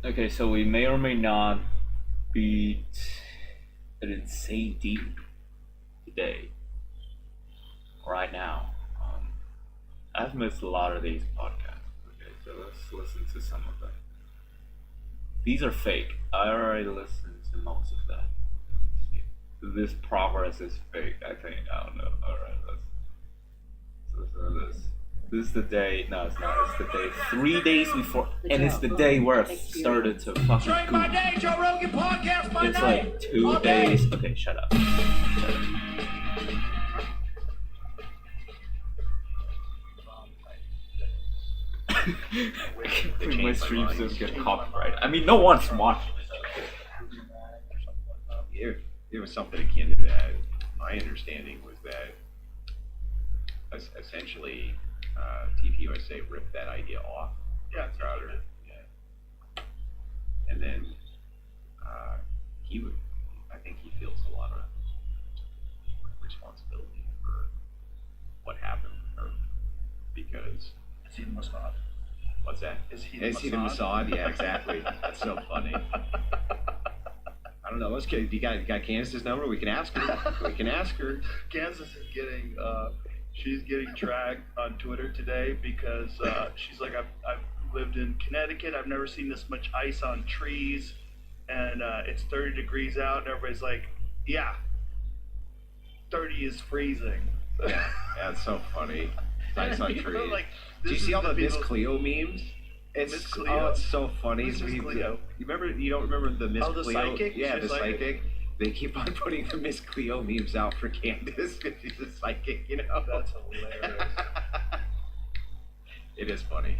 Okay, so we may or may not beat an insane deep today, right now. I've missed a lot of these podcasts. Okay, so let's listen to some of them. These are fake. I already listened to most of them. This progress is fake, I think. I don't know. Alright, let's listen to this. This is the day. No, it's not. It's the day 3 days before, and it's the day where I started to fucking Drink by day, Joe Rogan podcast by It's night. like 2 All day. days. Okay, shut up. Shut up. My streams don't get copyrighted. I mean, no one's watching. It was something akin to that. My understanding was that essentially TPUSA ripped that idea off. Yeah, Crowder. Yeah. And then I think he feels a lot of responsibility for what happened with her because. Is he the Mossad? What's that? Is he the Mossad? Yeah, exactly. That's so funny. I don't know. Let's get. You got Candace's number? We can ask her. We can ask her. Kansas is getting, she's getting dragged on Twitter today because she's like, I've lived in Connecticut. I've never seen this much ice on trees, and it's 30 degrees out, and everybody's like, yeah, 30 is freezing. Yeah, that's so funny. Ice on You know, trees. like, Do you this see is all the Miss people- Cleo memes? Miss Cleo? Oh, it's so funny. Who's Miss Cleo? You don't remember the Miss Oh, the Cleo? psychic? Yeah, She's the psychic? psychic. They keep on putting the Miss Cleo memes out for Candace because she's a psychic, you know? That's hilarious. It is funny.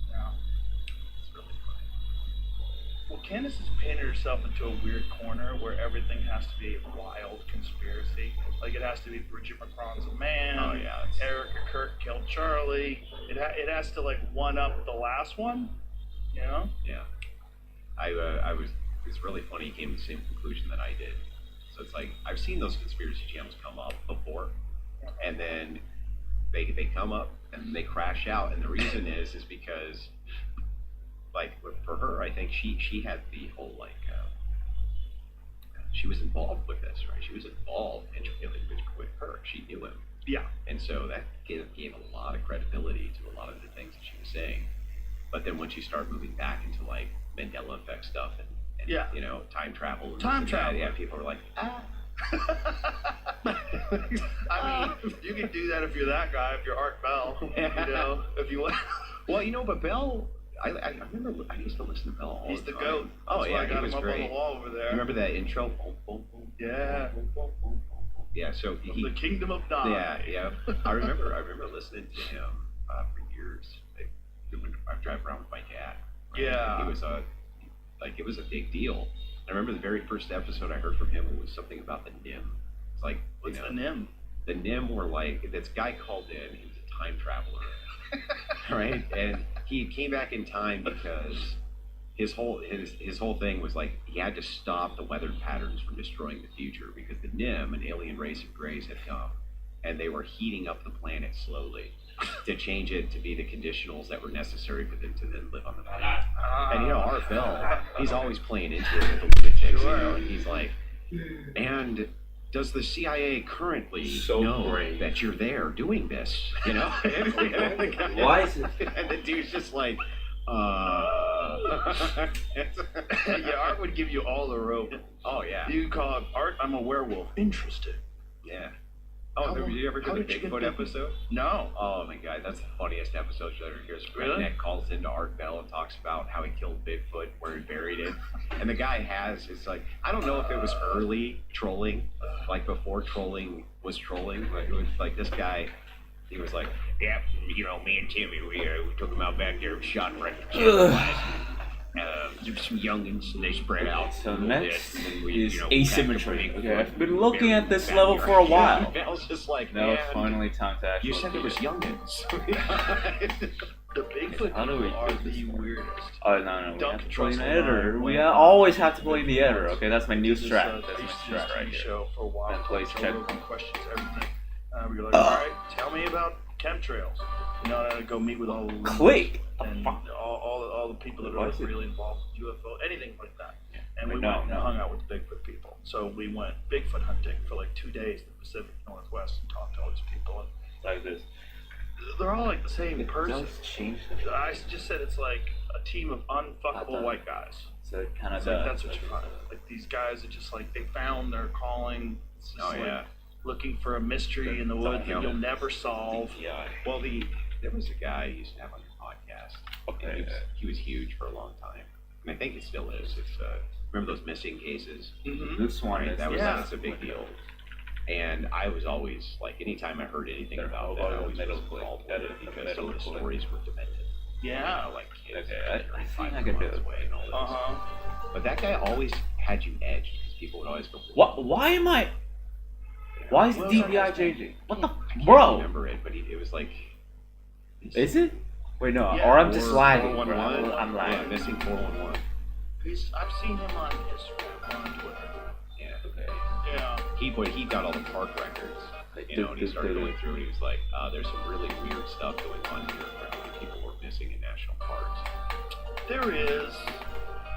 Yeah. It's really funny. Well, Candace has painted herself into a weird corner where everything has to be a wild conspiracy. Like, it has to be Bridget Macron's a man. Oh, yeah. Erica Kirk killed Charlie. It has to, like, one up the last one, you know? Yeah. It's really funny. He came to the same conclusion that I did. So it's like, I've seen those conspiracy channels come up before, and then they come up and they crash out. And the reason is because, like, for her, I think she had the whole, like, she was involved with this, right? She was involved intricately with her. She knew him. Yeah. And so that gave a lot of credibility to a lot of the things that she was saying. But then once you start moving back into, like, Mandela effect stuff and Yeah. you know, time travel. And Time this and that, travel. yeah, people are like, ah. I mean, you can do that if you're that guy, if you're Art Bell, you know, if you want. Well, you know, but Bell, I remember, I used to listen to Bell all He's the the time. goat. Oh, That's yeah, why I got he was him up great. on the wall over there. Remember that intro? Boom, boom, boom, Yeah. boom, boom, boom, boom. Yeah, so he, The Kingdom of Nod. yeah. I remember listening to him for years. I drive around with my dad. Right? Yeah. And he was it was a big deal. I remember the very first episode I heard from him was something about the NIM. It's like, What's the NIM? The NIM were like, this guy called in, he was a time traveler, right? And he came back in time because his whole thing was like, he had to stop the weather patterns from destroying the future because the NIM, an alien race of greys, had come and they were heating up the planet slowly to change it to be the conditionals that were necessary for them to then live on the planet. And you know, Art Bell, he's always playing into it with the lunatic, you know, and he's like, and does the CIA currently know great. that you're there doing this? You know? Why is it? And the dude's just like, Yeah, Art would give you all the rope. oh yeah, You can call it, Art, I'm a werewolf. Interesting. yeah. Oh, did you ever how hear the did you get Bigfoot the- episode? No. Oh my god, that's the funniest episode you ever hear. Really? Redneck calls into Art Bell and talks about how he killed Bigfoot, where he buried it. And the guy it's like, I don't know if it was early trolling, like before trolling was trolling, but it was like this guy, he was like, yeah, you know, me and Timmy, we took him out back there and shot him right in the chest. There's some youngins and they spread out. So a little next bit, and we, is you know, asymmetry. packed up a Okay, big I've been foot, looking buried at this him level back for a there. while. I was just like, Now it's man, finally time to actually. you said it was youngins. The Bigfoot How do we are do this the one? weirdest. Oh no, we Don't have to play trust an the editor. line. We always have to play the editor. Okay, that's my new This is, strat. That's I my used to do strat this right TV here. show for a while. And plays Joe check. Rogan questions everything. We were like, all right, tell me about chemtrails. You know, I go meet with all the Click. and all the people that are really involved with UFO, anything like that. And we No, went and no. hung out with the Bigfoot people. So we went Bigfoot hunting for like 2 days in the Pacific Northwest and talked to all these people. And Like this. they're all like the same It person. does change. I just said it's like a team of unfuckable white guys. So it kind of It's like that's what you find. Like these guys are just like they found their calling. It's just looking for a mystery in the woods that you'll never solve. Yeah. Well, there was a guy you used to have on your podcast. Okay. And he was huge for a long time, and I think it still is. It's remember those missing cases? Mm-hmm. This one Right, is that's a big deal. And I was always like, anytime I heard anything about that, I always was involved with it because some of the stories were demented. Yeah. You know, like kids. Okay, I think 5 I can do miles it. away and all this. But that guy always had you edged because people would always go. What? Why am I? Why is Well, DPI changing? What the? I can't Bro! remember it, but it was like. Is it? Wait, no. Yeah, or I'm just lagging. 411. I'm lagging. Missing 411. I've seen him on Instagram, on Twitter. Yeah. Okay. Yeah. He got all the park records. You know, and he started going through and he was like, there's some really weird stuff going on here where people were missing in national parks. There is.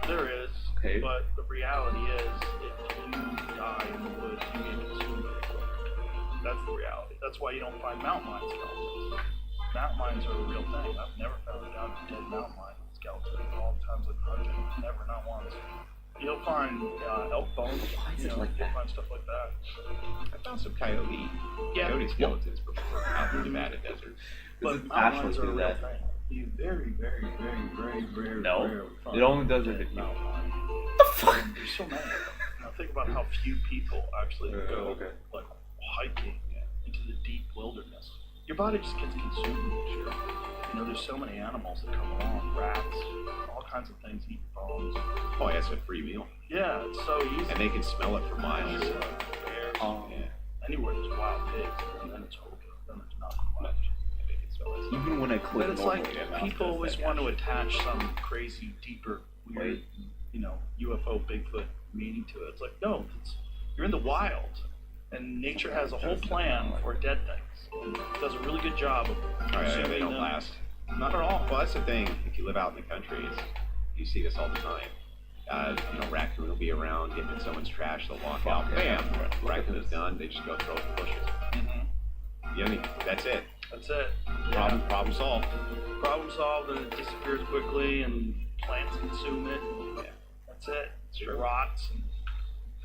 Okay. But the reality is, if you die in the woods, you get consumed very quickly. That's the reality. That's why you don't find mountain lion skeletons. Mountain lions are a real thing. I've never found a dead mountain lion skeleton in all the times I've hunted. Never, not once. You'll find elk bones. Why is You it know, like you'll that? find stuff like that. I found some coyote skeletons before out in the Nevada desert. But Does it mountain lions actually are a do real that? thing. You very, very, very, very, very, No. rarely find It only does it dead if you. mountain lion. What the fuck? There's so many of them. Now think about how few people actually go okay. like hiking into the deep wilderness. Your body just gets consumed. Sure. You know, there's so many animals that come along, rats, all kinds of things eat bones. Oh, yeah, it's a free meal. Yeah, it's so easy. And they can smell it for miles. Bears, Yeah. anywhere there's wild pigs, and then it's over. Then there's nothing left. And they can smell it. Even when I click But it's normal, like yeah, people mouse always does want that to attach some crazy, deeper, weird, UFO, Bigfoot meaning to it. It's like, no, you're in the wild, and nature has a whole plan for dead things. It does a really good job of They consuming don't them. last. Not at all. Well, that's the thing. If you live out in the country, you see this all the time. Raccoon will be around, getting in someone's trash, they'll walk out, bam, raccoon is done, they just go throw it in the bushes. Mm-hmm. You know, that's it. That's it. Problem solved. Problem solved, and it disappears quickly, and plants consume it. Yeah. That's it. Sure. It rots, and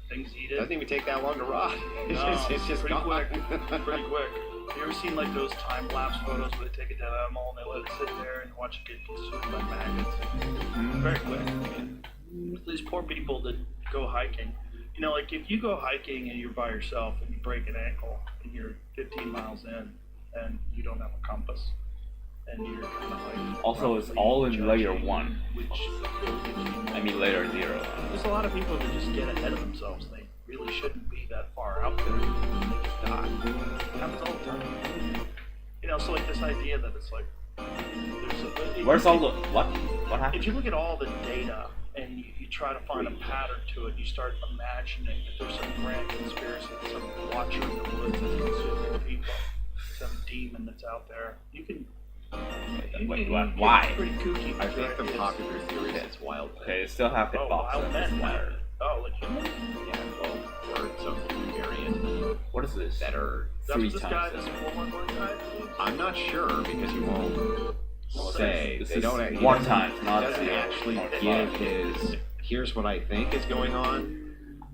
things eat It it. doesn't even take that long to rot. It's just pretty gone. quick. Pretty quick. You ever seen like those time lapse photos where they take a dead animal and they let it sit there and watch it get consumed by maggots? Very quick. These poor people that go hiking. You know, like if you go hiking and you're by yourself and you break an ankle and you're 15 miles in and you don't have a compass and you're kind of like Also, it's roughly all in layer judging 1. which will give you I mean, layer 0. there's a lot of people that just get ahead of themselves. They really shouldn't be that far out there. They just die. It happens all the time. You know, so like this idea that it's like Where's all the what? What happened? if you look at all the data and you try to find a pattern to it, you start imagining that there's some grand conspiracy, some watcher in the woods that's consuming people, some demon that's out there. You can. Wait, you what? get Why? Pretty kooky. I think the ideas. popular theory is it's wild. Okay, it still have Oh, hitbox. wild men. Oh, like humans? Yeah, well, or some variant What is this? that are. That's 3 what this guy, times this that. 411 guy is? I'm not sure because he won't say. This They is don't. He one doesn't- time, not He doesn't actually give his. Here's what I think is going on.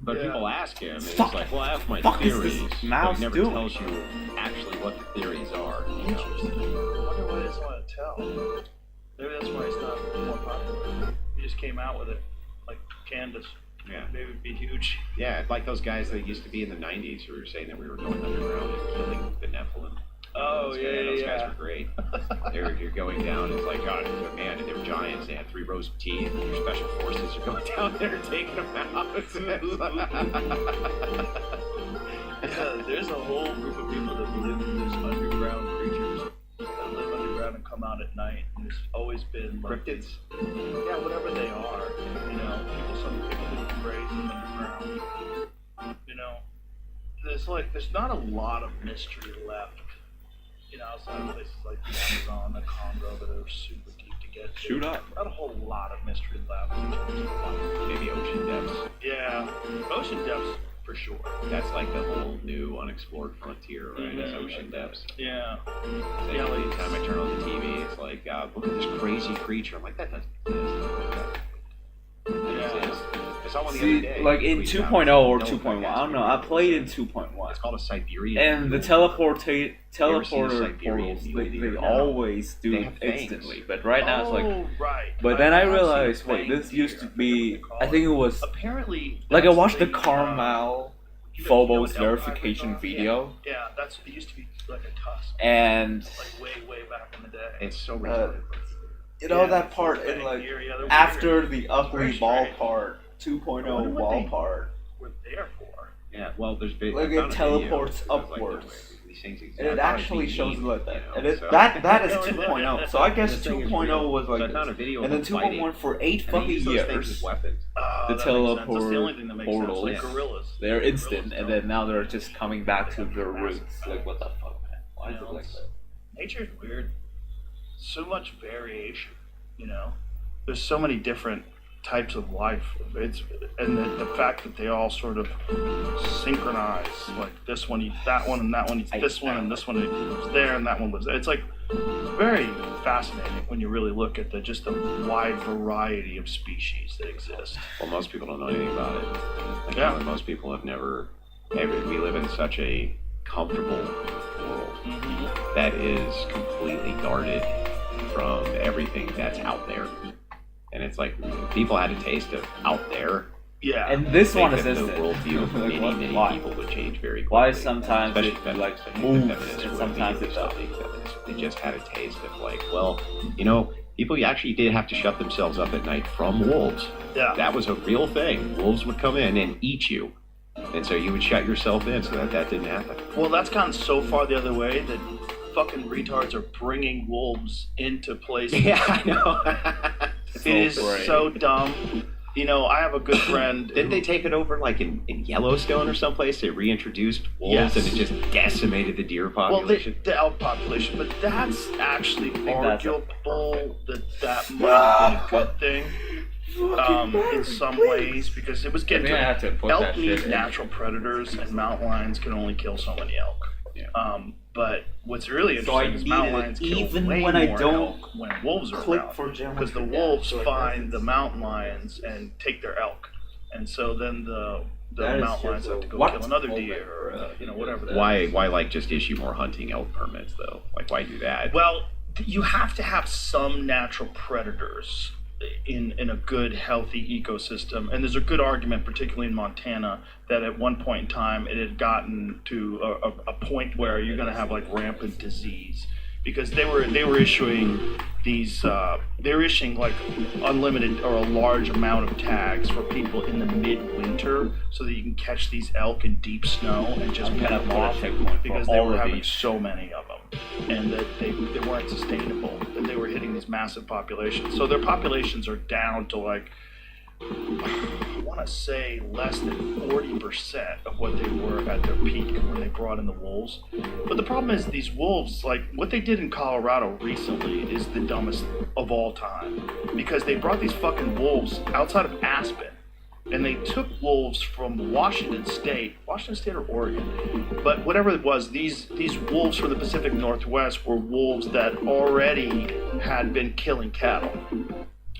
But Yeah. people ask him, and he's Fuck. like, "Well, I have my Fuck is theories." this but mouse he never doing? tells you actually what the theories are. You know? Interesting. I wonder why he doesn't want to tell. Maybe that's why he's not more popular. He just came out with it, like Candace. Yeah. Maybe it'd be huge. Yeah, like those guys that used to be in the '90s who were saying that we were going underground and killing the Nephilim. Oh, Those guys were great. You're going down. It's like, God, man, they were giants. They had 3 rows of teeth. And your special forces are going down there and taking them out. Yeah, there's a whole group of people that live in these underground creatures that live underground and come out at night. And there's always been like, Cryptids. yeah, whatever they are. You know, some people who graze underground. You know, there's not a lot of mystery left you know, outside of places like the Amazon, the Congo, that are super deep to get to. Shoot up. Not a whole lot of mystery labs in terms of life. Maybe ocean depths. Yeah, ocean depths for sure. That's like the whole new unexplored frontier, right? Is ocean depths. Yeah. Like, Yeah, every time I turn on the TV, it's like, look at this crazy creature. I'm like, that doesn't exist. Yeah. I saw one the See, other day. like in We 2.0 found or no 2.1, I don't know. effect. I played in 2.1. It's called a Siberian. And the mule. teleporter Siberian portals, mule they deer? always do They it have fangs. instantly. But right now it's like. Oh, right. But then I have seen realized, a wait, flying this used to deer. be. I think it was. Apparently. Like I that's watched the the, Carmel you know Phobos what verification elk hybrid are? video. Yeah, that's it used to be like a tusk. And. Like way back in the day. It's so retarded. You know Yeah, that part flying in like. deer, yeah, they're After weird. the ugly Very ball strange. part, 2.0 wall part. We're there for. Yeah, well, there's been. Like I it found a video teleports that was like, upwards. no way, these things exist. And it I thought actually it'd be shows it neat, like that. you know, And it, so- that is No, it 2.0. So I guess This thing is 2.0 real. was So I like found a this. video And of then them fighting, 2.1 for 8 and they fucking use those things years. as weapons. The That makes sense. That's the teleport only thing that makes portals. sense. Like gorillas. They're Gorillas instant, and don't. then now they're just coming back to their Massive. roots. Like, what the fuck, man? Why is You it know, like it's- that? Nature's weird. So much variation, you know. There's so many different types of life. And the fact that they all sort of synchronize. Like this one eats that one, and that one eats this one, and this one lives there, and that one lives there. It's like very fascinating when you really look at just the wide variety of species that exist. Well, most people don't know anything about it. Like, Yeah. you know, most people have never. We live in such a comfortable world that is completely guarded from everything that's out there. And it's like people had a taste of out there. Yeah. And this I one think is that the instant. worldview of Like, many why? people would change very quickly. Why sometimes Especially it feminists. like I think the moves feminists and would sometimes it immediately doesn't. stop being feminists. They just had a taste of like, well, you know, people actually did have to shut themselves up at night from wolves. Yeah. That was a real thing. Wolves would come in and eat you. And so you would shut yourself in so that didn't happen. Well, that's gone so far the other way that fucking retards are bringing wolves into places. Yeah, I know. It is great. so dumb. You know, I have a good friend. Didn't they take it over like in Yellowstone or someplace? They reintroduced wolves Yes. and it just decimated the deer Well, population. the elk population, but that's actually think that's a- arguable that might have been a good thing in some ways because it was I getting think I have to put elk that shit need in. natural predators and mountain lions can only kill so many elk. Yeah. But what's really So I interesting is mountain need it lions kill even way when I more don't elk when wolves are Click around. for Jim. Because the wolves find the mountain lions and take their elk, and so then the That is mountain lions just have to go what? kill another deer or whatever. That Why is. like just issue more hunting elk permits though? Like why do that? Well, you have to have some natural predators in a good healthy ecosystem, and there's a good argument, particularly in Montana, that at one point in time it had gotten to a point where you're going to have like rampant disease because they were issuing these they're issuing like unlimited or a large amount of tags for people in the midwinter so that you can catch these elk in deep snow and just I'm put gonna them off check one for because they all were of having these. so many of them and that they weren't sustainable, that they were hitting these massive populations. So their populations are down to like I want to say less than 40% of what they were at their peak when they brought in the wolves. But the problem is these wolves, like what they did in Colorado recently is the dumbest of all time because they brought these fucking wolves outside of Aspen and they took wolves from Washington State or Oregon, but whatever it was, these wolves from the Pacific Northwest were wolves that already had been killing cattle.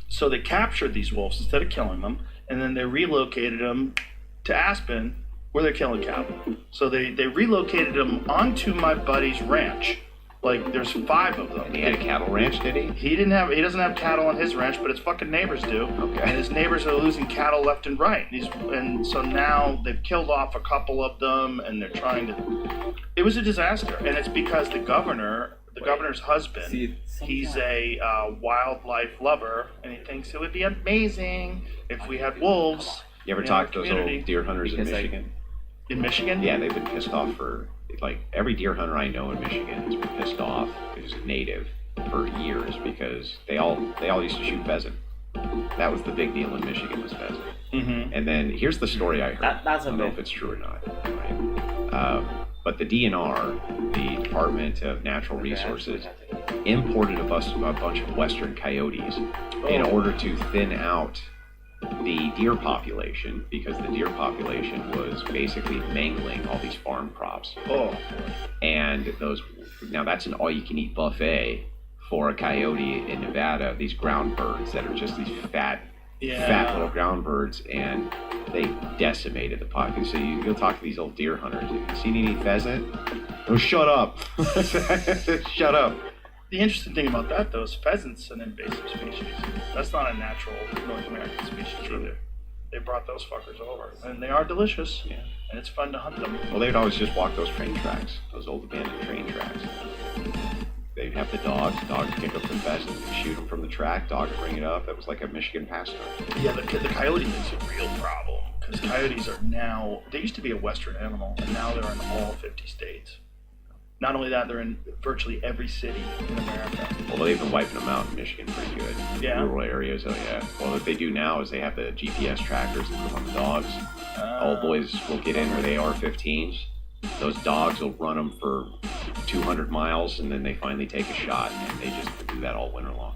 So they captured these wolves instead of killing them, and then they relocated them to Aspen, where they're killing cattle. So they relocated them onto my buddy's ranch. Like there's 5 of them. And he had a cattle ranch, did he? He doesn't have cattle on his ranch, but his fucking neighbors do. Okay. And his neighbors are losing cattle left and right. And so now they've killed off a couple of them, and they're trying to. It was a disaster, and it's because the governor's husband, he's a wildlife lover, and he thinks it would be amazing if we had wolves. You ever in talk to our those old community. deer hunters in Because, like, Michigan? In Michigan? Yeah, they've been pissed off for like every deer hunter I know in Michigan has been pissed off who's native for years because they all used to shoot pheasant. That was the big deal in Michigan was pheasant. Mm-hmm. And then here's the story I heard. That's I don't know a if it's true or not. Right? But the DNR, the Department of Natural Resources, imported a bunch of western coyotes in order to thin out the deer population, because the deer population was basically mangling all these farm crops. And now that's an all-you-can-eat buffet for a coyote in Nevada, these ground birds that are just these fat little ground birds, and they decimated the population. So you'll talk to these old deer hunters. Have you seen any pheasant? Oh, shut up. Shut up. The interesting thing about that, though, is pheasant's an invasive species. That's not a natural North American species either. They brought those fuckers over, and they are delicious. Yeah. And it's fun to hunt them. Well, they'd always just walk those train tracks, those old abandoned train tracks. They'd have the dogs pick up the pheasant, shoot them from the track, dog would bring it up. That was like a Michigan pastime. Yeah, the coyote is a real problem, because coyotes are now, they used to be a western animal, and now they're in all 50 states. Not only that, they're in virtually every city in America. Well, they've been wiping them out in Michigan pretty good. Yeah. Rural areas, oh yeah. Well, what they do now is they have the GPS trackers that put on the dogs. Old boys will get in with AR-15s. Those dogs will run them for 200 miles, and then they finally take a shot, and they just do that all winter long.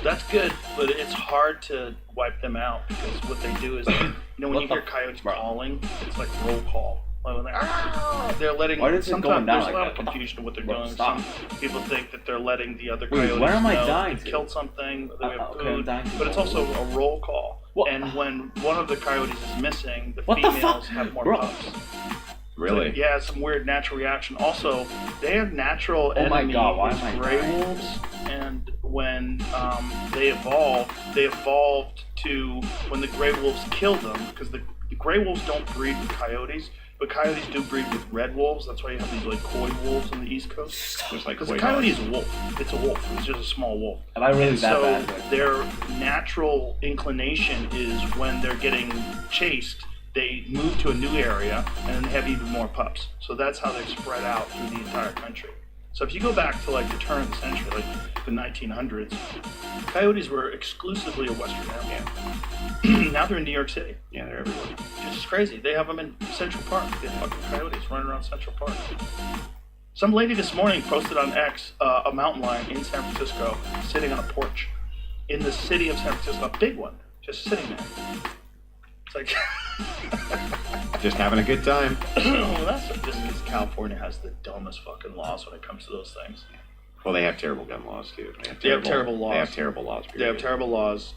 That's good, but it's hard to wipe them out, because what they do is, when you hear coyotes calling, it's like roll call. Like they're letting. Sometimes there's a lot of confusion of what they're doing. Some people think that they're letting the other coyotes know they killed something, that we have food, but it's also a roll call. And when one of the coyotes is missing, the females have more pups. Really? So, yeah, some weird natural reaction. Also, they have natural enemy gray wolves, and when they evolved to when the gray wolves killed them, because the gray wolves don't breed with coyotes. But coyotes do breed with red wolves. That's why you have these like coy wolves on the East Coast. Because a coyote is a wolf. It's a wolf. It's just a small wolf. Am I really that bad? So their natural inclination is when they're getting chased, they move to a new area and then they have even more pups. So that's how they're spread out through the entire country. So if you go back to like the turn of the century, like the 1900s, coyotes were exclusively a western animal. Now they're in New York City. Yeah, they're everywhere. It's just crazy. They have them in Central Park. They have fucking coyotes running around Central Park. Some lady this morning posted on X a mountain lion in San Francisco sitting on a porch in the city of San Francisco, a big one, just sitting there. It's like... just having a good time. Well, that's just because California has the dumbest fucking laws when it comes to those things. Well, they have terrible gun laws, too. They have terrible laws. They have terrible laws. Period. They have terrible laws,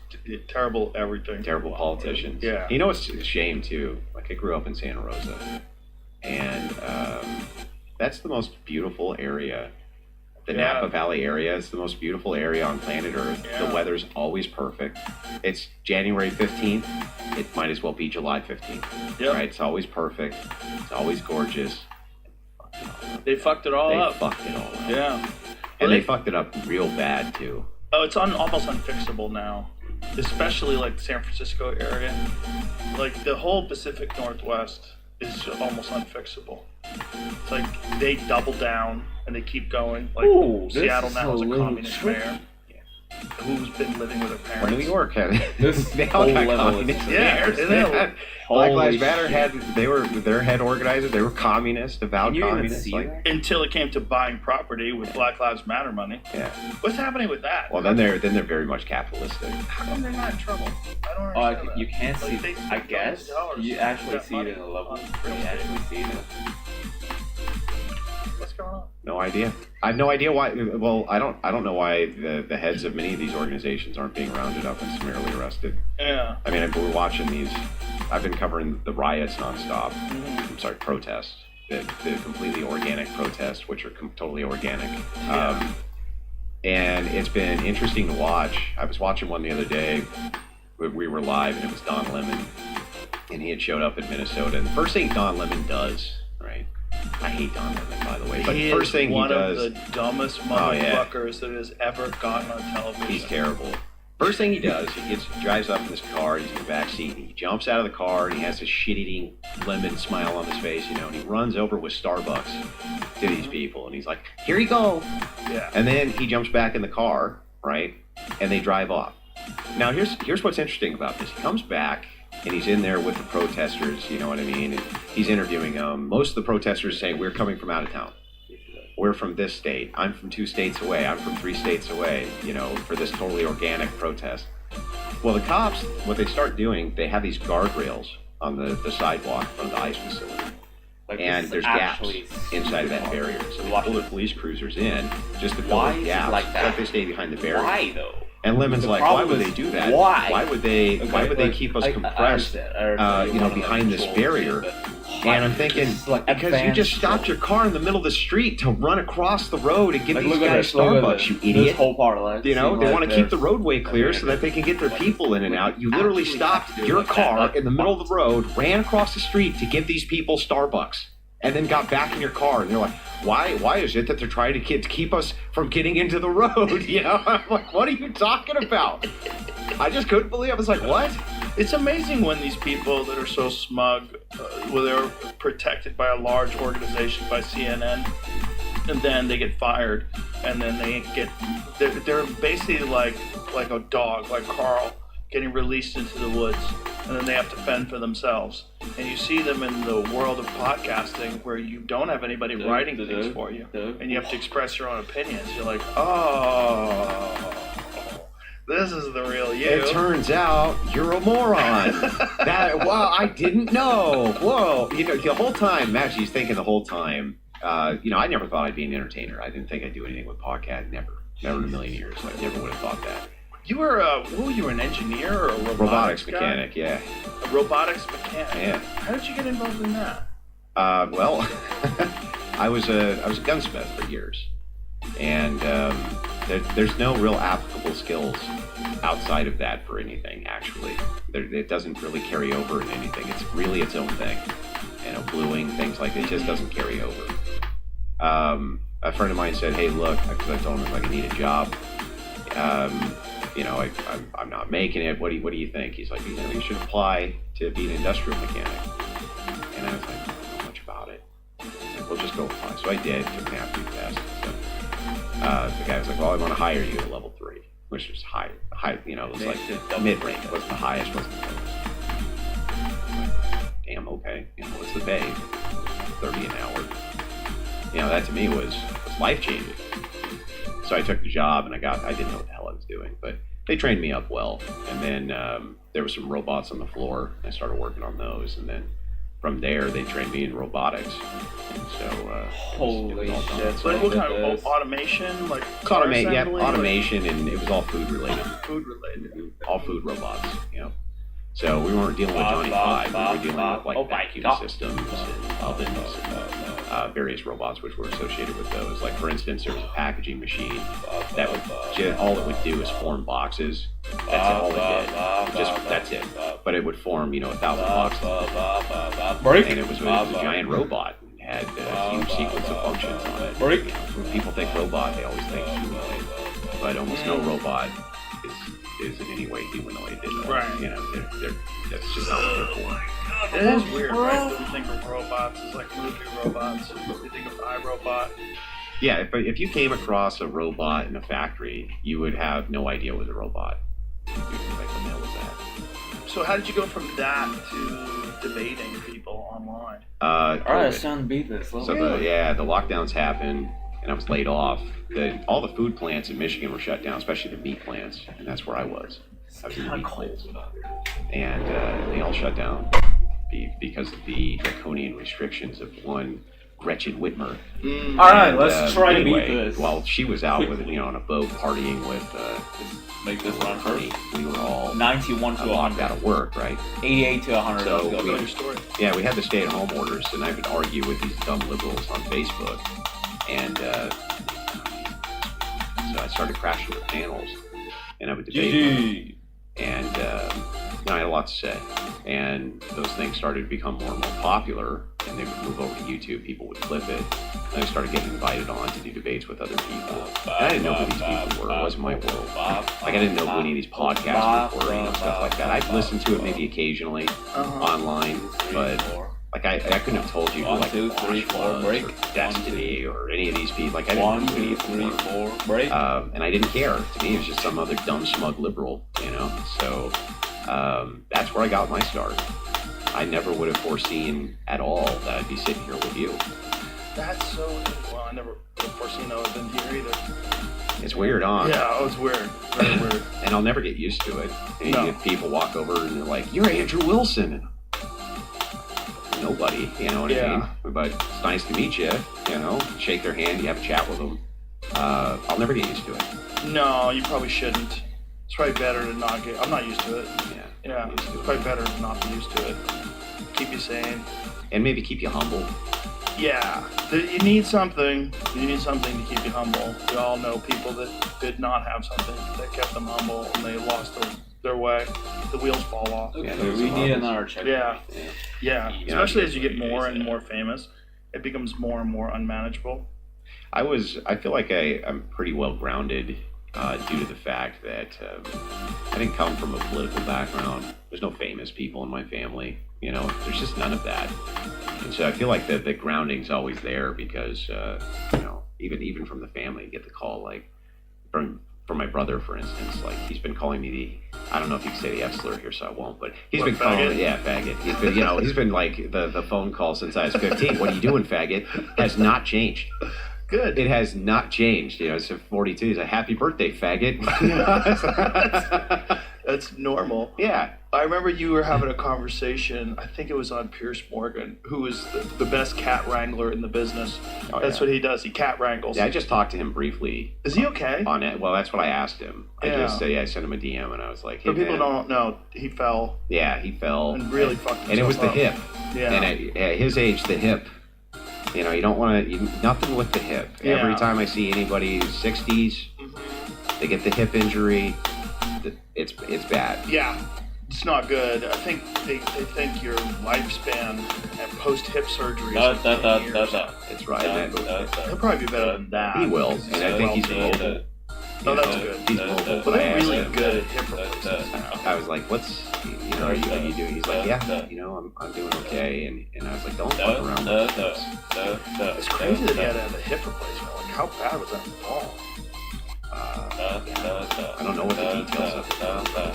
terrible everything. Terrible politicians. Yeah. You know, it's a shame, too. Like, I grew up in Santa Rosa, and that's the most beautiful area. The Napa Valley area is the most beautiful area on planet Earth. Yeah. The weather's always perfect. It's January 15th. It might as well be July 15th. Yep. Right? It's always perfect. It's always gorgeous. They fucked it all up. They fucked it all up. Yeah. And they fucked it up real bad, too. Oh, it's almost unfixable now. Especially, like, the San Francisco area. Like, the whole Pacific Northwest is almost unfixable. It's like, they double down and they keep going. Like, Seattle now has a communist mayor who's been living with her parents. Well, New York had this they all got communist mayors. Black Lives Matter their head organizers. They were communist, avowed communists. Until it came to buying property with Black Lives Matter money. Yeah. What's happening with that? Well, then they're very much capitalistic. How come they're not in trouble? I don't understand that. You can't see. Like, I guess you actually see it in the level. You actually see it. What's going on? No idea. I have no idea why. Well, I don't know why the heads of many of these organizations aren't being rounded up and summarily arrested. Yeah. I mean, we're watching these. I've been covering the riots nonstop. Mm-hmm. I'm sorry, protests. The completely organic protests, which are totally organic. Yeah. And it's been interesting to watch. I was watching one the other day. We were live, and it was Don Lemon, and he had showed up in Minnesota. And the first thing Don Lemon does, right? I hate Don Lemon, by the way. But the first thing he does, one of the dumbest motherfuckers that has ever gotten on television. He's terrible. First thing he does, he drives up in his car, he's in the back seat, and he jumps out of the car, and he has this shit-eating lemon smile on his face, and he runs over with Starbucks to these people, and he's like, "Here you go." Yeah. And then he jumps back in the car, right? And they drive off. Now, here's what's interesting about this. He comes back, and he's in there with the protesters, you know what I mean? And he's interviewing them. Most of the protesters say, we're coming from out of town. We're from this state. I'm from 2 states away. I'm from 3 states away, you know, for this totally organic protest. Well, the cops, what they start doing, they have these guardrails on the sidewalk from the ICE facility. Like, And there's gaps inside of that barrier. So they pull the police cruisers in just to fill Why the is it gaps. like that? But they stay behind the barrier. Why though? And Lemon's The like, why problem would is, they do that? why? Why would they like, keep us I compressed, understand. you know, behind this barrier? And I'm thinking, because you just stopped your car in the middle of the street to run across the road and give these guys Starbucks, you idiot. This whole part of You know, they want to keep the roadway clear so that they can get their people in and out. You literally stopped your car in the middle of the road, ran across the street to give these people Starbucks, and then got back in your car. And you're like, why is it that they're trying to keep us from getting into the road? You know, I'm like, what are you talking about? I just couldn't believe it. I was like, what? It's amazing when these people that are so smug, where they're protected by a large organization, by CNN, and then they get fired, and then they're basically like a dog, like Carl, getting released into the woods, and then they have to fend for themselves. And you see them in the world of podcasting where you don't have anybody writing things for you, and you have to express your own opinions. You're like, oh, this is the real you. It turns out you're a moron. Wow, I didn't know. Whoa. You know, the whole time, Matthew's thinking the whole time, you know, I never thought I'd be an entertainer. I didn't think I'd do anything with podcast. Never in a million years. I never would have thought that. You were you were an engineer or a robotics mechanic, yeah. A robotics mechanic. Yeah. How did you get involved in that? Well, I was a gunsmith for years, and there's no real applicable skills outside of that for anything. Actually, it doesn't really carry over in anything. It's really its own thing. You know, bluing, things like that, just doesn't carry over. A friend of mine said, "Hey, look," because I told him like I need a job. You know, I'm not making it. What do you think? He's like, you know, you should apply to be an industrial mechanic. And I was like, I don't know much about it. He's like, well, just go apply. So I did. Took an aptitude test. So the guy was like, well, I want to hire you at level 3, which was high. You know, it was like mid-range. It wasn't the highest, wasn't the lowest. Like, damn, okay. You know, what's the pay? 30 an hour. You know, that to me was life-changing. So I took the job, and I didn't know what the hell I was doing, but they trained me up well. And then there were some robots on the floor. I started working on those, and then from there they trained me in robotics. And so holy shit! So what kind of automation, like automation, and it was all food related. All food robots, you know. So we weren't dealing with Johnny Five. We were dealing with like vacuum systems and ovens and various robots which were associated with those. Like for instance, there was a packaging machine that would all it would do is form boxes. That's all it did. That's it. But it would form, you know, 1,000 boxes. And it was a giant robot. And had a huge sequence of functions on it. You know, when people think robot, they always think humanoid, but almost no robot is in any way humanoid. Right. You know, that's just not what they're for. It is weird, right? When you think of robots, it's like movie robots. You think of iRobot. Yeah, if you came across a robot in a factory, you would have no idea it was a robot. You'd be like, what the hell was that? So how did you go from that to debating people online? Alright, sound beat this. So the lockdowns happened, and I was laid off. All the food plants in Michigan were shut down, especially the meat plants, and that's where I was. I was in the meat plants. And they all shut down because of the draconian restrictions of one Gretchen Whitmer. Alright, let's try to beat this. While she was out with, you know, on a boat partying with make this run honey, we were all 91 to 100 out of work, right? 88 to 100. So we had the stay-at-home orders, and I would argue with these dumb liberals on Facebook, and so I started crashing the panels, and I would debate them. And I had a lot to say, and those things started to become more and more popular, and they would move over to YouTube. People would clip it, and I started getting invited on to do debates with other people. And I didn't know who these people were. It wasn't my world. Like, I didn't know who any of these podcasts were, you know, stuff like that. I'd listen to it maybe occasionally online, but like I couldn't have told you who, like 1, 2, 3, 4 break, or Destiny, or any of these people. Like I didn't 1, 2, 3, 4 break, and I didn't care. To me, it was just some other dumb, smug liberal, you know. So That's where I got my start. I never would have foreseen at all that I'd be sitting here with you. That's so. Well, I never would have foreseen I would have been here either. It's weird, huh? Yeah, it was weird. Very weird. And I'll never get used to it. And No. you get people walk over and they're like, "You're Andrew Wilson." And nobody, you know what I mean? But it's nice to meet you, you know, shake their hand, you have a chat with them. I'll never get used to it. No, you probably shouldn't. It's probably better to not get. I'm not used to it. Yeah, Used it's to it. probably better to not be used to it. Keep you sane. And maybe keep you humble. Yeah, you need something. You need something to keep you humble. We all know people that did not have something that kept them humble, and they lost their way. The wheels fall off. Okay, those we are need levels. another check. Yeah. Yeah, You know, especially as you get yeah, more and yeah. more famous, it becomes more and more unmanageable. I feel like I'm pretty well grounded due to the fact that I didn't come from a political background. There's no famous people in my family. You know, there's just none of that. And so I feel like the grounding's always there because, you know, even from the family, you get the call, like, from my brother, for instance, like, he's been calling me I don't know if you can say the F slur here, so I won't, but he's been calling, faggot. He's been, you know, he's been like the phone call since I was 15. What are you doing, faggot? Has not changed. Good. It has not changed. You know, it's 42. He's like, happy birthday, faggot. That's normal. Yeah. I remember you were having a conversation, I think it was on Pierce Morgan, who is the best cat wrangler in the business. Oh, That's yeah. what he does. He cat wrangles. Yeah, I just talked to him briefly. Is he okay? On it. Well, that's what I asked him. Yeah. I sent him a DM and I was like, hey, For people man. who don't know, he fell Yeah, he fell. and really fucked himself And it was the up. hip. Yeah. And at his age, the hip. You know, you don't want to, nothing with the hip. Yeah. Every time I see anybody who's 60s, they get the hip injury, it's bad. Yeah, it's not good. I think they think your lifespan and post hip surgery is like 10 years. It's right. And He'll probably be better than that. he will. because And I think he's well-being. mobile. Oh, that's good. He's mobile. But they're I really asked him. good at hip replacements now. I was like, are you doing? He's like, yeah, you know, I'm doing okay. And I was like, don't fuck around with this. It's crazy that he had to have a hip replacement. Like, how bad was that fall? I don't know what the details of it are.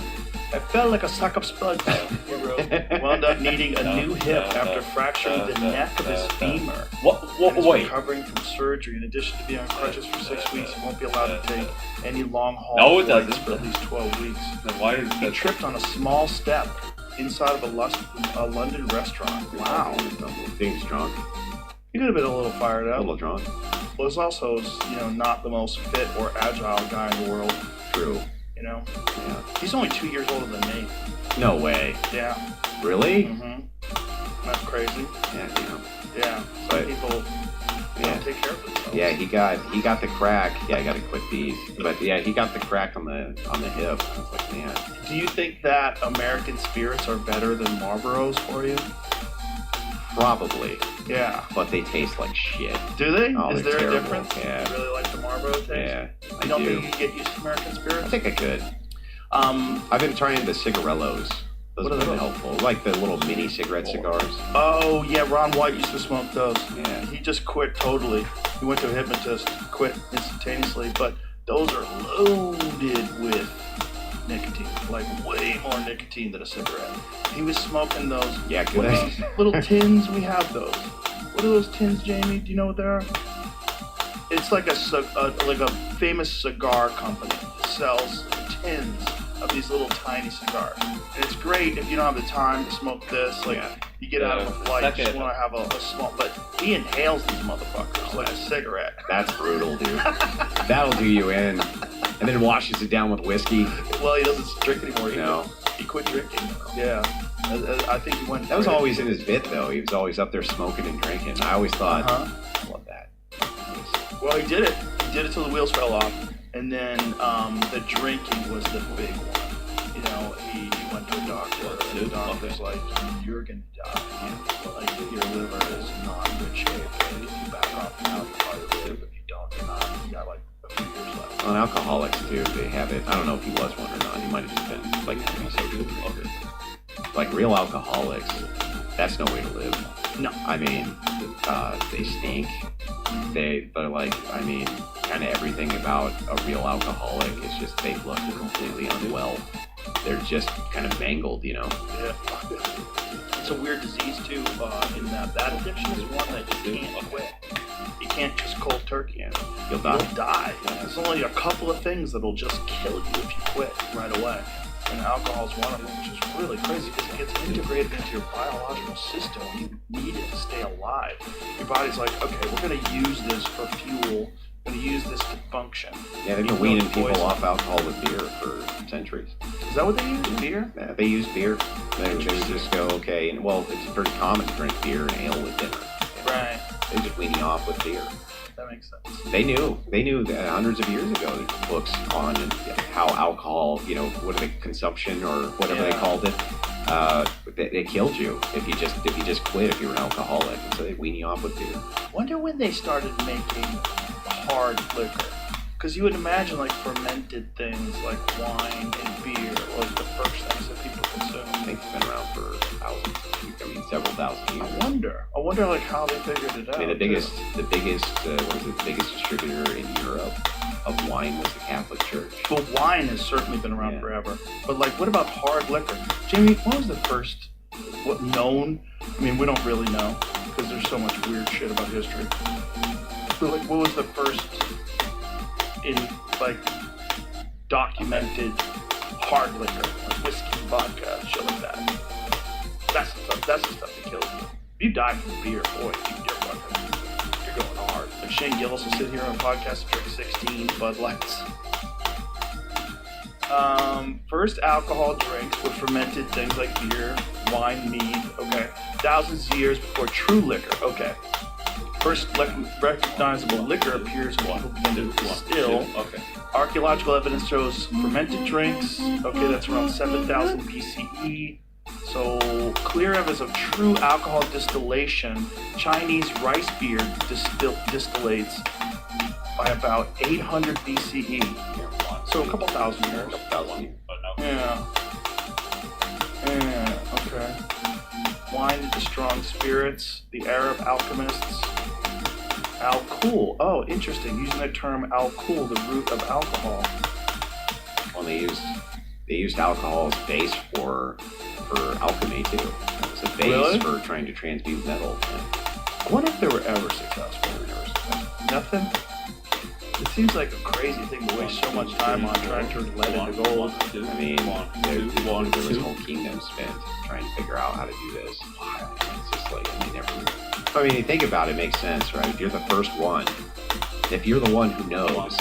I felt like a sack of spuds, he wrote. Wound up needing a new hip after fracturing the neck of his femur. And is Wait. recovering from surgery. In addition to being on crutches for 6 weeks, he won't be allowed to take any long haul No, it flights doesn't. for at least 12 weeks. Then why is He that? tripped on a small step inside of a London restaurant. Wow. Things drunk. He could have been a little fired A up. little drunk. Was also, not the most fit or agile guy in the world. True. Yeah. Yeah. He's only 2 years older than me. No way. Yeah. Really? Mm-hmm. That's crazy. Yeah, you know. Yeah. Some But- people Yeah. don't take care of themselves. Yeah, he got the crack. Yeah, I got to quit these. But yeah, he got the crack on the hip. I was like, man. Do you think that American spirits are better than Marlboros for you? Probably. Yeah. But they taste like shit. Do they? Oh, Is they're there a terrible. difference? Yeah. You really like the Marlboro taste? Yeah, You don't I do. think you can get used to American I spirits? think I could. Um. I've been trying the cigarellos. Those What are have been those? helpful. Like the little mini cigarette cigars. Oh yeah, Ron White used to smoke those. Yeah. He just quit totally. He went to a hypnotist, quit instantaneously. But those are loaded with nicotine, like way more nicotine than a cigarette. He was smoking those. Yeah, What good. are those little tins? We have those. What are those tins, Jamie? Do you know what they are? It's like a famous cigar company sells tins of these little tiny cigars. And it's great if you don't have the time to smoke this. Like, Yeah. you get out of a flight, you just Second. want to have a small. But he inhales these motherfuckers like a cigarette. That's brutal, dude. That'll do you in. And then washes it down with whiskey. Well, he doesn't drink anymore. No. He quit drinking. Yeah. I think he went. That was always in his bit, though. He was always up there smoking and drinking. I always thought, Uh-huh. I love that. Well, he did it. He did it till the wheels fell off, and then the drinking was the big one. He went to a doctor, and the doctor's like, "You're gonna die. Like your liver is not in good shape. And if you back off now, you probably live. If you don't, you're not. You got like a few years left." Well, and alcoholics, too, they have it. I don't know if he was one or not. He might have just been, like, like real alcoholics, that's no way to live. No. I mean, they stink. They're like, I mean, kind of everything about a real alcoholic is just they look completely unwell. they're just kind of mangled, you know. Yeah. It's a weird disease too. In that addiction is one that you can't quit. You can't just cold turkey it. You'll die. You'll die. There's only a couple of things that'll just kill you if you quit right away. And alcohol is one of them, which is really crazy because it gets integrated into your biological system. You need it to stay alive. Your body's like, okay, we're going to use this for fuel. We're going to use this to function. Yeah, they've been weaning people off alcohol with beer for centuries. Is that what they use? Beer? Yeah, they use beer. They just go, okay, and well, it's pretty common to drink beer and ale with dinner. Right. They just wean you off with beer. That makes sense. They knew that hundreds of years ago, books on how alcohol, you know, what are the consumption or whatever they called it, they killed you if you just quit if you were an alcoholic. And so they wean you off with beer. Wonder when they started making hard liquor. Because you would imagine like fermented things like wine and beer was the first things that people consumed. I think it's been around for several thousand years. I wonder like how they figured it out. I mean, the biggest distributor in Europe of wine was the Catholic Church. Well, wine has certainly been around forever. But like, what about hard liquor? Jamie, what was the first, known? I mean, we don't really know because there's so much weird shit about history. But like, what was the first documented hard liquor, like whiskey, vodka, shit like that? That's the stuff that kills you. If you die from beer, boy, you're going hard. Like Shane Gillis will sit here on a podcast and drink 16 Bud Lights. First alcohol drinks were fermented things like beer, wine, mead, okay. Thousands of years before true liquor, okay. First recognizable liquor appears when people begin to distill. Okay. Archaeological evidence shows fermented drinks, okay, that's around 7,000 BCE. So, clear evidence of true alcohol distillation. Chinese rice beer distillates by about 800 BCE. So, a couple thousand years. Yeah, okay. Wine into strong spirits. The Arab alchemists. Alcohol. Oh, interesting. Using the term alcohol, the root of alcohol. Well, they used alcohol as base for alchemy too. It's a base for trying to transmute metal. I wonder if they were ever successful. Nothing. It seems like a crazy thing to waste so much time on trying to turn lead into gold. I mean, there was whole kingdoms spent trying to figure out how to do this. It's just like I mean, you think about it, it makes sense, right? If you're the first one, if you're the one who knows,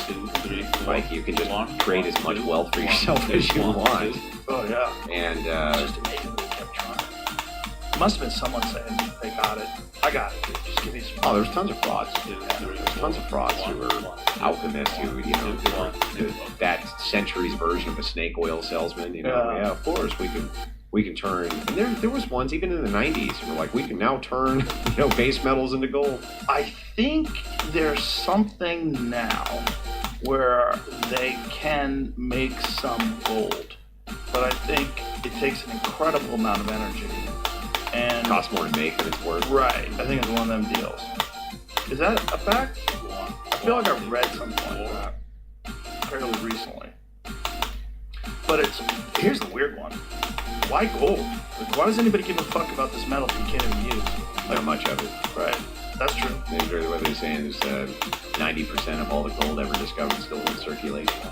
like you can just create as much wealth for yourself as you want. Oh yeah. And it's just amazing they kept trying. It must have been someone saying they got it. I got it. Dude. Just give me some. Oh, there's tons of frauds. There's tons of frauds who were alchemists who, that century's version of a snake oil salesman. Yeah, of course we can turn. And there was ones even in the 90s who were like, we can now turn base metals into gold. I think there's something now where they can make some gold, but I think it takes an incredible amount of energy. And it costs more to make than it's worth. Right. I think it's one of them deals. Is that a fact? I feel like I've read something like that fairly recently. But here's the weird one. Why gold? Like, why does anybody give a fuck about this metal that you can't even use? Not much of it. Right. That's true. What they're saying is 90% of all the gold ever discovered still in circulation.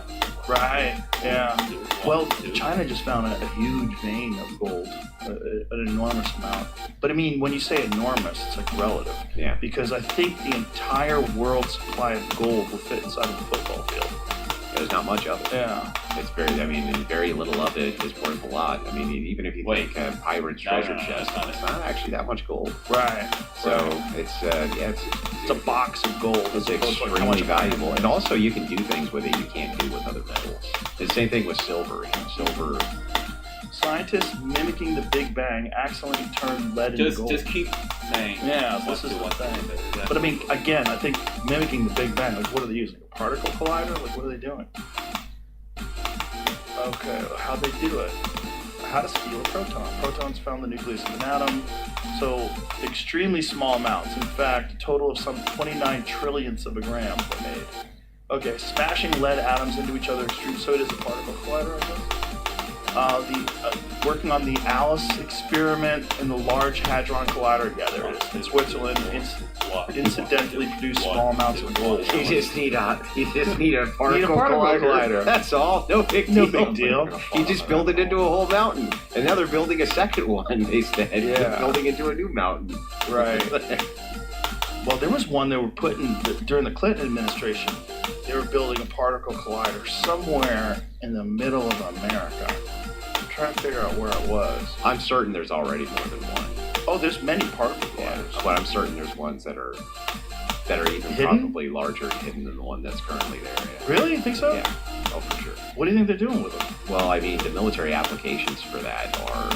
Right. Yeah. Well, China just found a huge vein of gold, an enormous amount. But I mean, when you say enormous, it's like relative. Yeah. Because I think the entire world supply of gold will fit inside of a football field. There's not much of it. Yeah. It's very little of it is worth a lot. I mean, even if you think a pirate's treasure chest, it's not actually that much gold. Right. So it's it's a box of gold. It's extremely valuable, and also you can do things with it you can't do with other metals. The same thing with silver. Silver. Scientists mimicking the Big Bang accidentally turned lead into gold. Just keep saying. Yeah, this is one thing. But I mean, again, I think mimicking the Big Bang, like what are they using? A particle collider? Like what are they doing? Okay, how'd they do it? How to steal a proton. Protons found the nucleus of an atom. So extremely small amounts. In fact, a total of some 29 trillionths of a gram were made. Okay, smashing lead atoms into each other extreme. So it is a particle collider, I guess? Working on the Alice experiment and the Large Hadron Collider. Yeah, there it is. In Switzerland, incidentally produced small amounts of gold. You just need a particle collider. That's all. No big deal. No big deal. You just build it into a whole mountain. And now they're building a second one, they said. Yeah. They're building into a new mountain. Right. Well, there was one they were putting during the Clinton administration. They were building a particle collider somewhere in the middle of America. I'm trying to figure out where it was. I'm certain there's already more than one. Oh, there's many particle colliders. But I'm certain there's ones that are even Hidden? probably larger and hidden than the one that's currently there. Yeah. Really? You think so? Yeah. Oh, for sure. What do you think they're doing with them? Well, I mean, the military applications for that are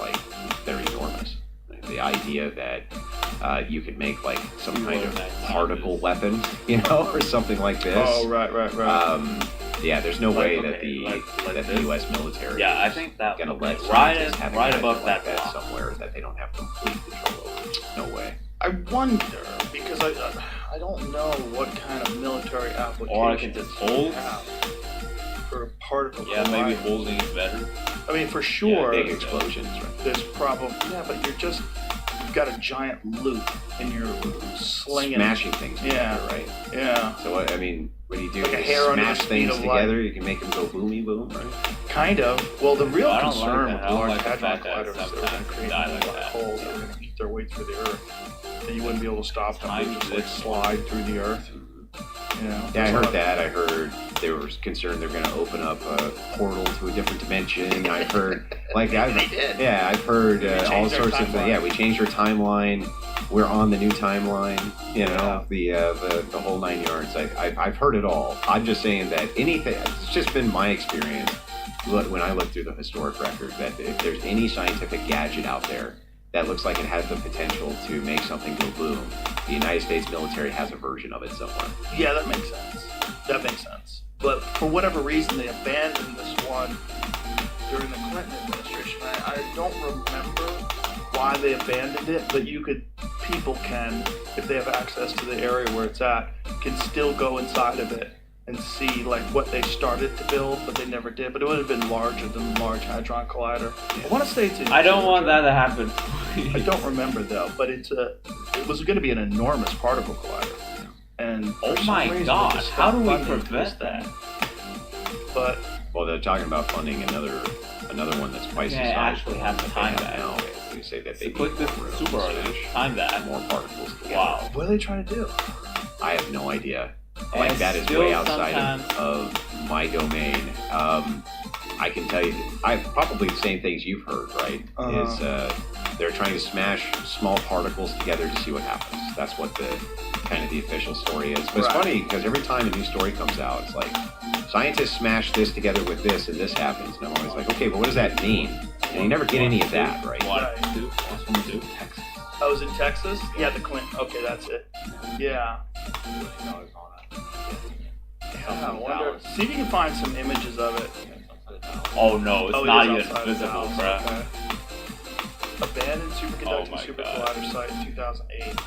like they're enormous. The idea that you could make like some kind of particle weapon, you know, or something like this. Oh, right. Yeah, there's no way that like the U.S. military Yeah, I is think that gonna let right scientists have a right gadget above like that block. somewhere that they don't have complete control over. No way. I wonder, because I don't know what kind of military application Or I can just hold. for a particle Yeah, maybe collider. holding is better. I mean, for sure, Big explosions, right? there's probably, but you've got a giant loop and you're slinging. Smashing things together, Yeah. right? Yeah, So I mean, what do you do? Like a You hair under the smash speed things of together. light. You can make them go boomy boom, right? kind of. Well, the real I don't concern like with that. I don't Large like the Hadron fact that Colliders is they were going to sometimes create die these like black that. holes that were going to eat their way through the Earth, and you wouldn't be able to stop them. They Time just like exists. slide through the Earth. You know? Yeah, I heard that. I heard they were concerned they're going to open up a portal to a different dimension. I've heard, They did. yeah, I've heard They all changed their sorts of. timeline. Yeah, we changed our timeline. We're on the new timeline. You know, the whole 9 yards. I've heard it all. I'm just saying that anything. It's just been my experience when I look through the historic record that if there's any scientific gadget out there that looks like it has the potential to make something go boom, the United States military has a version of it somewhere. Yeah, that makes sense. But for whatever reason, they abandoned this one during the Clinton administration. I don't remember why they abandoned it, but people can, if they have access to the area where it's at, can still go inside of it and see like what they started to build, but they never did. But it would have been larger than the Large Hadron Collider. I want to say it's in I don't want Georgia. that to happen. I don't remember though, but it was going to be an enormous particle collider. And Oh for some my reason, God, they just how do we stopped funding prevent this that? thing. But Well, they're talking about funding another one that's twice Yeah, as high actually as the one have that time they have that. now. They say that they So click need this more room super to early. smash Time that. more particles together. Wow. what are they trying to do? I have no idea. Like And that is still way outside sometimes- of my domain. I can tell you, I probably the same things you've heard, right? Is they're trying to smash small particles together to see what happens. That's what the kind of the official story is. But it's Right. funny because every time a new story comes out, it's like scientists smash this together with this, and this happens. And I'm always like, okay, but what does that mean? And you never get any of that, right? One, Right. two, one, two. Texas. I was in Texas. Yeah, the Clinton. Okay, that's it. Yeah. Yeah, I wonder. See if you can find some images of it. Oh no, it's Oh, it not is even outside of visible, Dallas, bruh. okay. Abandoned superconducting Oh my super God. collider site in 2008.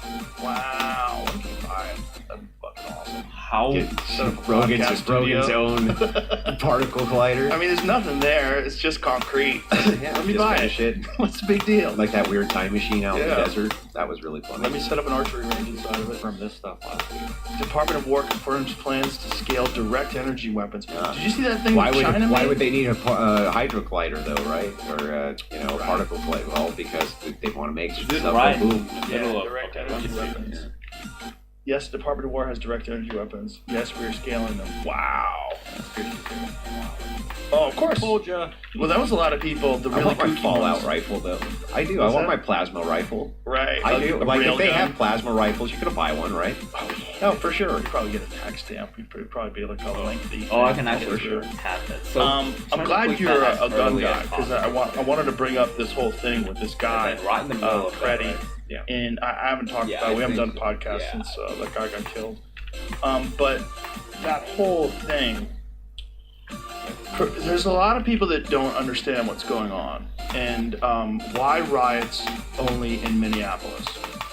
Wow, what can you buy? That'd be fucking awesome. How? Get Set up a podcast Rogan's own particle collider. I mean, there's nothing there. It's just concrete. Yeah, Let me just buy kinda it. shit. What's the big deal? Like that weird time machine out in the Yeah. desert. That was really funny. Let me set up an archery range inside of it. from this stuff last week. Department of War confirms plans to scale direct energy weapons. Yeah. Did you see that thing Why that China why made? would they need a hydro collider though, right? Or a particle collider? Well, because they want to make Is it stuff right go in boom. the middle Yeah, of direct okay, energy let me see weapons. this. Yes, Department of War has direct energy weapons. Yes, we are scaling them. Wow. Oh, of course. Told ya. Well, that was a lot of people. The I really want my kooky Fallout ones. rifle though. I do. I What's want that? my plasma rifle. Right. I do. A Like rail if they gun. have plasma rifles, you could buy one, right? Oh, Oh, for sure. You'd probably get a tax stamp. You'd probably be like a lengthy. Oh, I thing. can actually For sure. tap it. So, I'm try to glad click you're that a as gun early guy as because possible. I wanted to bring up this whole thing with this guy, And then right in the middle of Freddie. that, right? Yeah. And I haven't talked Yeah, about. We I haven't done a think- podcast yeah. since that guy got killed. But that whole thing. There's a lot of people that don't understand what's going on, and why riots only in Minneapolis,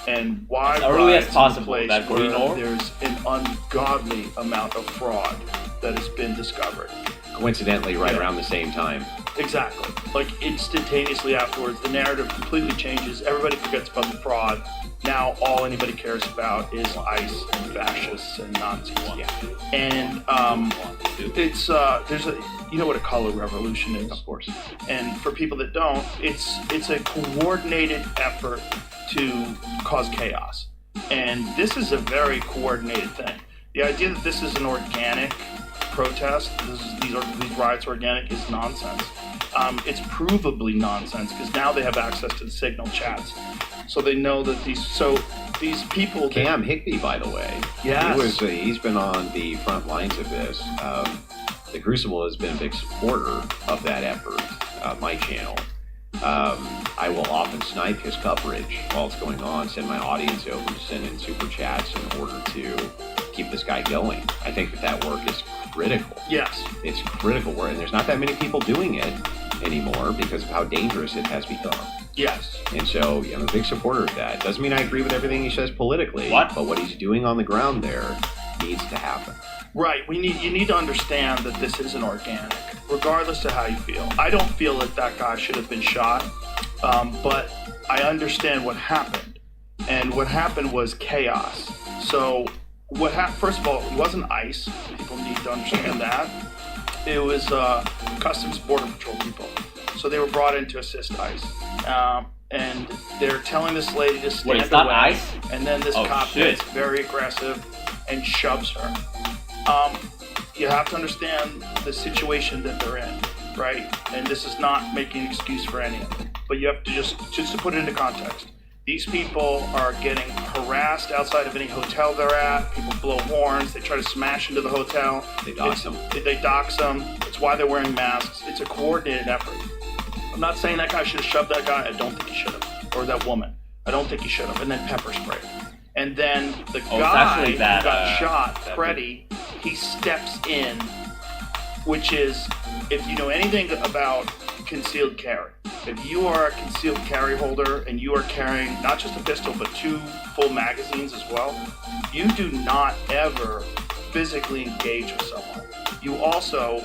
and why As early as riots possible, in a place that green where orb? there's an ungodly amount of fraud that has been discovered. Coincidentally, right Yeah. around the same time. Exactly. Like instantaneously afterwards, the narrative completely changes. Everybody forgets about the fraud. Now all anybody cares about is ICE and fascists and Nazis. Yeah. And it's there's a you know what a color revolution is, Of course. and for people that don't, it's a coordinated effort to cause chaos. And this is a very coordinated thing. The idea that this is an organic protest, these riots are organic, is nonsense. It's provably nonsense because now they have access to the signal chats, so they know that these people. Cam Higbee, by the way, Yes. he's been on the front lines of this. The Crucible has been a big supporter of that effort. My channel. I will often snipe his coverage while it's going on, send my audience over to send in super chats in order to keep this guy going. I think that work is critical. Yes. It's critical work, and there's not that many people doing it anymore because of how dangerous it has become. Yes. And so I'm a big supporter of that. Doesn't mean I agree with everything he says politically, but what he's doing on the ground there needs to happen. Right. You need to understand that this isn't organic, regardless of how you feel. I don't feel that guy should have been shot, but I understand what happened, and what happened was chaos. So first of all, it wasn't ICE. People need to understand that. It was Customs Border Patrol people. So they were brought in to assist ICE. And they're telling this lady to stand Wait, it's not away. ICE? And then this cop shit. gets very aggressive and shoves her. You have to understand the situation that they're in, right? And this is not making an excuse for any of it. But you have to just to put it into context. These people are getting harassed outside of any hotel they're at. People blow horns. They try to smash into the hotel. They dox them. They dox them. It's why they're wearing masks. It's a coordinated effort. I'm not saying that guy should have shoved that guy. I don't think he should have. Or that woman. I don't think he should have. And then pepper spray. And then the guy who got shot, Freddie, he steps in, which is, if you know anything about concealed carry, if you are a concealed carry holder and you are carrying not just a pistol but 2 full magazines as well, you do not ever physically engage with someone. You also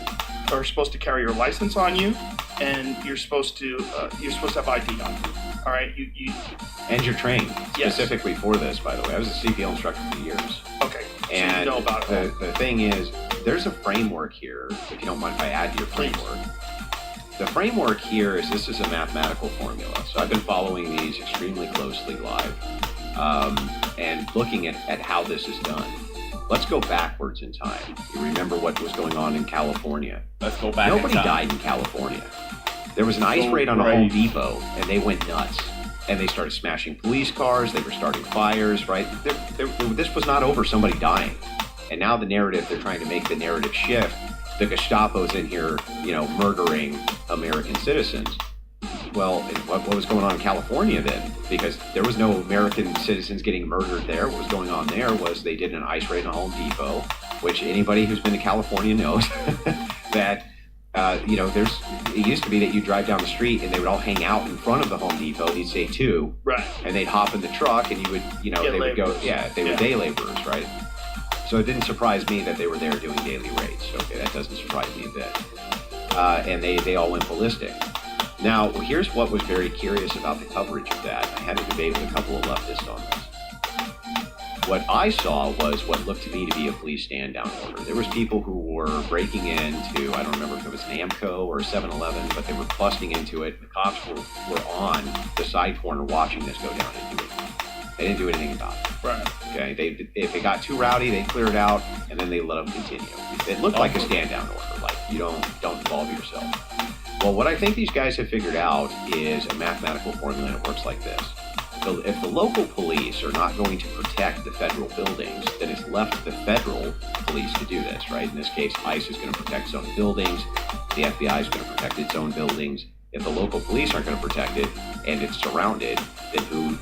are supposed to carry your license on you, and you're supposed to have ID on you. All right, And you're trained Yes. specifically for this, by the way. I was a CPL instructor for years. Okay, so And you know about it. the thing is, there's a framework here, if you don't mind if I add to your framework. The framework here is this is a mathematical formula. So I've been following these extremely closely live and looking at how this is done. Let's go backwards in time. You remember what was going on in California. Let's go back. Nobody died in California. There was an ice raid on a Home Depot, and they went nuts. And they started smashing police cars. They were starting fires, right? This was not over somebody dying. And now the narrative, they're trying to make the narrative shift. The Gestapo's in here, murdering American citizens. Well, what was going on in California then? Because there was no American citizens getting murdered there. What was going on there was they did an ice raid on Home Depot, which anybody who's been to California knows that, it used to be that you drive down the street and they would all hang out in front of the Home Depot. And you'd say 2. Right. And they'd hop in the truck and you would, they would go, they were day laborers, right? So it didn't surprise me that they were there doing daily raids. Okay, that doesn't surprise me a bit. And they all went ballistic. Now, here's what was very curious about the coverage of that. I had a debate with a couple of leftists on this. What I saw was what looked to me to be a police stand-down order. There was people who were breaking into, I don't remember if it was an Amco or a 7-Eleven, but they were busting into it. The cops were on the side corner watching this go down and do it. They didn't do anything about it. Right. Okay. If it got too rowdy, they cleared it out and then they let them continue. It looked like a stand-down order, like you don't involve yourself. Well, what I think these guys have figured out is a mathematical formula that works like this. If the local police are not going to protect the federal buildings, then it's left to the federal police to do this, right? In this case, ICE is going to protect its own buildings. The FBI is going to protect its own buildings. If the local police aren't going to protect it and it's surrounded, then who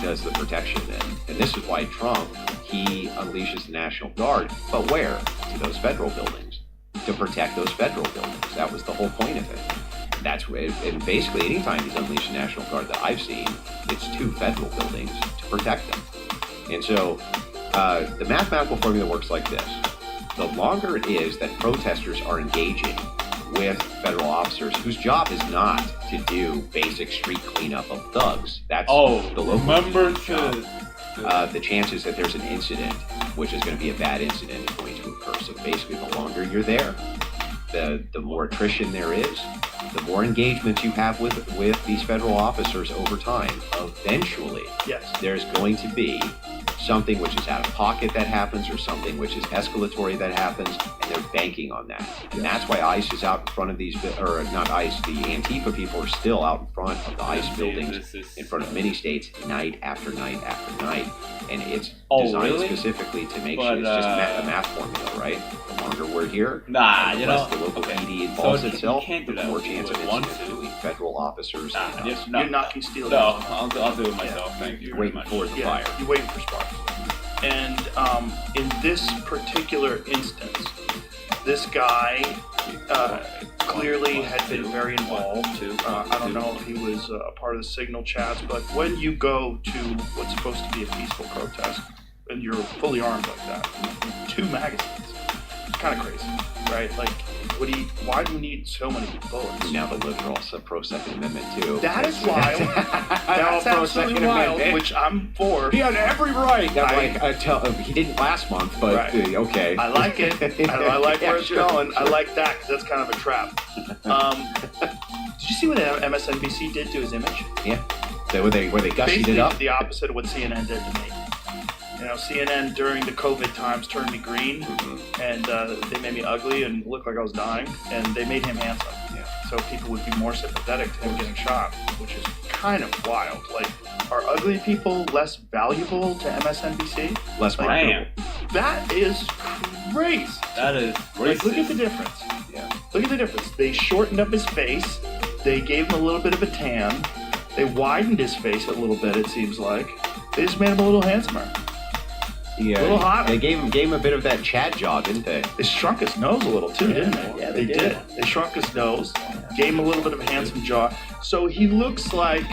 does the protection then? And this is why Trump, he unleashes the National Guard, but where? To those federal buildings, to protect those federal buildings. That was the whole point of it. That's where, and basically anytime he's unleashed the National Guard that I've seen, it's to federal buildings to protect them. And so the mathematical formula works like this. The longer it is that protesters are engaging with federal officers whose job is not to do basic street cleanup of thugs. That's the local remember job. The chances that there's an incident, which is going to be a bad incident, is going to occur. So basically, the longer you're there, the more attrition there is, the more engagement you have with these federal officers over time. Eventually, Yes. there's going to be something which is out of pocket that happens, or something which is escalatory that happens, and they're banking on that. And that's why ICE is out in front of these, or not ICE, the Antifa people are still out in front of the ICE buildings, in front of many states, night after night after night. And it's designed specifically to make sure it's just a math formula, right? The longer we're here, Nah, the you less know. the local Okay. PD involves So you itself, can't do the that more chance of with one, incidents two. between federal officers Nah, and us. just no. You're knocking steel. No, I'll do it myself. Thank you very Waiting much. for the Yeah, fire. you're waiting for sparks. And in this particular instance, this guy clearly had been very involved. I don't know if he was a part of the signal chats, but when you go to what's supposed to be a peaceful protest and you're fully armed like that, 2 magazines, it's kind of crazy, right? Like, why do you need so many bullets? Now the liberal pro-Second Amendment too. That is wild. That's absolutely wild, which I'm for. He had every right. I- He didn't last month, but Right. Okay. I like it. I like where it's going. I like that because that's kind of a trap. Did you see what MSNBC did to his image? Yeah. Where they gussied Basically, it up. the opposite of what CNN did to me. You know, CNN during the COVID times turned me green, and they made me ugly and look like I was dying, and they made him handsome. Yeah. So people would be more sympathetic to him getting shot, which is kind of wild. Like, are ugly people less valuable to MSNBC? Less Damn. marketable. That is crazy. That is Like, racist. look at the difference. Yeah. Look at the difference. They shortened up his face. They gave him a little bit of a tan. They widened his face a little bit, it seems like. They just made him a little handsomer. Yeah. A little hot. They gave him a bit of that Chad jaw, didn't they? They shrunk his nose a little too, didn't they? Yeah, they did. They shrunk his nose, gave him a little bit of a handsome jaw. So he looks like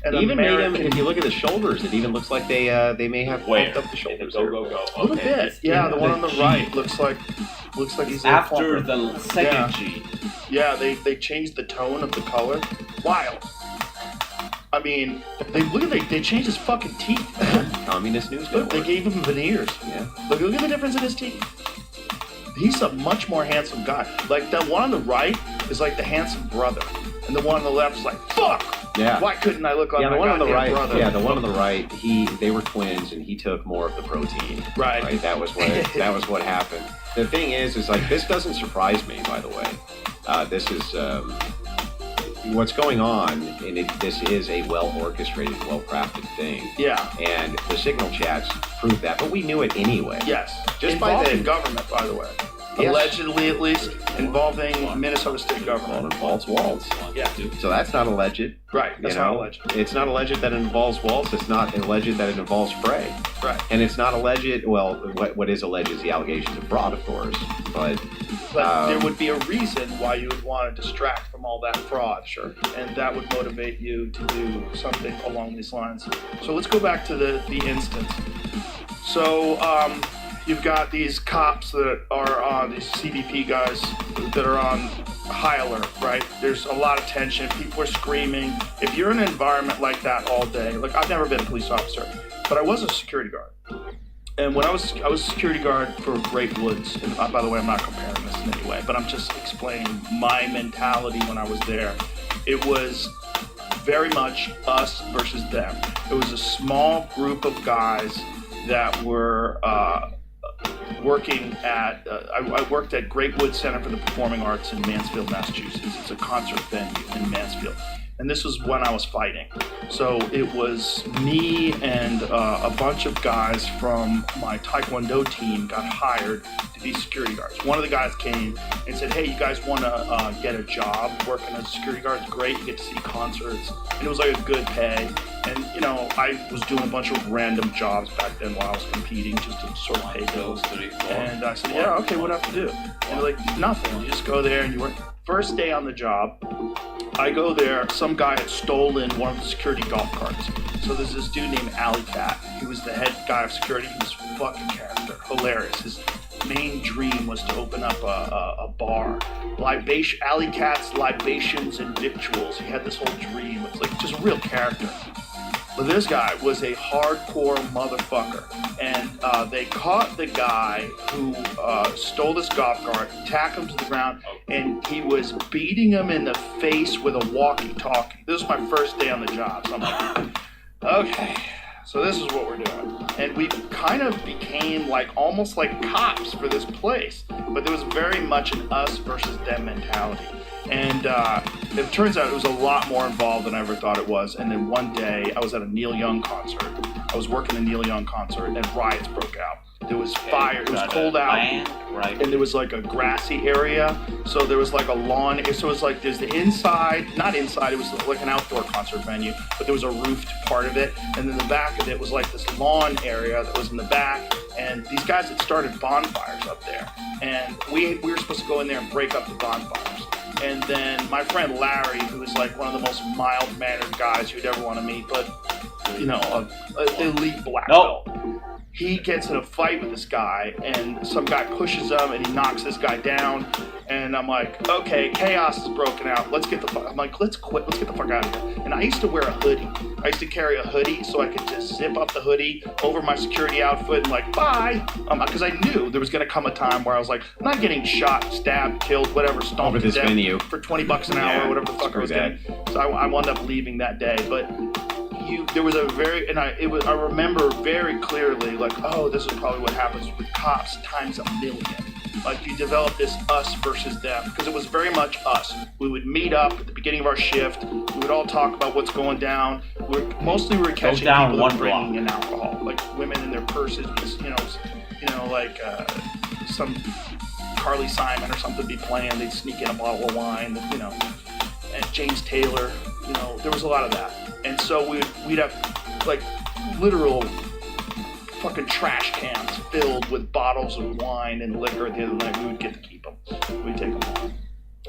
an Even American. made him. If you look at the shoulders, it even looks like they may have Where? pumped up the shoulders. Go, there. go, go. a little Okay. bit. Yeah, the one on the right looks like he's a little After plumper. the second Yeah. G. Yeah, they changed the tone of the color. Wild. I mean, they changed his fucking teeth. Communist News Look, they Network. gave him veneers. Yeah. Look at the difference in his teeth. He's a much more handsome guy. Like, that one on the right is like the handsome brother, and the one on the left is like, fuck. Yeah. Why couldn't I look like Yeah, the my one on the goddamn right. brother? Yeah, the one on the right. They were twins, and he took more of the protein. Right. Right. That was what happened. The thing is like this doesn't surprise me. By the way, this is what's going on, and this is a well orchestrated, well crafted thing. Yeah. And the signal chats prove that, but we knew it anyway. Yes. Just by involving the- government, by the way. Yes. Allegedly, at least, involving Minnesota state Well, government. it involves walls. Yeah. So that's not alleged. Right. That's you not know? alleged. It's not alleged that it involves walls. It's not alleged that it involves Frey. Right. And it's not alleged. Well, what is alleged is the allegations of fraud, of course. But But there would be a reason why you would want to distract from all that fraud. Sure. And that would motivate you to do something along these lines. So let's go back to the instance. So you've got these cops that are on, these CBP guys that are on high alert, right? There's a lot of tension. People are screaming. If you're in an environment like that all day, like, I've never been a police officer, but I was a security guard. And when I was a security guard for Great Woods, and by the way, I'm not comparing this in any way, but I'm just explaining my mentality when I was there. It was very much us versus them. It was a small group of guys that were working at, I worked at Great Woods Center for the Performing Arts in Mansfield, Massachusetts. It's a concert venue in Mansfield. And this was when I was fighting. So it was me and a bunch of guys from my Taekwondo team got hired to be security guards. One of the guys came and said, hey, you guys want to get a job working as a security guard? It's great, you get to see concerts. And it was like a good pay. And, you know, I was doing a bunch of random jobs back then while I was competing just to sort of pay bills. And I said, yeah, okay, what do I have to do? And they're like, nothing. You just go there and you work. First day on the job, I go there, some guy had stolen one of the security golf carts. So there's this dude named Alley Cat. He was the head guy of security. He was a fucking character. Hilarious. His main dream was to open up a bar. Alley Cats, Libations, and Victuals. He had this whole dream. It's like just a real character. But this guy was a hardcore motherfucker. And they caught the guy who stole this golf cart, tackled him to the ground, and he was beating him in the face with a walkie-talkie. This was my first day on the job. So I'm like, okay, so this is what we're doing. And we kind of became like almost like cops for this place. But there was very much an us versus them mentality. And it turns out it was a lot more involved than I ever thought it was. And then one day, I was at a Neil Young concert. I was working a Neil Young concert, and riots broke out. There was fire. It was cold out, right? And there was like a grassy area. So there was like a lawn. So it was like there's the inside, not inside. It was like an outdoor concert venue, but there was a roofed part of it. And then the back of it was like this lawn area that was in the back. And these guys had started bonfires up there. And we were supposed to go in there and break up the bonfires. And then my friend Larry, who is like one of the most mild-mannered guys you'd ever want to meet, but, you know, an elite black belt. He gets in a fight with this guy, and some guy pushes him, and he knocks this guy down. And I'm like, okay, chaos is broken out. Let's get the fuck. I'm like, let's quit. Let's get the fuck out of here. And I used to wear a hoodie. I used to carry a hoodie so I could just zip up the hoodie over my security outfit and like, bye. Because I knew there was gonna come a time where I was like, I'm not getting shot, stabbed, killed, whatever, stomped to death venue for $20 an hour, whatever the fuck I was getting. So I wound up leaving that day, but. There was a very, and I remember very clearly, like, oh, this is probably what happens with cops times a million. Like, you develop this us versus them, because it was very much us. We would meet up at the beginning of our shift. We would all talk about what's going down. We were catching people that were bringing in alcohol, like women in their purses, like some Carly Simon or something would be playing. They'd sneak in a bottle of wine, and James Taylor. There was a lot of that. And so we'd have like literal fucking trash cans filled with bottles of wine and liquor at the end of the night. We would get to keep them. We'd take them home.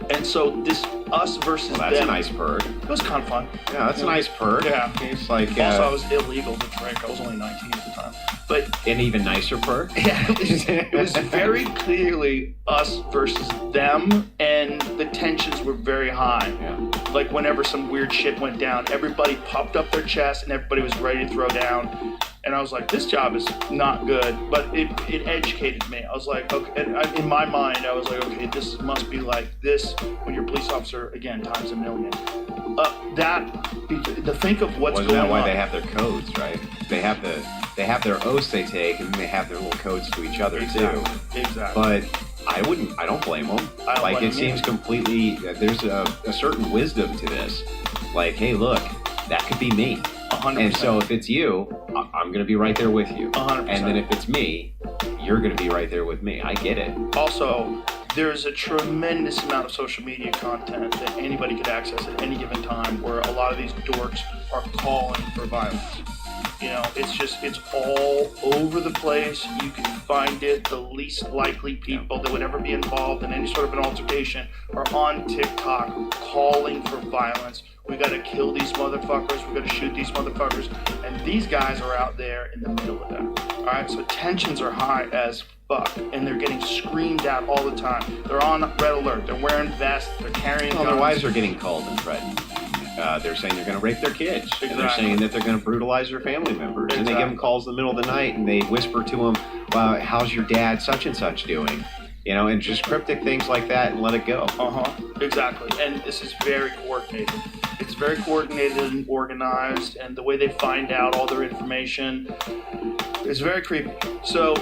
And so this us versus them. That's a nice perk. It was kind of fun. Yeah, that's a nice perk. Yeah. It's like also, I was illegal to drink. I was only 19 at the time. But an even nicer perk. Yeah, it was very clearly us versus them, and the tensions were very high. Yeah. Like whenever some weird shit went down, everybody popped up their chest and everybody was ready to throw down. And I was like, this job is not good, but it educated me. I was like, okay, and in my mind, I was like, okay, this must be like this when you're a police officer, again, times a million. To think of what's going on. Wasn't that why they have their codes, right? They have their oaths they take, and then they have their little codes to each other too. Exactly. But I don't blame them. It seems completely, there's a certain wisdom to this. Like, hey, look, that could be me. 100%. And so if it's you, I'm going to be right there with you. 100%. And then if it's me, you're going to be right there with me. I get it. Also, there's a tremendous amount of social media content that anybody could access at any given time where a lot of these dorks are calling for violence. It's all over the place. You can find it. The least likely people that would ever be involved in any sort of an altercation are on TikTok calling for violence. We got to kill these motherfuckers. We got to shoot these motherfuckers. And these guys are out there in the middle of that. All right, so tensions are high as fuck, and they're getting screamed at all the time. They're on red alert. They're wearing vests. They're carrying guns. Their wives are getting called and threatened. They're saying they're going to rape their kids. Exactly. And they're saying that they're going to brutalize their family members. Exactly. And they give them calls in the middle of the night, and they whisper to them, well, how's your dad such and such doing? And just cryptic things like that, and let it go. Exactly. And this is very coordinated. It's very coordinated and organized, and the way they find out all their information is very creepy. So,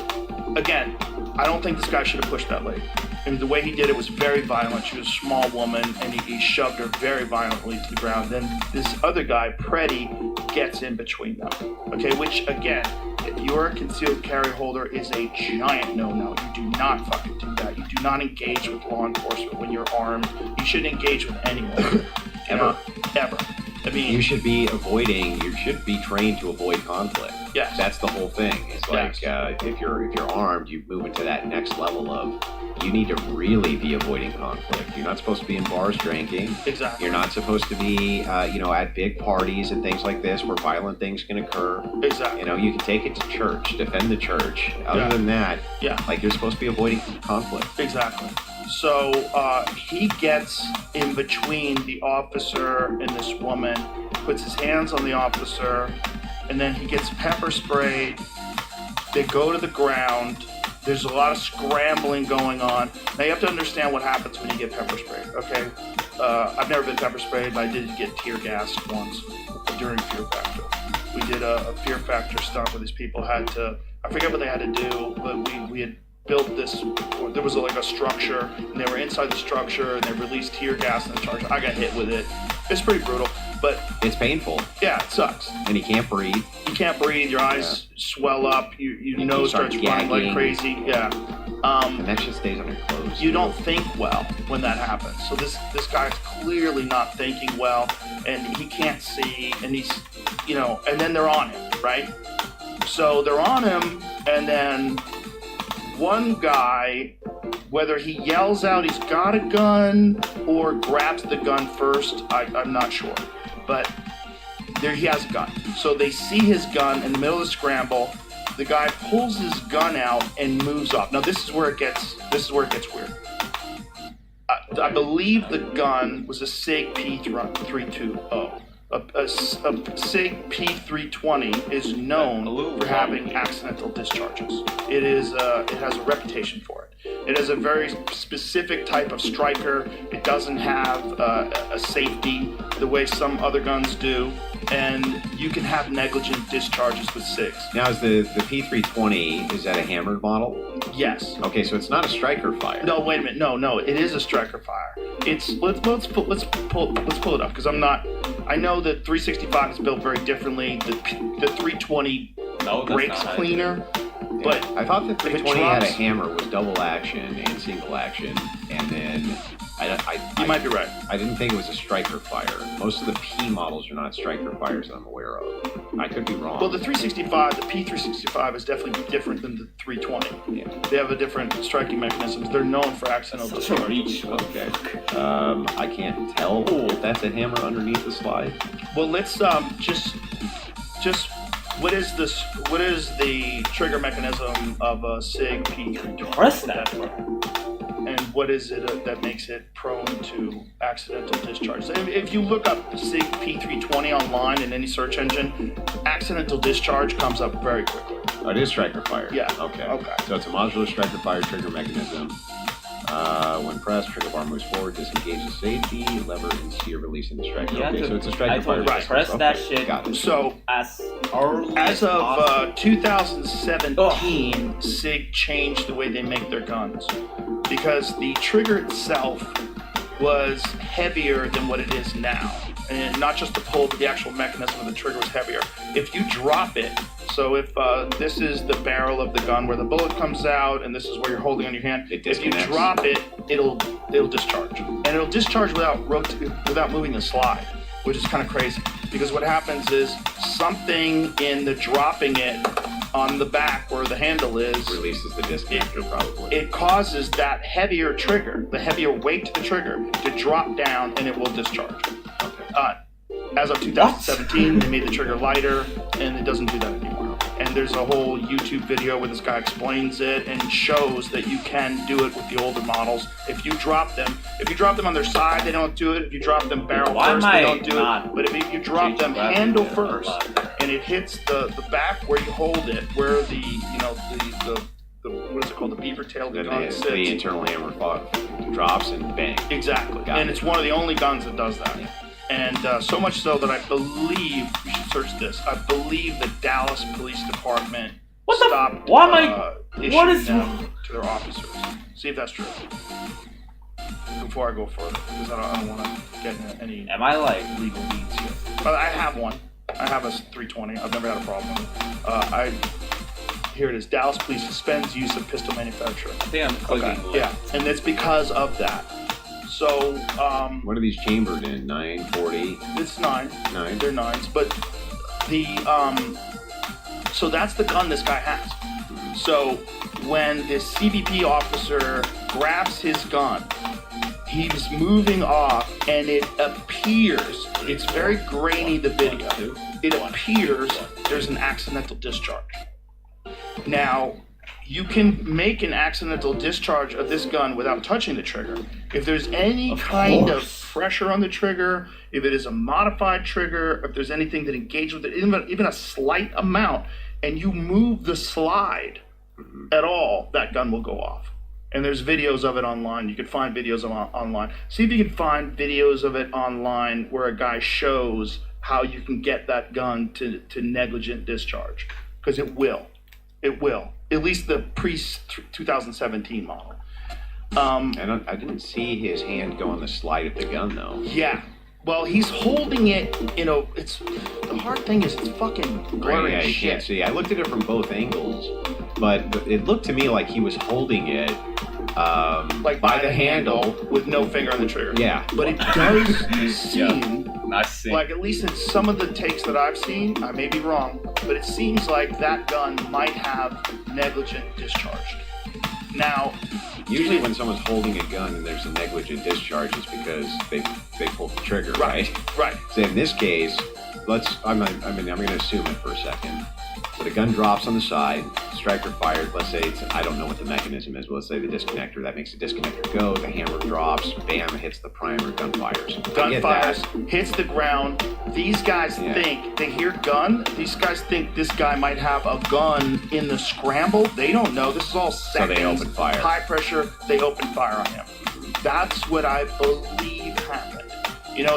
again, I don't think this guy should have pushed that lady. And the way he did it was very violent. She was a small woman, and he shoved her very violently to the ground. Then this other guy, Preddy, gets in between them. Okay, which, again, if you're a concealed carry holder, is a giant no-no. You do not fucking do that. You do not engage with law enforcement when you're armed. You shouldn't engage with anyone. Ever. Ever. I mean, you should be trained to avoid conflict. Yes. That's the whole thing. It's like if you're armed, you move into that next level of you need to really be avoiding conflict. You're not supposed to be in bars drinking. Exactly. You're not supposed to be at big parties and things like this where violent things can occur. Exactly. You can take it to church, defend the church. Other than that, like you're supposed to be avoiding conflict. Exactly. So he gets in between the officer and this woman, puts his hands on the officer, and then he gets pepper sprayed. They go to the ground. There's a lot of scrambling going on. Now you have to understand what happens when you get pepper sprayed, okay? I've never been pepper sprayed, but I did get tear gas once during Fear Factor. We did a Fear Factor stunt where these people had to, I forget what they had to do, but we had built this, there was like a structure, and they were inside the structure, and they released tear gas in the structure. I got hit with it. It's pretty brutal, but it's painful. Yeah, it sucks. And you can't breathe. You can't breathe. Your eyes swell up. Your nose starts running like crazy. Yeah. And that shit stays on your clothes. You don't think well when that happens. So this guy's clearly not thinking well, and he can't see, and he's, and then they're on him, right? So they're on him, and then one guy, whether he yells out he's got a gun or grabs the gun first, I'm not sure. But there he has a gun. So they see his gun in the middle of the scramble. The guy pulls his gun out and moves up. Now this is where it gets weird. I believe the gun was a SIG P320. A SIG P320 is known for having accidental discharges. It has a reputation for it. It has a very specific type of striker. It doesn't have a safety the way some other guns do, and you can have negligent discharges with SIGs. Now, is the P320, is that a hammered model? Yes. Okay, so it's not a striker fire. No, wait a minute. No, it is a striker fire. It's let's pull it up because I know that 365 is built very differently. The 320 breaks cleaner. Yeah. But I thought the 320 had a hammer with double action and single action, and then you might be right. I didn't think it was a striker fire. Most of the P models are not striker fires that I'm aware of. I could be wrong. Well, the P365 is definitely different than the 320. Yeah. They have a different striking mechanisms. They're known for accidental discharge. Okay. I can't tell if that's a hammer underneath the slide. Well, let's just. What is this? What is the trigger mechanism of a SIG P320? Press that. And what is it that makes it prone to accidental discharge? If you look up SIG P320 online in any search engine, accidental discharge comes up very quickly. Oh, it is striker fire. Yeah. Okay. Okay. So it's a modular striker fire trigger mechanism. When pressed, trigger bar moves forward, disengage the safety, lever, and steer, releasing the striker. Okay, so it's a striker fire. Right. Press that shit. Got it. So as of 2017, SIG changed the way they make their guns because the trigger itself was heavier than what it is now. And not just the pull, but the actual mechanism of the trigger was heavier. If you drop it, so if this is the barrel of the gun where the bullet comes out, and this is where you're holding on your hand, if you drop it, it'll discharge, and it'll discharge without moving the slide, which is kind of crazy. Because what happens is something in the dropping it on the back where the handle is releases the disconnector probably. It causes that heavier trigger, the heavier weight to the trigger, to drop down, and it will discharge. Okay. As of 2017, they made the trigger lighter, and it doesn't do that anymore. And there's a whole YouTube video where this guy explains it and shows that you can do it with the older models. If you drop them on their side, they don't do it. If you drop them barrel first, they don't do it. But if you drop them handle first, and it hits the back where you hold it, where the what is it called, the beaver tail gun sits. The internal hammer drops and bang. Exactly. And it's one of the only guns that does that. And so much so that I believe, you should search this, I believe the Dallas Police Department stopped issuing them to their officers. See if that's true. Before I go further, because I don't want to get into any legal beats here. But I have one. I have a 320. I've never had a problem with it. Here it is. Dallas Police suspends use of pistol manufacturer. I think I'm clicking. Yeah, and it's because of that. So, what are these chambered in? 9, 40? It's 9. 9. They're 9s, but the So that's the gun this guy has. So when this CBP officer grabs his gun, he's moving off, and it appears, it's very grainy, the video, it appears there's an accidental discharge. Now, you can make an accidental discharge of this gun without touching the trigger. If there's any kind of pressure on the trigger, if it is a modified trigger, if there's anything that engages with it, even a slight amount, and you move the slide at all, that gun will go off. And there's videos of it online. You can find videos of it online. See if you can find videos of it online where a guy shows how you can get that gun to negligent discharge. Because it will. It will. At least the pre-2017 model. I didn't see his hand go on the slide of the gun, though. Yeah. Well, he's holding it, it's, the hard thing is it's fucking blurry as you shit. can't see. I looked at it from both angles, but it looked to me like he was holding it like by the handle with no finger on the trigger. Yeah. But it does seem Nice. like, at least in some of the takes that I've seen, I may be wrong, but it seems like that gun might have negligent discharge. Now, usually when someone's holding a gun and there's a negligent discharge, it's because they pulled the trigger, right? Right. So in this case, I'm going to assume it for a second. So the gun drops on the side, striker fired. Let's say I don't know what the mechanism is. But let's say the disconnector, that makes the disconnector go. The hammer drops, bam, hits the primer, gun fires. Gun fires, hits the ground. These guys think, they hear gun. These guys think this guy might have a gun in the scramble. They don't know. This is all seconds. So they open fire. High pressure, they open fire on him. That's what I believe happened.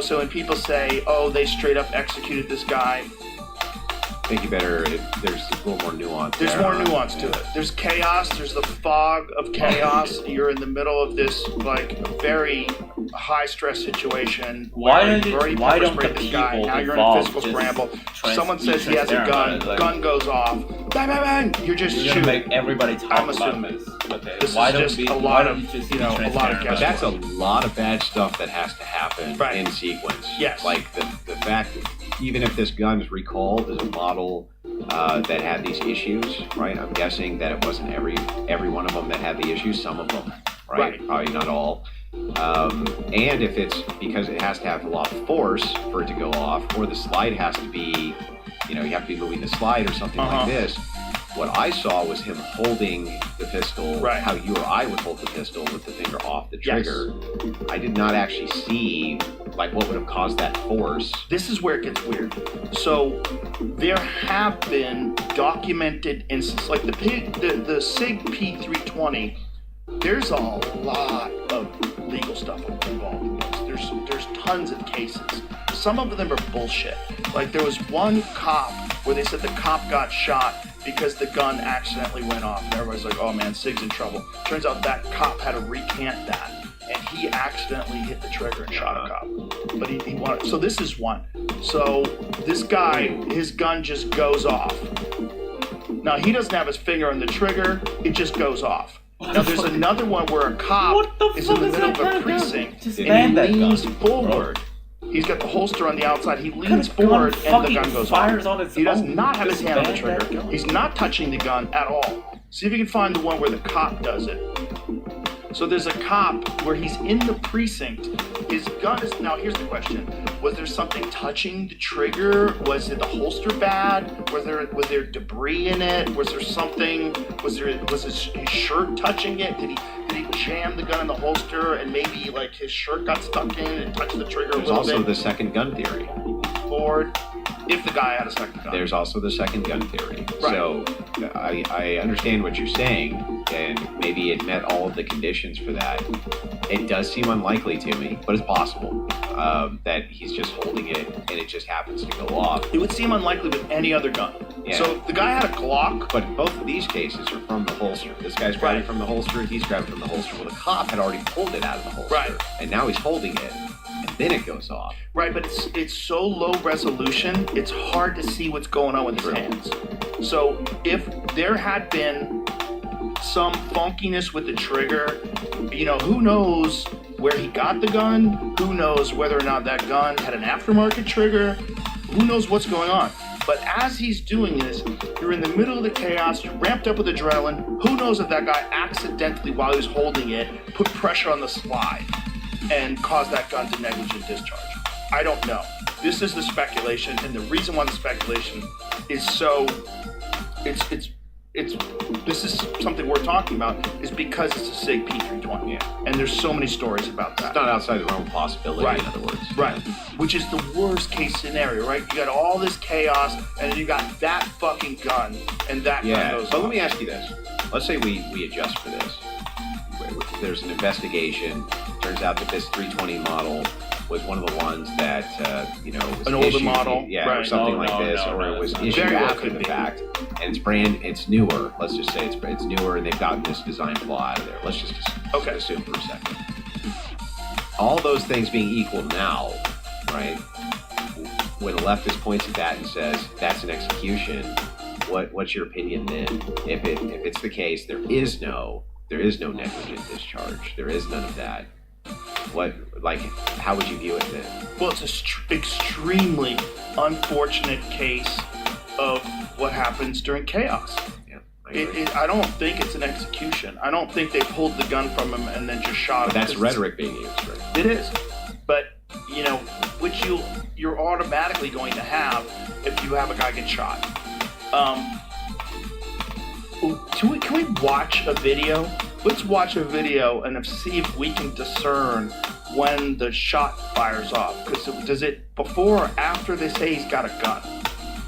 So when people say, oh, they straight up executed this guy, I think there's a little more nuance. There's more nuance to it. There's chaos. There's the fog of chaos. You're in the middle of this very high stress situation. Why don't the this guy. people Now you're in a involved physical just scramble. Someone says he has a gun. Gun goes off. Bang, bang, bang. You're just shooting. Make everybody talk I'm about assuming. this. Okay. This why is don't just we, a why lot don't of, you just you be know, a lot of transparent But about that's it? a lot of bad stuff that has to happen Right. in sequence. Yes. Like the fact that even if this gun is recalled as a model that had these issues, right? I'm guessing that it wasn't every one of them that had the issues. Some of them, right? Probably not all. And if it's because it has to have a lot of force for it to go off, or the slide has to be, you have to be moving the slide or something like this. What I saw was him holding the pistol, how you or I would hold the pistol with the finger off the trigger. Yes. I did not actually see what would have caused that force. This is where it gets weird. So there have been documented instances, like the SIG P320. There's a lot of legal stuff involved in this. There's tons of cases. Some of them are bullshit. Like there was one cop where they said the cop got shot because the gun accidentally went off. And everybody's like, oh man, SIG's in trouble. Turns out that cop had to recant that. And he accidentally hit the trigger and shot a cop. But he wanted, so this is one. So this guy, his gun just goes off. Now he doesn't have his finger on the trigger, it just goes off. Now there's another one where a cop is in the middle of a precinct and he leans forward. He's got the holster on the outside. He leans forward and the gun goes off. He does not have his hand on the trigger. He's not touching the gun at all. See if you can find the one where the cop does it. So there's a cop where he's in the precinct. His gun is, now here's the question. Was there something touching the trigger? Was it the holster bad? Was there debris in it? Was there something, was his shirt touching it? Did he jam the gun in the holster and maybe like his shirt got stuck in and touched the trigger a little bit? There's also the second gun theory. Or if the guy had a second gun. There's also the second gun theory. Right. So I understand what you're saying, and maybe it met all of the conditions for that. It does seem unlikely to me, but it's possible that he's just holding it and it just happens to go off. It would seem unlikely with any other gun. Yeah. So the guy had a Glock. But both of these cases are from the holster. This guy's grabbing from the holster, he's grabbing from the holster. Well, the cop had already pulled it out of the holster. Right. And now he's holding it, and then it goes off. Right, but it's so low resolution, it's hard to see what's going on with his hands. So if there had been some funkiness with the trigger, who knows where he got the gun? Who knows whether or not that gun had an aftermarket trigger? Who knows what's going on? But as he's doing this, you're in the middle of the chaos, you're ramped up with adrenaline. Who knows if that guy accidentally, while he was holding it, put pressure on the slide and caused that gun to negligent discharge. I don't know. This is the speculation, and the reason why the speculation is so, this is something we're talking about, is because it's a SIG P320. Yeah. And there's so many stories about that. It's not outside the realm of possibility, Right. in other words. Right. Which is the worst case scenario, right? You got all this chaos, and then you got that fucking gun, and that gun goes but off. let me ask you this. Let's say we adjust for this. There's an investigation. Turns out that this 320 model was one of the ones that, was An older issued, model, yeah, right. or something No, like no, this, no, or no, it was no. issued Very well after could the be. fact, and it's newer. Let's just say it's newer, and they've gotten this design flaw out of there. Let's just assume for a second. All those things being equal now, right? When a leftist points at that and says that's an execution, what's your opinion then? If it's the case, there is no negligent discharge. There is none of that. How would you view it then? Well, it's an extremely unfortunate case of what happens during chaos. Yeah, I agree. I don't think it's an execution. I don't think they pulled the gun from him and then just shot him. But that's because rhetoric being used, right? It is. But, which you're automatically going to have if you have a guy get shot. Can we watch a video? Let's watch a video and see if we can discern when the shot fires off. Because does it before or after they say he's got a gun?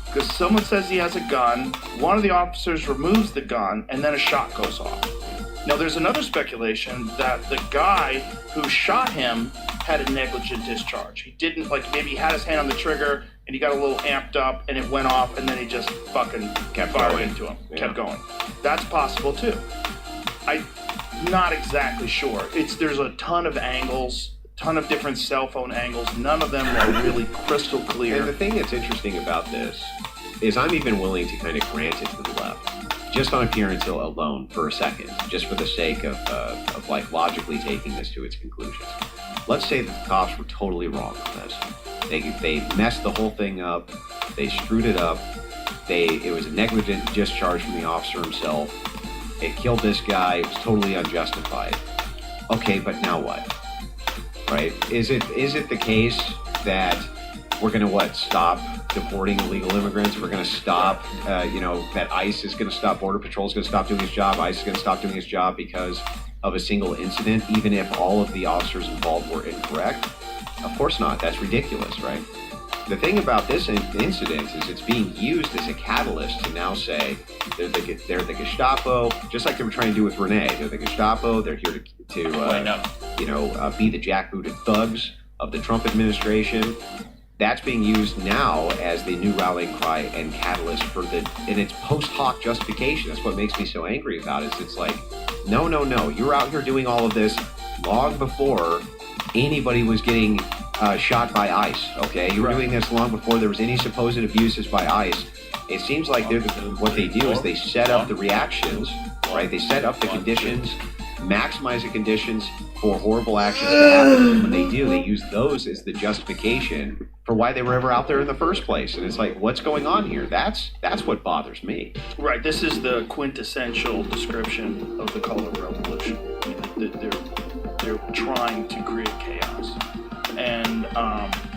Because someone says he has a gun, one of the officers removes the gun, and then a shot goes off. Now, there's another speculation that the guy who shot him had a negligent discharge. He didn't, maybe he had his hand on the trigger, and he got a little amped up, and it went off, and then he just fucking Kept fired going. into him. Yeah. Kept going. That's possible, too. I'm not exactly sure. There's a ton of angles, ton of different cell phone angles. None of them are really crystal clear. And the thing that's interesting about this is I'm even willing to kind of grant it to the left, just on appearance alone for a second, just for the sake of logically taking this to its conclusion. Let's say that the cops were totally wrong on this. They messed the whole thing up. They screwed it up. It was a negligent discharge from the officer himself. It killed this guy. It was totally unjustified. Okay, but now what? Right? Is it the case that we're going to stop deporting illegal immigrants? We're going to stop, that ICE is going to stop, Border Patrol is going to stop doing its job, ICE is going to stop doing its job because of a single incident, even if all of the officers involved were incorrect? Of course not. That's ridiculous, right? The thing about this incident is it's being used as a catalyst to now say they're the Gestapo, just like they were trying to do with Renee. They're the Gestapo. They're here to be the jackbooted thugs of the Trump administration. That's being used now as the new rallying cry and catalyst in its post hoc justification. That's what makes me so angry about it. It's like, no. You're out here doing all of this long before anybody was getting shot by ICE, okay? You were doing this long before there was any supposed abuses by ICE. It seems like what they do is they set up the reactions, right? They set up the conditions, maximize the conditions for horrible actions to happen. And when they do, they use those as the justification for why they were ever out there in the first place. And it's like, what's going on here? That's what bothers me. Right. This is the quintessential description of the color revolution. They're trying to create chaos. And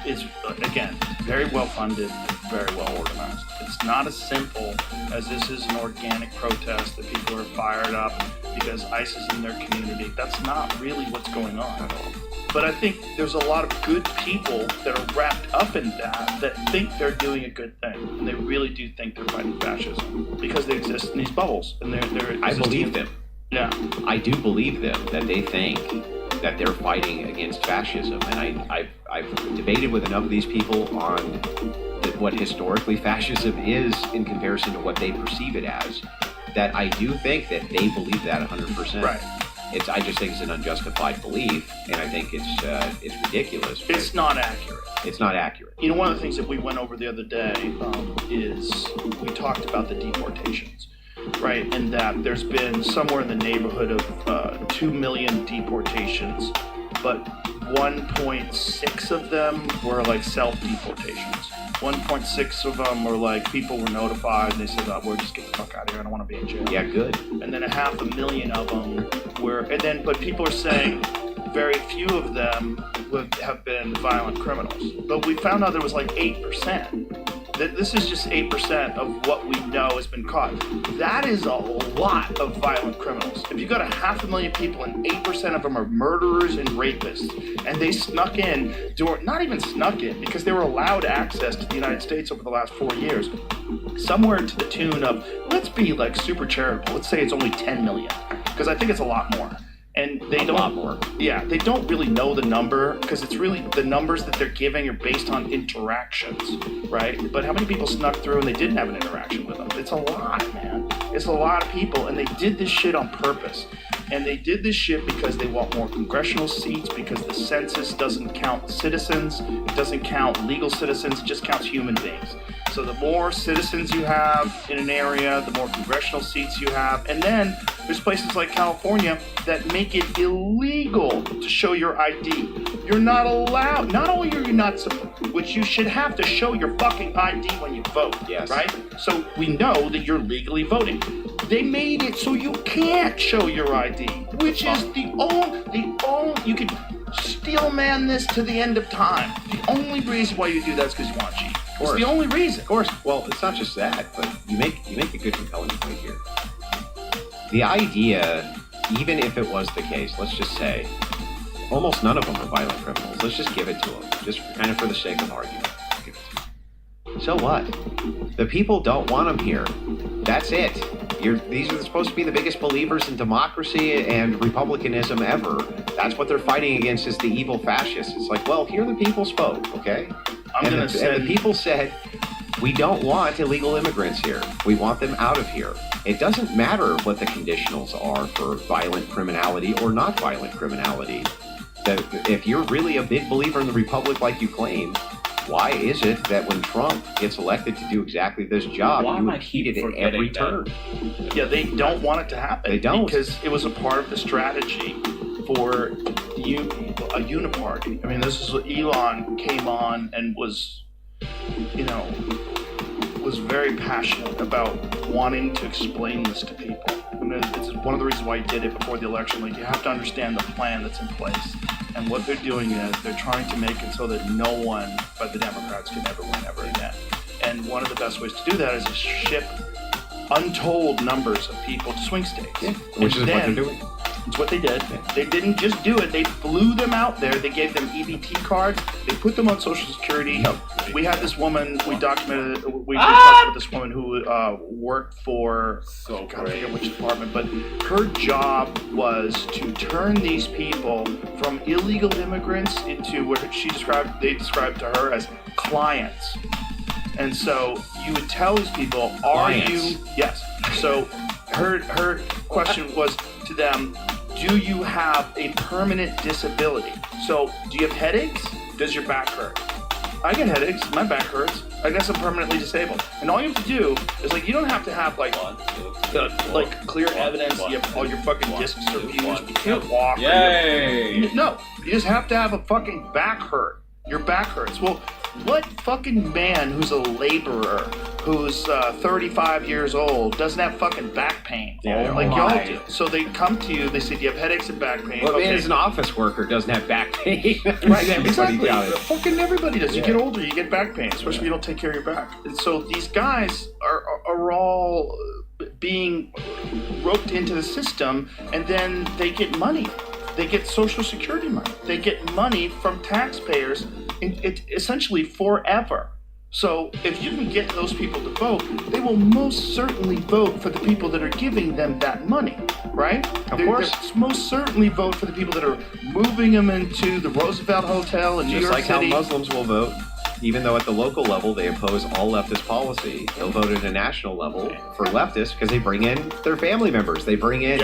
it's, again, very well funded and very well organized. It's not as simple as this is an organic protest that people are fired up because ICE is in their community. That's not really what's going on at all. But I think there's a lot of good people that are wrapped up in that think they're doing a good thing. And they really do think they're fighting fascism because they exist in these bubbles. And I believe them. Yeah. I do believe them that they think that they're fighting against fascism. And I've debated with enough of these people on what historically fascism is in comparison to what they perceive it as, that I do think that they believe that 100%. Right. I just think it's an unjustified belief, and I think it's ridiculous. It's not accurate. It's not accurate. One of the things that we went over the other day is we talked about the deportations, right? And that there's been somewhere in the neighborhood of 2 million deportations. But 1.6 of them were like self-deportations. 1.6 of them were like people were notified and they said, "Oh, we'll just get the fuck out of here. I don't want to be in jail." Yeah, good. And then 500,000 of them were, but people are saying very few of them have been violent criminals. But we found out there was like 8%. This is just 8% of what we know has been caught. That is a lot of violent criminals. If you got 500,000 people and 8% of them are murderers and rapists, and they snuck in, not even snuck in, because they were allowed access to the United States over the last 4 years, somewhere to the tune of, let's be like super charitable, let's say it's only 10 million, because I think it's a lot more. And they don't. A lot more. Yeah, they don't really know the number because it's really the numbers that they're giving are based on interactions, right? But how many people snuck through and they didn't have an interaction with them? It's a lot, man. It's a lot of people, and they did this shit on purpose. And they did this shit because they want more congressional seats, because the census doesn't count citizens, it doesn't count legal citizens, it just counts human beings. So the more citizens you have in an area, the more congressional seats you have. And then there's places like California that make it illegal to show your ID. You're not allowed, not only are you not supposed, which you should have to show your fucking ID when you vote, yes. Right? So we know that you're legally voting. They made it so you can't show your ID, which is the only, you could steel man this to the end of time. The only reason why you do that is because you want to cheat. It's the only reason. Of course. Well, it's not just that, but you make a good compelling point here. The idea, even if it was the case, let's just say, almost none of them are violent criminals. Let's just give it to them, just kind of for the sake of argument. Give it to them. So what? The people don't want them here. That's it. These are supposed to be the biggest believers in democracy and republicanism ever. That's what they're fighting against, is the evil fascists. It's like, well, here the people spoke, okay? And the people said, we don't want illegal immigrants here. We want them out of here. It doesn't matter what the conditionals are for violent criminality or not violent criminality. If you're really a big believer in the republic like you claim, why is it that when Trump gets elected to do exactly this job, you impede it at every turn? Yeah, they don't want it to happen. They don't. Because it was a part of the strategy for a uniparty. I mean, this is what Elon came on and was very passionate about wanting to explain this to people. And it's one of the reasons why he did it before the election. Like, you have to understand the plan that's in place. And what they're doing is they're trying to make it so that no one but the Democrats can ever win ever again. And one of the best ways to do that is to ship untold numbers of people to swing states. Yeah, which is what they're doing. It's what they did. They didn't just do it. They flew them out there. They gave them EBT cards. They put them on Social Security. Yep. We had this woman. We documented. We talked with this woman who worked for. I forget which department, but her job was to turn these people from illegal immigrants into what they described to her as clients. And so you would tell these people, yes. So her question was to them, do you have a permanent disability? So do you have headaches? Does your back hurt? I get headaches, my back hurts. I guess I'm permanently disabled. And all you have to do is, like, you don't have to have clear evidence. You have all your fucking discs are fused. You can't walk. Yay! No, you just have to have a fucking back hurt. Your back hurts. Well, what fucking man who's a laborer, who's 35 years old, doesn't have fucking back pain? Yeah, like y'all do. So they come to you, they say, do you have headaches and back pain? Well, man, as an office worker, doesn't have back pain. Right, exactly. Fucking everybody does. Yeah. You get older, you get back pain, especially if you don't take care of your back. And so these guys are all being roped into the system, and then they get money. They get Social Security money. They get money from taxpayers, essentially forever. So if you can get those people to vote, they will most certainly vote for the people that are giving them that money, right? Of course. They'll most certainly vote for the people that are moving them into the Roosevelt Hotel in New York City. Just like how Muslims will vote. Even though at the local level they oppose all leftist policy, they'll vote at a national level for leftists because they bring in their family members. They bring in,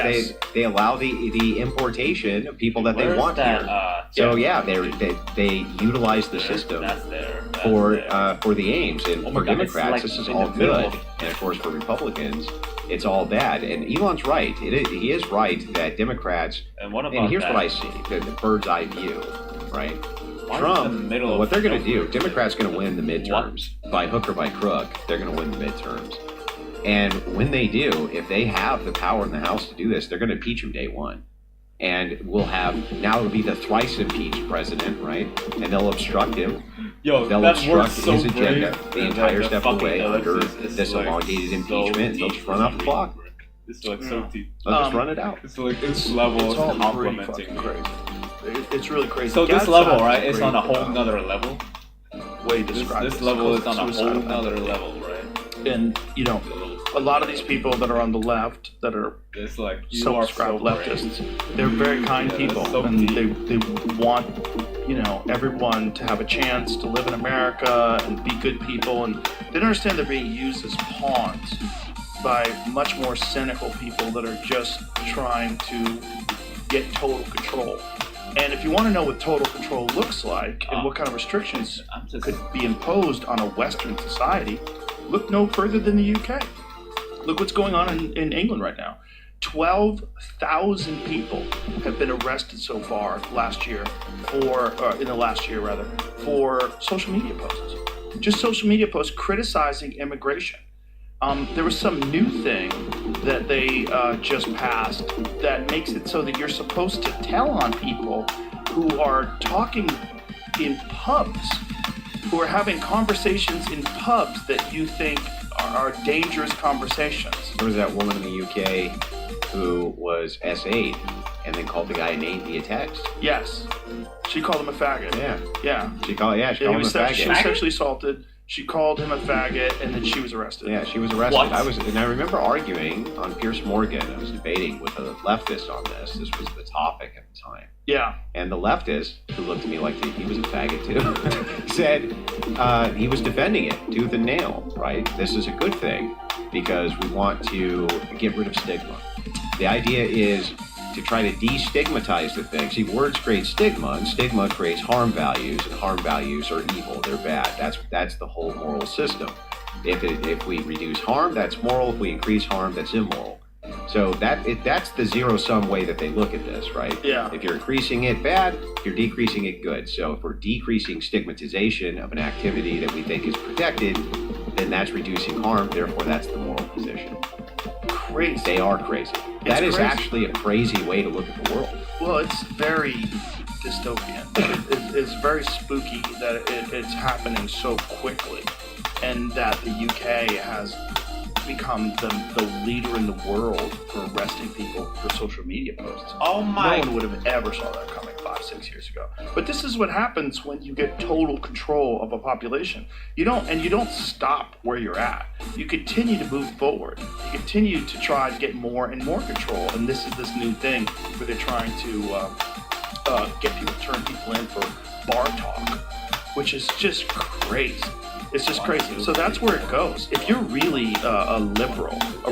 they allow the importation of people that they want here. So they utilize the system for the aims. And for Democrats, this is all good, and of course for Republicans, it's all bad. And Elon's right. He is right that Democrats. And here's what I see: the bird's eye view. right? Why Trump, in the middle of what they're going to do, nowhere? Democrats going to win the midterms by hook or by crook. They're going to win the midterms, and when they do, if they have the power in the House to do this, they're going to impeach him day one. And we'll have, now it'll be the thrice impeached president, right? And they'll obstruct him. Yo, They'll that obstruct works so his agenda great. the entire The step fucking away under ellipsis is this like elongated so impeachment. And they'll deep just run off the for clock. me. It's like so deep. They'll just run it out. It's like this level It's is all pretty complimenting fucking me. crazy. It's really crazy. So this Gad's level, not right, is great, on a whole nother level. way This described. this level is on a Suicide whole event. nother level, right? And a lot of these people that are on the left that are It's like you are self-described so brave. leftists, they're very kind Yeah, people, that's so and deep. they want everyone to have a chance to live in America and be good people, and they don't understand they're being used as pawns by much more cynical people that are just trying to get total control. And if you want to know what total control looks like and what kind of restrictions I'm just could be imposed on a Western society, look no further than the UK. Look what's going on in England right now. 12,000 people have been arrested so far last year for social media posts. Just social media posts criticizing immigration. There was some new thing that they just passed that makes it so that you're supposed to tell on people who are talking in pubs, who are having conversations in pubs that you think are dangerous conversations. There was that woman in the UK who was S8 and then called the guy a name via text. Yes. She called him a faggot. Yeah. Yeah. She called him a She was faggot. sexually assaulted. She called him a faggot, and then she was arrested. Yeah, she was arrested. What? I remember arguing on Pierce Morgan. I was debating with a leftist on this. This was the topic at the time. Yeah. And the leftist, who looked at me like he was a faggot too, said he was defending it tooth and nail, right? This is a good thing because we want to get rid of stigma. The idea is to try to destigmatize the thing. See, words create stigma, and stigma creates harm values, and harm values are evil. They're bad. That's the whole moral system. If we reduce harm, that's moral. If we increase harm, that's immoral. So that's the zero-sum way that they look at this, right? Yeah. If you're increasing it bad, you're decreasing it good. So if we're decreasing stigmatization of an activity that we think is protected, then that's reducing harm. Therefore, that's the moral position. Crazy. They are crazy. That is actually a crazy way to look at the world. Well, it's very dystopian. It's very spooky that it's happening so quickly, and that the UK has become the leader in the world for arresting people for social media posts. Oh my! No one would have ever saw that coming 5-6 years ago. But this is what happens when you get total control of a population. You don't stop where you're at. You continue to move forward. You continue to try to get more and more control. And this is this new thing where they're trying to get people, turn people in for bar talk, which is just crazy. It's just crazy. So that's where it goes. If you're really a liberal, a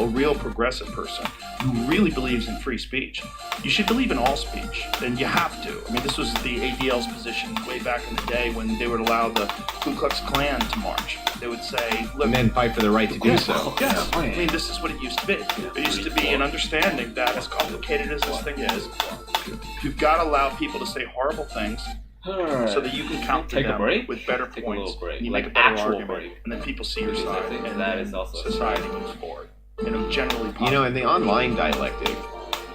real progressive person who really believes in free speech, you should believe in all speech, and you have to. I mean, this was the ADL's position way back in the day when they would allow the Ku Klux Klan to march. They would say, look, And then fight for the right to do so. yes. I mean, this is what it used to be. It used to be an understanding that as complicated as this thing is, you've got to allow people to say horrible things so that you can counter Take a them break? with better Take a points. little break. And you Like make a better actual argument, break. and then people see your Because I side, think and that then is also society moves forward in a generally positive. You know, in the online dialectic,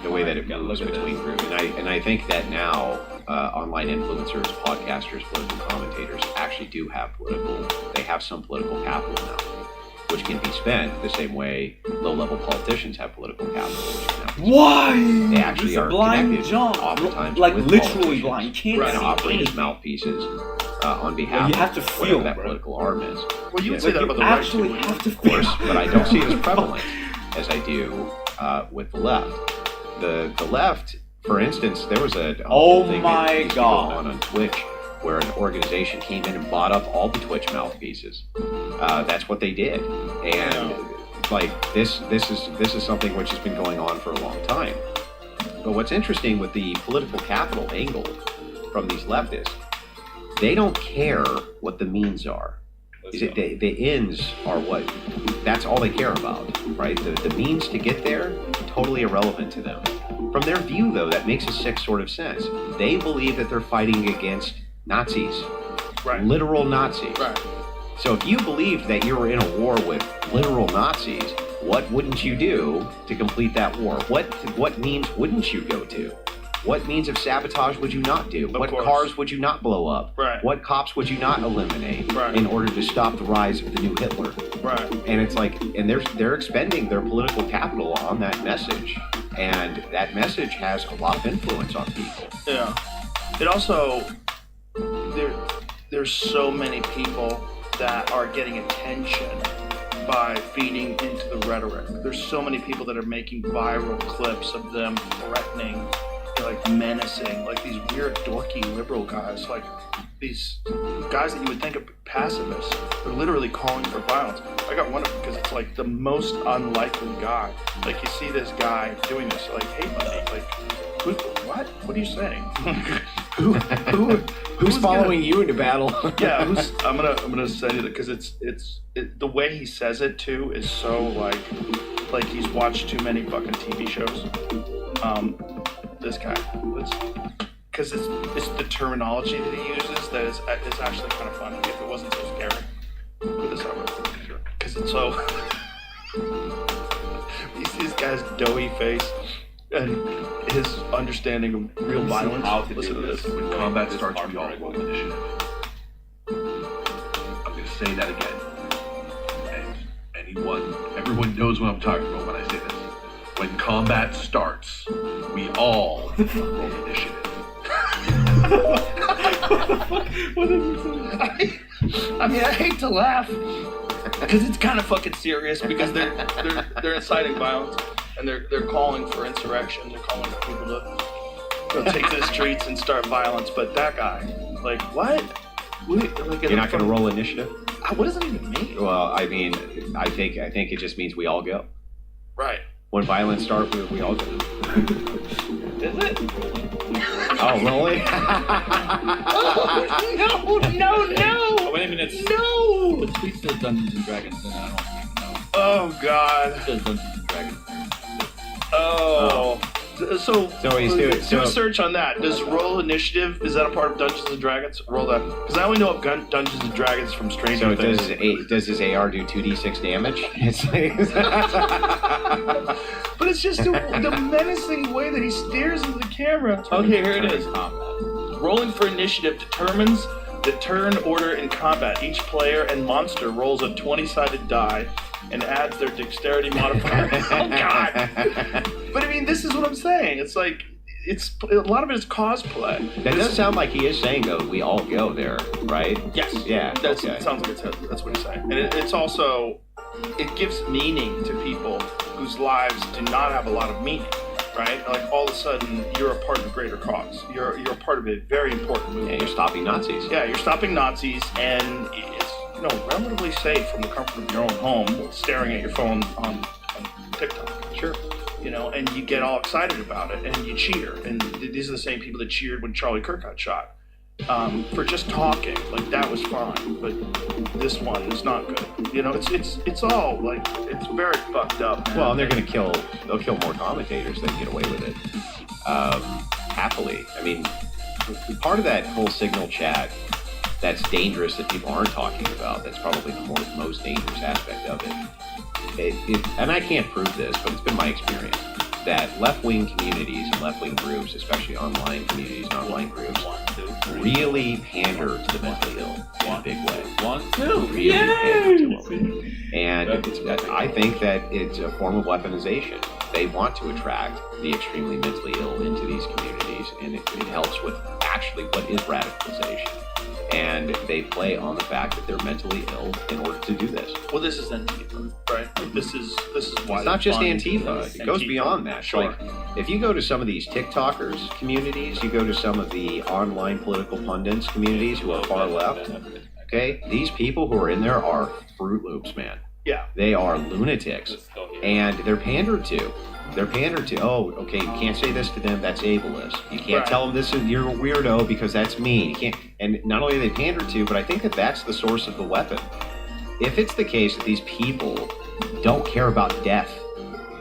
the way that it Gotta moves look at between this. groups, and I think that now online influencers, podcasters, political commentators actually do have some political capital now, which can be spent the same way low-level politicians have political capital. Which can have Why? They actually It's a are blind connected jump. oftentimes Like with literally politicians blind. You can't and see operate as anything. mouthpieces on behalf Well, you have to of feel, whatever that bro. political arm is. Well, you would Yeah. say that You about the right actually too. have to Of course, feel. but I don't see it as prevalent as I do with the left. The left, for instance, there was a Oh thing my that used to go God. on Twitch where an organization came in and bought up all the Twitch mouthpieces. That's what they did, and like this is something which has been going on for a long time. But what's interesting with the political capital angle from these leftists, they don't care what the means are. The ends are that's all they care about, right? The means to get there, totally irrelevant to them. From their view, though, that makes a sick sort of sense. They believe that they're fighting against Nazis. Right. Literal Nazis. Right. So if you believed that you were in a war with literal Nazis, what wouldn't you do to complete that war? What means wouldn't you go to? What means of sabotage would you not do? What cars would you not blow up? Right. What cops would you not eliminate in order to stop the rise of the new Hitler? Right. And it's like, and they're expending their political capital on that message, and that message has a lot of influence on people. Yeah. It also there's so many people that are getting attention by feeding into the rhetoric. There's so many people that are making viral clips of them threatening, like menacing, like these weird dorky liberal guys, like these guys that you would think of pacifists. They're literally calling for violence. I got one of them because it's like the most unlikely guy. Like you see this guy doing this, like, hey buddy, like, what? What are you saying? Who's following you into battle? Yeah, I'm gonna say that because the way he says it too is so like he's watched too many fucking TV shows. This guy, because it's the terminology that he uses that is actually kind of funny. If it wasn't so scary, put this over because it's so. You see this guy's doughy face and his understanding of real violence. Listen to this. When combat starts, we all roll initiative. I'm going to say that again. And everyone knows what I'm talking about when I say this. When combat starts, we all roll initiative. What is it? I mean, I hate to laugh because it's kind of fucking serious because they're inciting violence and they're calling for insurrection. They're calling for people to take to the streets and start violence. But that guy, like, what? Like, You're not going to roll initiative? What does it even mean? Well, I mean, I think it just means we all go. Right. When violence starts, we all go. Is it? Oh, really? No! Wait a minute. No! The tweet says Dungeons and Dragons, and I don't even know. Oh God. It says Dungeons and Dragons. Oh. So he's doing do a search on that. Does roll initiative, is that a part of Dungeons and Dragons? Roll that. Because I only know of Dungeons and Dragons from Stranger Things. Does his AR do 2d6 damage? It's like, but it's just the menacing way that he stares into the camera. Okay, here it is. Rolling for initiative determines the turn order in combat. Each player and monster rolls a 20-sided die and adds their dexterity modifier. Oh God! But I mean, this is what I'm saying. It's like a lot of it is cosplay. That does sound like he is saying though. We all go there, right? Yes. Yeah. It sounds like that's what he's saying. And it's also, it gives meaning to people whose lives do not have a lot of meaning, right? Like all of a sudden you're a part of a greater cause. You're a part of a very important movement. Yeah, you're stopping Nazis. Yeah, you're stopping Nazis, and it's relatively safe from the comfort of your own home, staring at your phone on TikTok. Sure. And you get all excited about it, and you cheer. And these are the same people that cheered when Charlie Kirk got shot. For just talking, like that was fine, but this one is not good. It's all like it's very fucked up, man. Well, and they'll kill more commentators than get away with it. Happily. I mean, part of that whole signal chat that's dangerous that people aren't talking about, that's probably the most dangerous aspect of it. And I can't prove this, but it's been my experience that left-wing communities and left-wing groups, especially online communities and online groups, really pander to the mentally ill in a big way. Really pander to them. And I think that it's a form of weaponization. They want to attract the extremely mentally ill into these communities, and it helps with actually what is radicalization. And they play on the fact that they're mentally ill in order to do this. Well, this is Antifa, right? Like, this is why it's not just Antifa. It goes beyond that. Sure. Like, if you go to some of these TikTokers communities, you go to some of the online political pundits communities who are far left, okay? These people who are in there are Fruit Loops, man. Yeah. They are lunatics. And they're pandered to. Oh, okay, you can't say this to them, that's ableist. You can't tell them you're a weirdo because that's mean. You can't, and not only are they pandered to, but I think that that's the source of the weapon. If it's the case that these people don't care about death,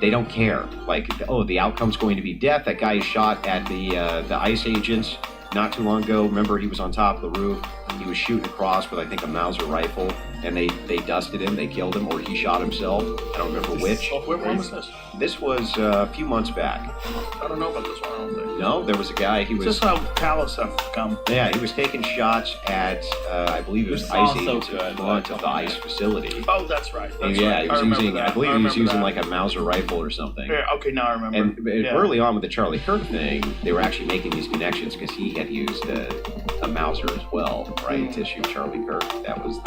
they don't care. Like, oh, the outcome's going to be death. That guy shot at the ICE agents not too long ago. Remember, he was on top of the roof. He was shooting across with, I think, a Mauser rifle, and they dusted him. They killed him, or he shot himself. I don't remember which. When was this? This was a few months back. I don't know about this one. I don't think. No, there was a guy. He was. This is how Palace have come. Yeah, he was taking shots at, I believe it was This ICE sounds so agents in good, front but of the come on, ICE man. facility. Oh, that's right. That's Yeah, right. he was remember using. that. I believe he was remember using that. like a Mauser rifle or something. Yeah, okay, now I remember. And Yeah. early on with the Charlie Kirk thing, they were actually making these connections because he had used a Mauser as well, right, to shoot Charlie Kirk. That was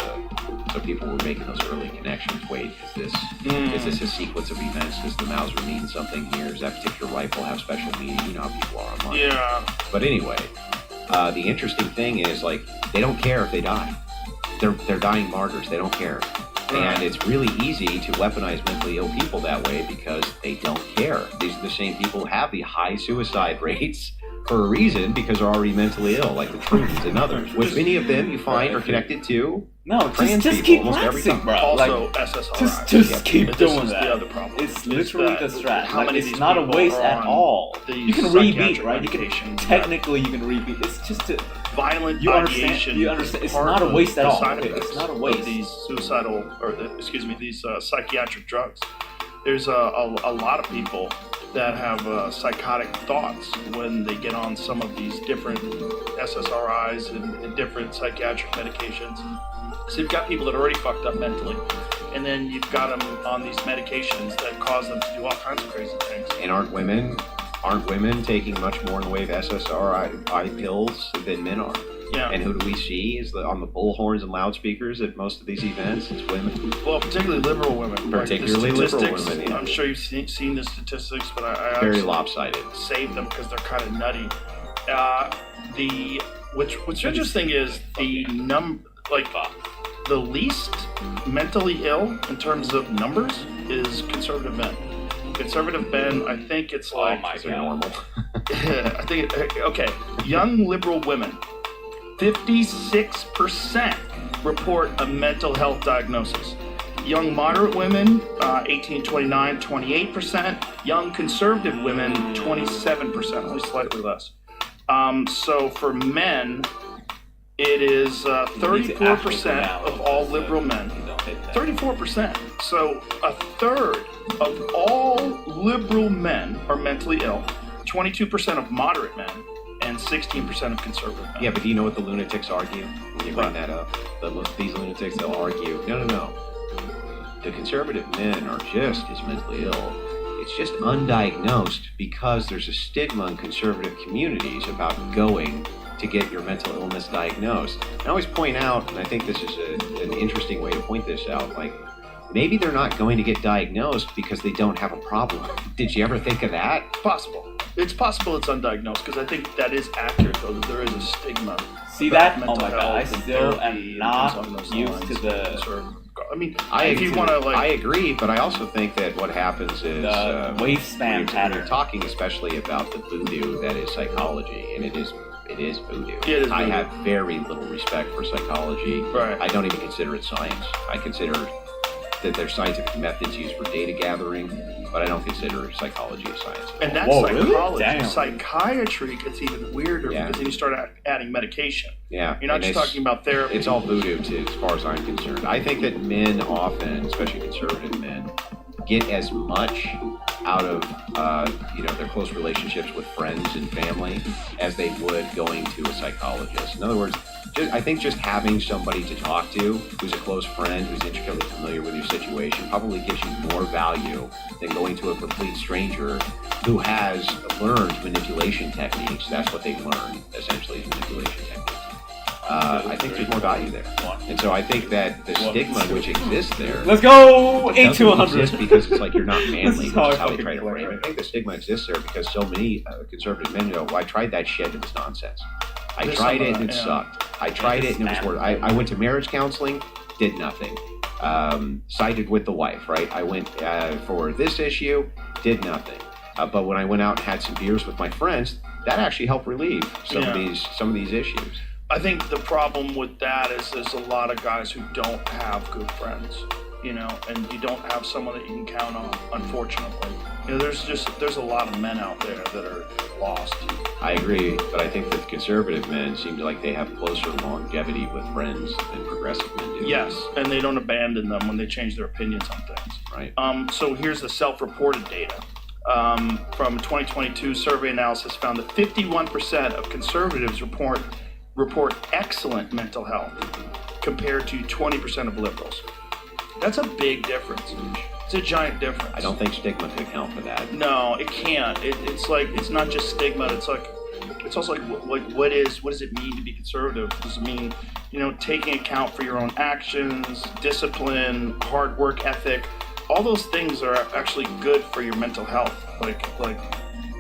so people were making those early connections. Wait, is this a sequence of events? Does the Mauser mean something here? Does that particular rifle have special meaning? You know how people are online. Yeah. But anyway, the interesting thing is, like, they don't care if they die. They're dying martyrs. They don't care. And it's really easy to weaponize mentally ill people that way because they don't care. These are the same people who have the high suicide rates for a reason because they're already mentally ill, like the Trutons and others, which many of them you find are connected to No, trans just people keep almost every practicing, time. bro. Also, Like, SSRI. just keep This doing is that. the other problem. It's literally that the strat. how Like, many of it's these not a people waste are at on all. these You can rebeat, psychiatric right? You can medications technically you can rebeat. It's just a violent You understand- ideation. you understand- it's part not a of waste at the all. side Okay, it's effects not a of waste. These suicidal, or these psychiatric drugs. There's a lot of people that have psychotic thoughts when they get on some of these different SSRIs and different psychiatric medications. So you've got people that are already fucked up mentally, and then you've got them on these medications that cause them to do all kinds of crazy things. And aren't women taking much more in the way of SSRI pills than men are? Yeah. And who do we see is on the bullhorns and loudspeakers at most of these events? It's women. Well, particularly liberal women. Particularly Like the liberal statistics, women, yeah. I'm sure you've seen the statistics, but I Very actually lopsided. saved them because they're kind of nutty. What's interesting is the the least mentally ill in terms of numbers is conservative men. Conservative men, I think it's like my They're God. normal. I think okay, young liberal women, 56% report a mental health diagnosis. Young moderate women, 18-29, 28%. Young conservative women, 27%, only slightly less. So for men, it is 34% of all liberal men. 34%. So a third of all liberal men are mentally ill. 22% of moderate men, and 16% of conservative men. Yeah, but do you know what the lunatics argue when you bring What? that up? These lunatics, they'll argue, no. The conservative men are just as mentally ill. It's just undiagnosed because there's a stigma in conservative communities about going to get your mental illness diagnosed. I always point out, and I think this is an interesting way to point this out, like, maybe they're not going to get diagnosed because they don't have a problem. Did you ever think of that? It's possible. It's possible it's undiagnosed, because I think that is accurate, though, that there is a stigma. See about that? Oh mental my god, I health and still therapy am and not things along those used lines. to the I mean, if you want to, like... I agree, but I also think that what happens is waistband when you're pattern. talking especially about the voodoo that is psychology, and it is voodoo. Yeah, it is I voodoo. have very little respect for psychology. Right. I don't even consider it science. I consider that there's scientific methods used for data gathering, but I don't consider psychology a science. And that's Whoa, really? psychology. Damn. Psychiatry gets even weirder Yeah. because then you start adding medication. Yeah, You're not and just it's- talking about therapy. It's all voodoo, too, as far as I'm concerned. I think that men often, especially conservative men, get as much out of their close relationships with friends and family as they would going to a psychologist. In other words, I think just having somebody to talk to who's a close friend, who's intricately familiar with your situation, probably gives you more value than going to a complete stranger who has learned manipulation techniques. That's what they learn, essentially, is manipulation techniques. I think there's more value there. And so I think that the stigma which exists there Let's go! 8 to doesn't 100. exist because it's like you're not manly, This which is how I is how they fucking try to play, frame it. right? I think the stigma exists there because so many conservative men go, well, I tried that shit and it's nonsense. I There's tried some it of and it that, yeah. sucked. I tried it and it was worth I went to marriage counseling, did nothing. Sided with the wife, right? I went for this issue, did nothing. But when I went out and had some beers with my friends, that actually helped relieve some of these issues. I think the problem with that is there's a lot of guys who don't have good friends. and you don't have someone that you can count on, unfortunately. There's a lot of men out there that are lost. I agree, but I think that conservative men seem like they have closer longevity with friends than progressive men do. Yes, and they don't abandon them when they change their opinions on things. Right. So here's the self-reported data. From 2022 survey analysis found that 51% of conservatives report excellent mental health compared to 20% of liberals. That's a big difference. It's a giant difference. I don't think stigma could account for that. No, it can't. It's like, it's not just stigma. It's also like what does it mean to be conservative? Does it mean, taking account for your own actions, discipline, hard work ethic? All those things are actually good for your mental health. Like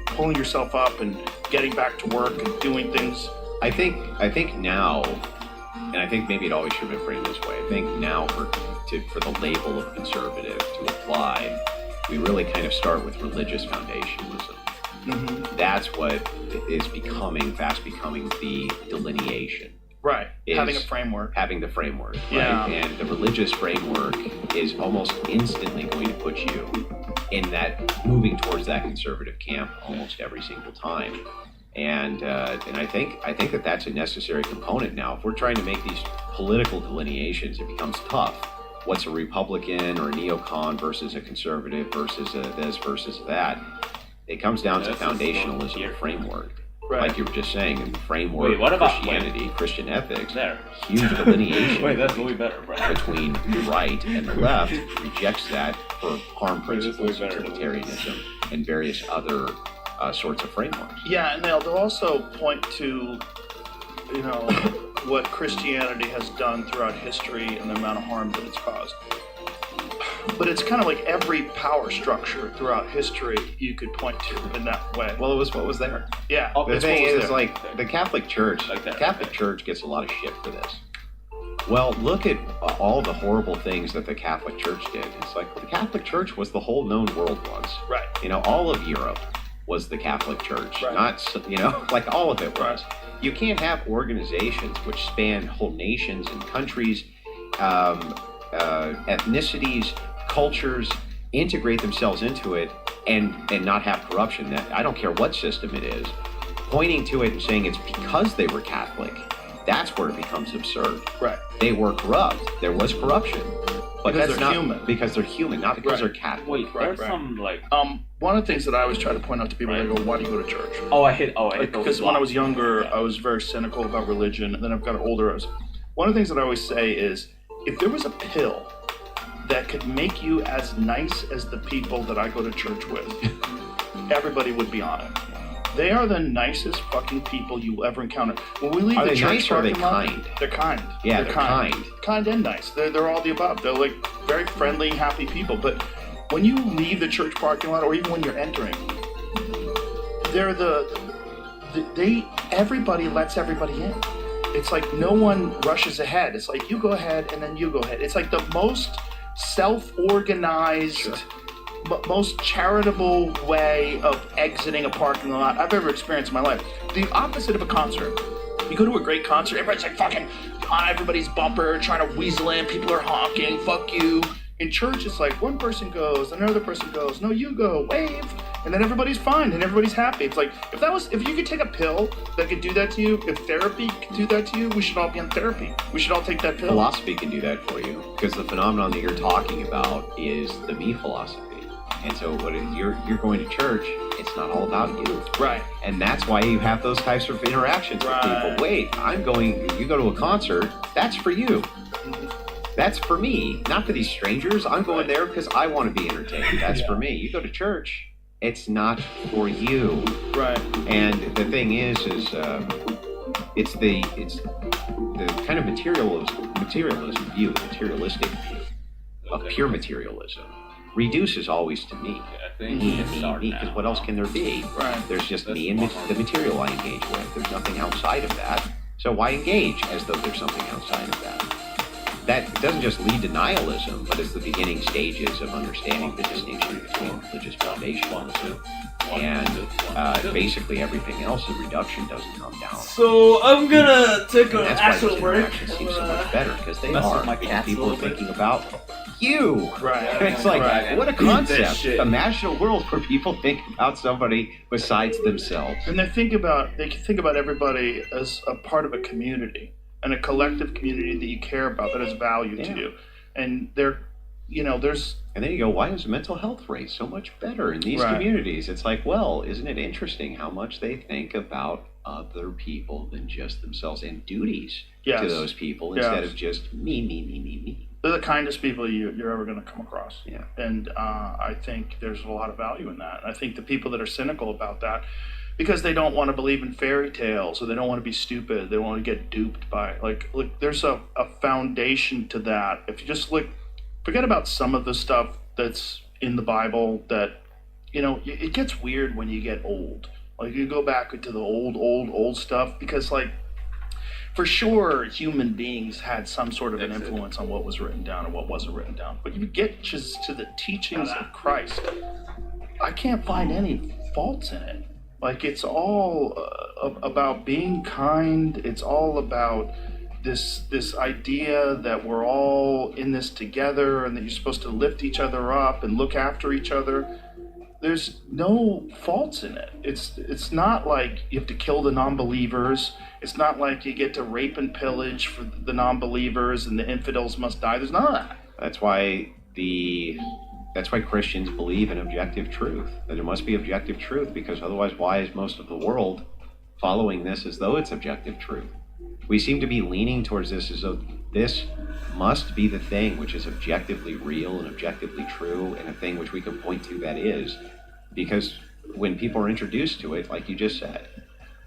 pulling yourself up and getting back to work and doing things. I think now, and I think maybe it always should have been framed this way. I think now for the label of conservative to apply, we really kind of start with religious foundationalism. Mm-hmm. That's what is fast becoming the delineation. Right. Having a framework. Having the framework. Right? Yeah. And the religious framework is almost instantly going to put you in that, moving towards that conservative camp almost every single time. And I think that that's a necessary component now. If we're trying to make these political delineations, it becomes tough. What's a Republican or a neocon versus a conservative versus this versus that? It comes down to foundationalism and framework. Right. Like you were just saying, in the framework, Wait, what about Christianity, Christian ethics, there? huge delineation Wait, that's way better, bro. between the right and the left rejects that for harm principles, Wait, that's way better. utilitarianism, and various other sorts of frameworks. Yeah, and they'll also point to, what Christianity has done throughout history and the amount of harm that it's caused. But it's kind of like every power structure throughout history you could point to in that way. Well, it was what was there. Yeah. Oh, The it's thing what was is, there. like, the Catholic Church, Like that, the Catholic Church gets a lot of shit for this. Well, look at all the horrible things that the Catholic Church did. It's like, the Catholic Church was the whole known world once. Right. All of Europe was the Catholic Church. Right. Not, like all of it was. You can't have organizations which span whole nations and countries, ethnicities, cultures, integrate themselves into it and not have corruption. I don't care what system it is. Pointing to it and saying it's because they were Catholic, that's where it becomes absurd. Right. They were corrupt. There was corruption. But Because that's they're not human. because they're human, not because Right. they're Catholic. Wait, Right, there's right. some like. One of the things that I always try to point out to people, Right. they go, why do you go to church? I hit those Because when I was blocks. younger, Yeah. I was very cynical about religion, and then I've got older. One of the things that I always say is, if there was a pill that could make you as nice as the people that I go to church with, everybody would be on it. They are the nicest fucking people you will ever encounter. When we leave Are the they church nice or are they parking lot, kind? They're kind. Yeah, they're kind. Kind and nice. They're all the above. They're like very friendly, happy people. But when you leave the church parking lot, or even when you're entering, they're everybody lets everybody in. It's like no one rushes ahead. It's like you go ahead and then you go ahead. It's like the most self-organized, most charitable way of exiting a parking lot I've ever experienced in my life. The opposite of a concert. You go to a great concert, everybody's like fucking on everybody's bumper, trying to weasel in, people are honking, fuck you. In church, it's like one person goes, another person goes, no, you go, wave, and then everybody's fine and everybody's happy. It's like, if you could take a pill that could do that to you, if therapy could do that to you, we should all be on therapy. We should all take that pill. Philosophy can do that for you, because the phenomenon that you're talking about is the me philosophy. And so you're going to church, it's not all about you. Right. And that's why you have those types of interactions with people. Wait, you go to a concert, that's for you. That's for me, not for these strangers. I'm going there because I want to be entertained. That's for me. You go to church, it's not for you. Right. And the thing is it's the kind of materialism view, the materialistic view of pure materialism reduces always to me. I think Me, we can start me, now. because what else can there be? Right. There's just That's me and fine. the material I engage with. There's nothing outside of that. So why engage as though there's something outside of that? That doesn't just lead to nihilism, but it's the beginning stages of understanding the distinction between religious foundationalism and basically everything else. The reduction doesn't come down. So I'm gonna take And an that's why actual those break. interactions seem so much better, because they mess with are. my Because cats a people are little bit. thinking about you. Right. It's like, Right. what a Beat this concept. shit. Imagine a world where people think about somebody besides themselves. And they think about everybody as a part of a community and a collective community that you care about, that has value to Yeah. you. And there's And then you go, why is mental health rate so much better in these Right. communities? It's like, well, isn't it interesting how much they think about other people than just themselves and duties Yes. to those people Yes. instead of just me. they're the kindest people you're ever going to come across. Yeah. And I think there's a lot of value in that. I think the people that are cynical about that, because they don't want to believe in fairy tales, or they don't want to be stupid, they don't want to get duped by look, there's a foundation to that. If you just forget about some of the stuff that's in the Bible that, it gets weird when you get old. Like you go back into the old stuff, because for sure human beings had some sort of an influence on what was written down and what wasn't written down. But you get just to the teachings of Christ, I can't find any faults in it. Like it's all about being kind. It's all about this idea that we're all in this together and that you're supposed to lift each other up and look after each other. There's no faults in it. It's not like you have to kill the non-believers. It's not like you get to rape and pillage for the non-believers and the infidels must die. There's none of that. That's why Christians believe in objective truth. That there must be objective truth, because otherwise, why is most of the world following this as though it's objective truth? We seem to be leaning towards this as though this must be the thing which is objectively real and objectively true, and a thing which we can point to that is. Because when people are introduced to it, like you just said,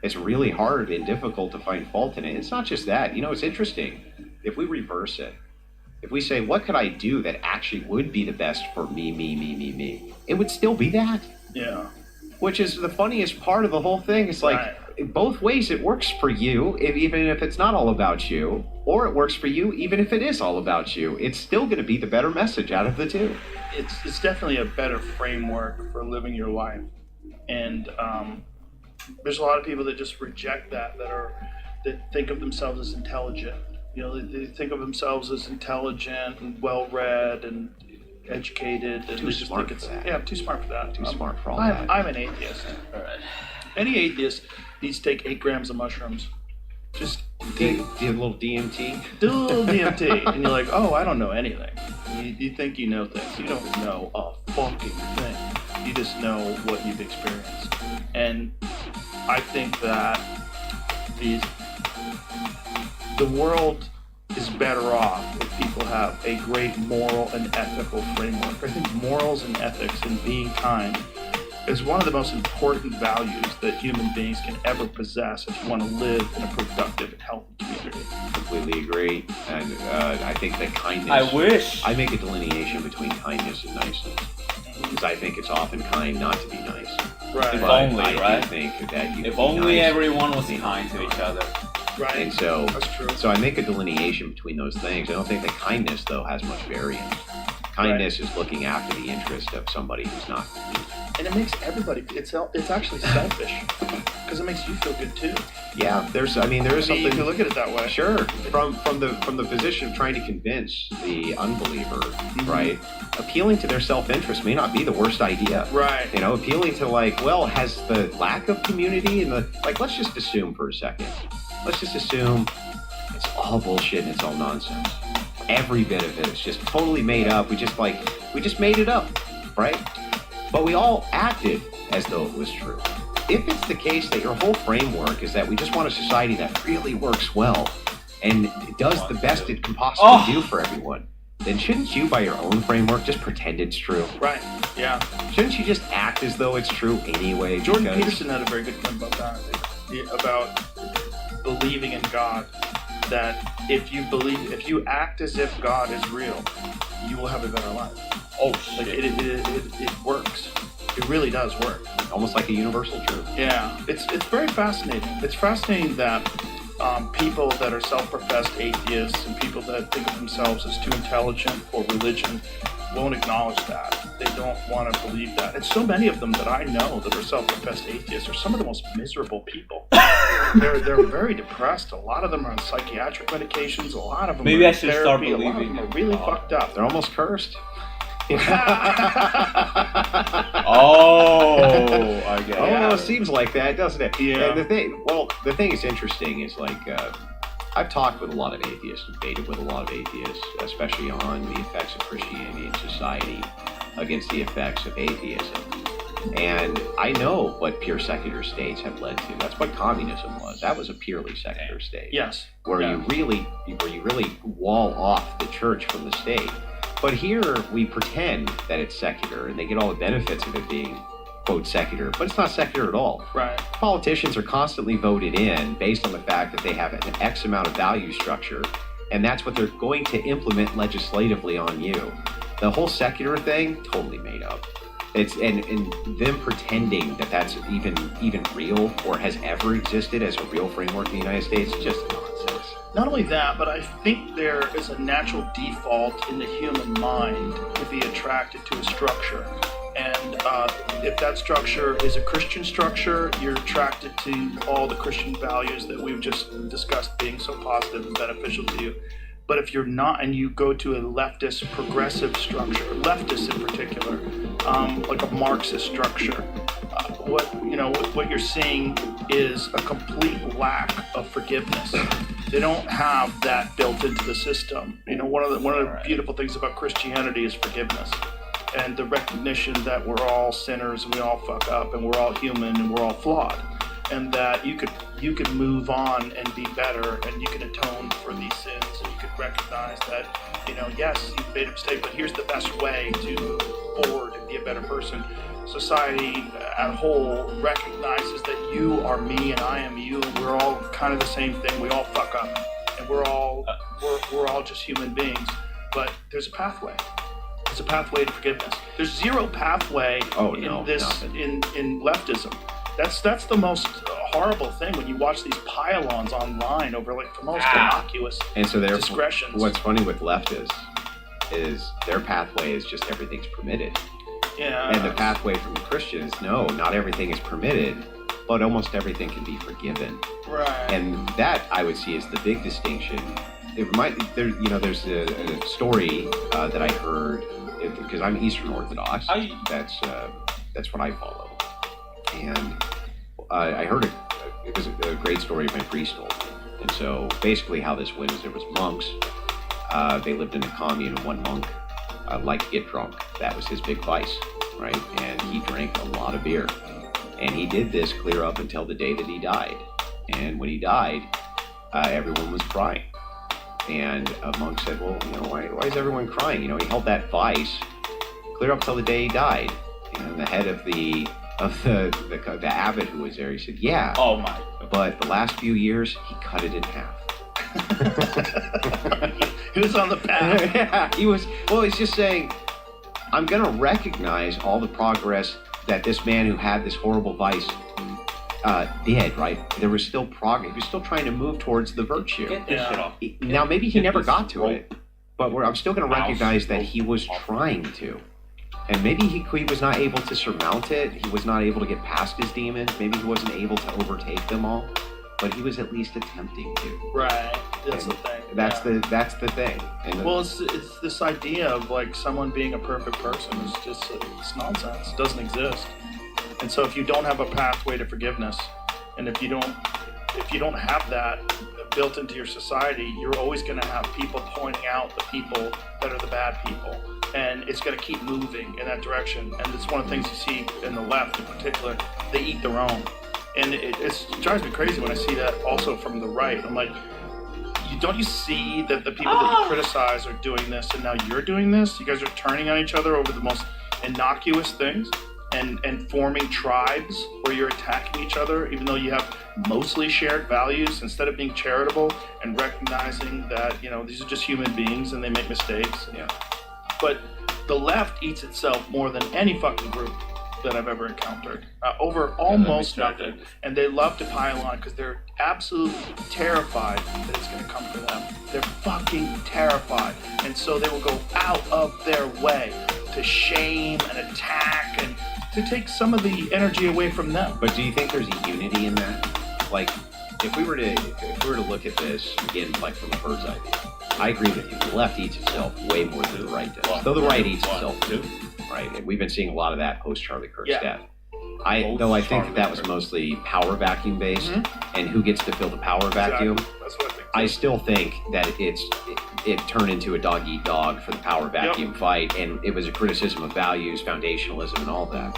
it's really hard and difficult to find fault in it. It's not just that. It's interesting. If we reverse it, if we say, what could I do that actually would be the best for me, it would still be that. Yeah. Which is the funniest part of the whole thing. It's like, both ways it works for you, even if it's not all about you, or it works for you even if it is all about you. It's still going to be the better message out of the two. It's definitely a better framework for living your life. And there's a lot of people that just reject that think of themselves as intelligent. They think of themselves as intelligent and well-read and educated. And Too smart for that. Yeah, too smart for that. Too smart for all that. I'm an atheist. All right. Any atheist needs to take 8 grams of mushrooms. Just Do a little DMT. do a little DMT, and you're like, oh, I don't know anything. You think you know things. You don't know a fucking thing. You just know what you've experienced. And I think that the world is better off if people have a great moral and ethical framework. I think morals and ethics and being kind is one of the most important values that human beings can ever possess if you want to live in a productive and healthy community. Completely agree. And I think that kindness... I wish. I make a delineation between kindness and niceness. Because I think it's often kind not to be nice. Right. If But only, I do right? think that you If can be only nice. everyone was kind to each other. Right. And so, That's true. so I make a delineation between those things. I don't think that kindness, though, has much variance. Kindness is looking after the interest of somebody who's not. And it makes everybody, it's actually selfish, because it makes you feel good too. Yeah, there is something. You can look at it that way. Sure, from the position of trying to convince the unbeliever, right? Appealing to their self-interest may not be the worst idea. Right. Appealing to has the lack of community and let's just assume for a second. Let's just assume it's all bullshit and it's all nonsense. Every bit of it is just totally made up. We just made it up, right? But we all acted as though it was true. If it's the case that your whole framework is that we just want a society that really works well and does the best it can possibly do for everyone, then shouldn't you, by your own framework, just pretend it's true? Right. Yeah. Shouldn't you just act as though it's true anyway? Jordan because- Peterson had a very good point about that, about believing in God. That if you act as if God is real, you will have a better life. Oh Like shit. it works. It really does work. Almost like a universal truth. Yeah, it's very fascinating. It's fascinating that people that are self-professed atheists and people that think of themselves as too intelligent for religion won't acknowledge that. They don't want to believe that. And so many of them that I know that are self-professed atheists are some of the most miserable people. They're very depressed. A lot of them are on psychiatric medications. A lot of them Maybe are I in should therapy. start A lot of believing them are in really God. fucked up. They're almost cursed. Oh, okay. Almost seems like that, doesn't it? Yeah. And the thing is interesting is like I've talked with a lot of atheists, debated with a lot of atheists, especially on the effects of Christianity in society against the effects of atheism. And I know what pure secular states have led to. That's what communism was. That was a purely secular state. Yes. Where Yeah. you really wall off the church from the state. But here we pretend that it's secular, and they get all the benefits of it being, quote, secular, but it's not secular at all. Right. Politicians are constantly voted in based on the fact that they have an X amount of value structure, and that's what they're going to implement legislatively on you. The whole secular thing, totally made up. It's and them pretending that that's even real or has ever existed as a real framework in the United States, just nonsense. Not only that, but I think there is a natural default in the human mind to be attracted to a structure. And if that structure is a Christian structure, you're attracted to all the Christian values that we've just discussed being so positive and beneficial to you. But if you're not, and you go to a leftist progressive structure, leftist in particular, like a Marxist structure, what you're seeing is a complete lack of forgiveness. They don't have that built into the system. You know, one of the beautiful things about Christianity is forgiveness, and the recognition that we're all sinners and we all fuck up and we're all human and we're all flawed, and that you could move on and be better, and you can atone for these sins, and you could recognize that, yes, you've made a mistake, but here's the best way to move forward and be a better person. Society as a whole recognizes that you are me and I am you, and we're all kind of the same thing. We all fuck up, and we're all just human beings. But there's a pathway. There's a pathway to forgiveness. There's zero pathway in leftism. That's the most horrible thing when you watch these pile-ons online over like the most innocuous And so therefore, discretions. what's funny with leftists is their pathway is just everything's permitted. Yeah. And the pathway from Christians, no, not everything is permitted, but almost everything can be forgiven. Right. And that I would see as the big distinction. There's a story that I heard because I'm Eastern Orthodox. That's what I follow. And I heard it was a great story my priest told me. And so basically how this went is there was monks. They lived in a commune, and one monk liked to get drunk. That was his big vice, right? And he drank a lot of beer. And he did this clear up until the day that he died. And when he died, everyone was crying. And a monk said, well, why is everyone crying? He held that vice clear up till the day he died. And the head of the abbot who was there, he said, yeah. Oh my. But the last few years, he cut it in half. He was on the path. Yeah, he was. Well, he's just saying, I'm going to recognize all the progress that this man who had this horrible vice did, right? There was still progress. He was still trying to move towards the virtue. Get this shit off. Now, maybe he never got to it, but I'm still going to recognize that he was trying to. And maybe he was not able to surmount it. He was not able to get past his demons. Maybe he wasn't able to overtake them all. But he was at least attempting to. Right. That's the thing. That's the thing. And Well, it's this idea of like someone being a perfect person is just it's nonsense. It doesn't exist. And so if you don't have a pathway to forgiveness, and if you don't have that built into your society, you're always going to have people pointing out the people that are the bad people, and it's going to keep moving in that direction. And it's one of the things you see in the left in particular. They eat their own. And it drives me crazy when I see that also from the right. I'm like, don't you see that the people that you criticize are doing this, and now you're doing this? You guys are turning on each other over the most innocuous things and forming tribes where you're attacking each other, even though you have mostly shared values, instead of being charitable and recognizing that, these are just human beings and they make mistakes. Yeah. But the left eats itself more than any fucking group. that I've ever encountered. Over almost Yeah, nothing. And they love to pile on because they're absolutely terrified that it's going to come for them. They're fucking terrified. And so they will go out of their way to shame and attack and to take some of the energy away from them. But do you think there's a unity in that? Like, if we were to look at this again, like from a bird's eye view, I agree with you. The left eats itself way more than the right does. Though the right eats itself too, right? And we've been seeing a lot of that post Charlie Kirk's death. I think that was mostly power vacuum based, and who gets to fill the power vacuum. That's what I think. I still think that it turned into a dog eat dog for the power vacuum fight, and it was a criticism of values, foundationalism, and all that.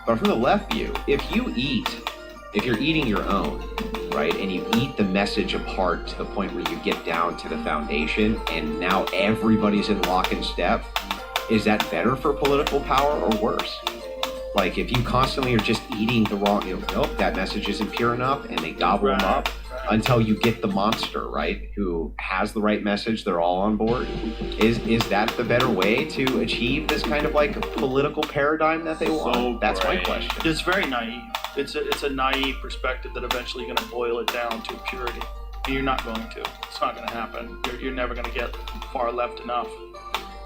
But from the left view, if you're eating your own, right, and you eat the message apart to the point where you get down to the foundation, and now everybody's in lock and step, is that better for political power or worse? Like, if you constantly are just eating the wrong, nope, that message isn't pure enough, and they gobble them up until you get the monster, right, who has the right message, they're all on board. Is that the better way to achieve this kind of like a political paradigm that they want? That's my question. It's very naive. It's a naive perspective that eventually you're going to boil it down to purity. And you're not going to. It's not going to happen. You're never going to get far left enough.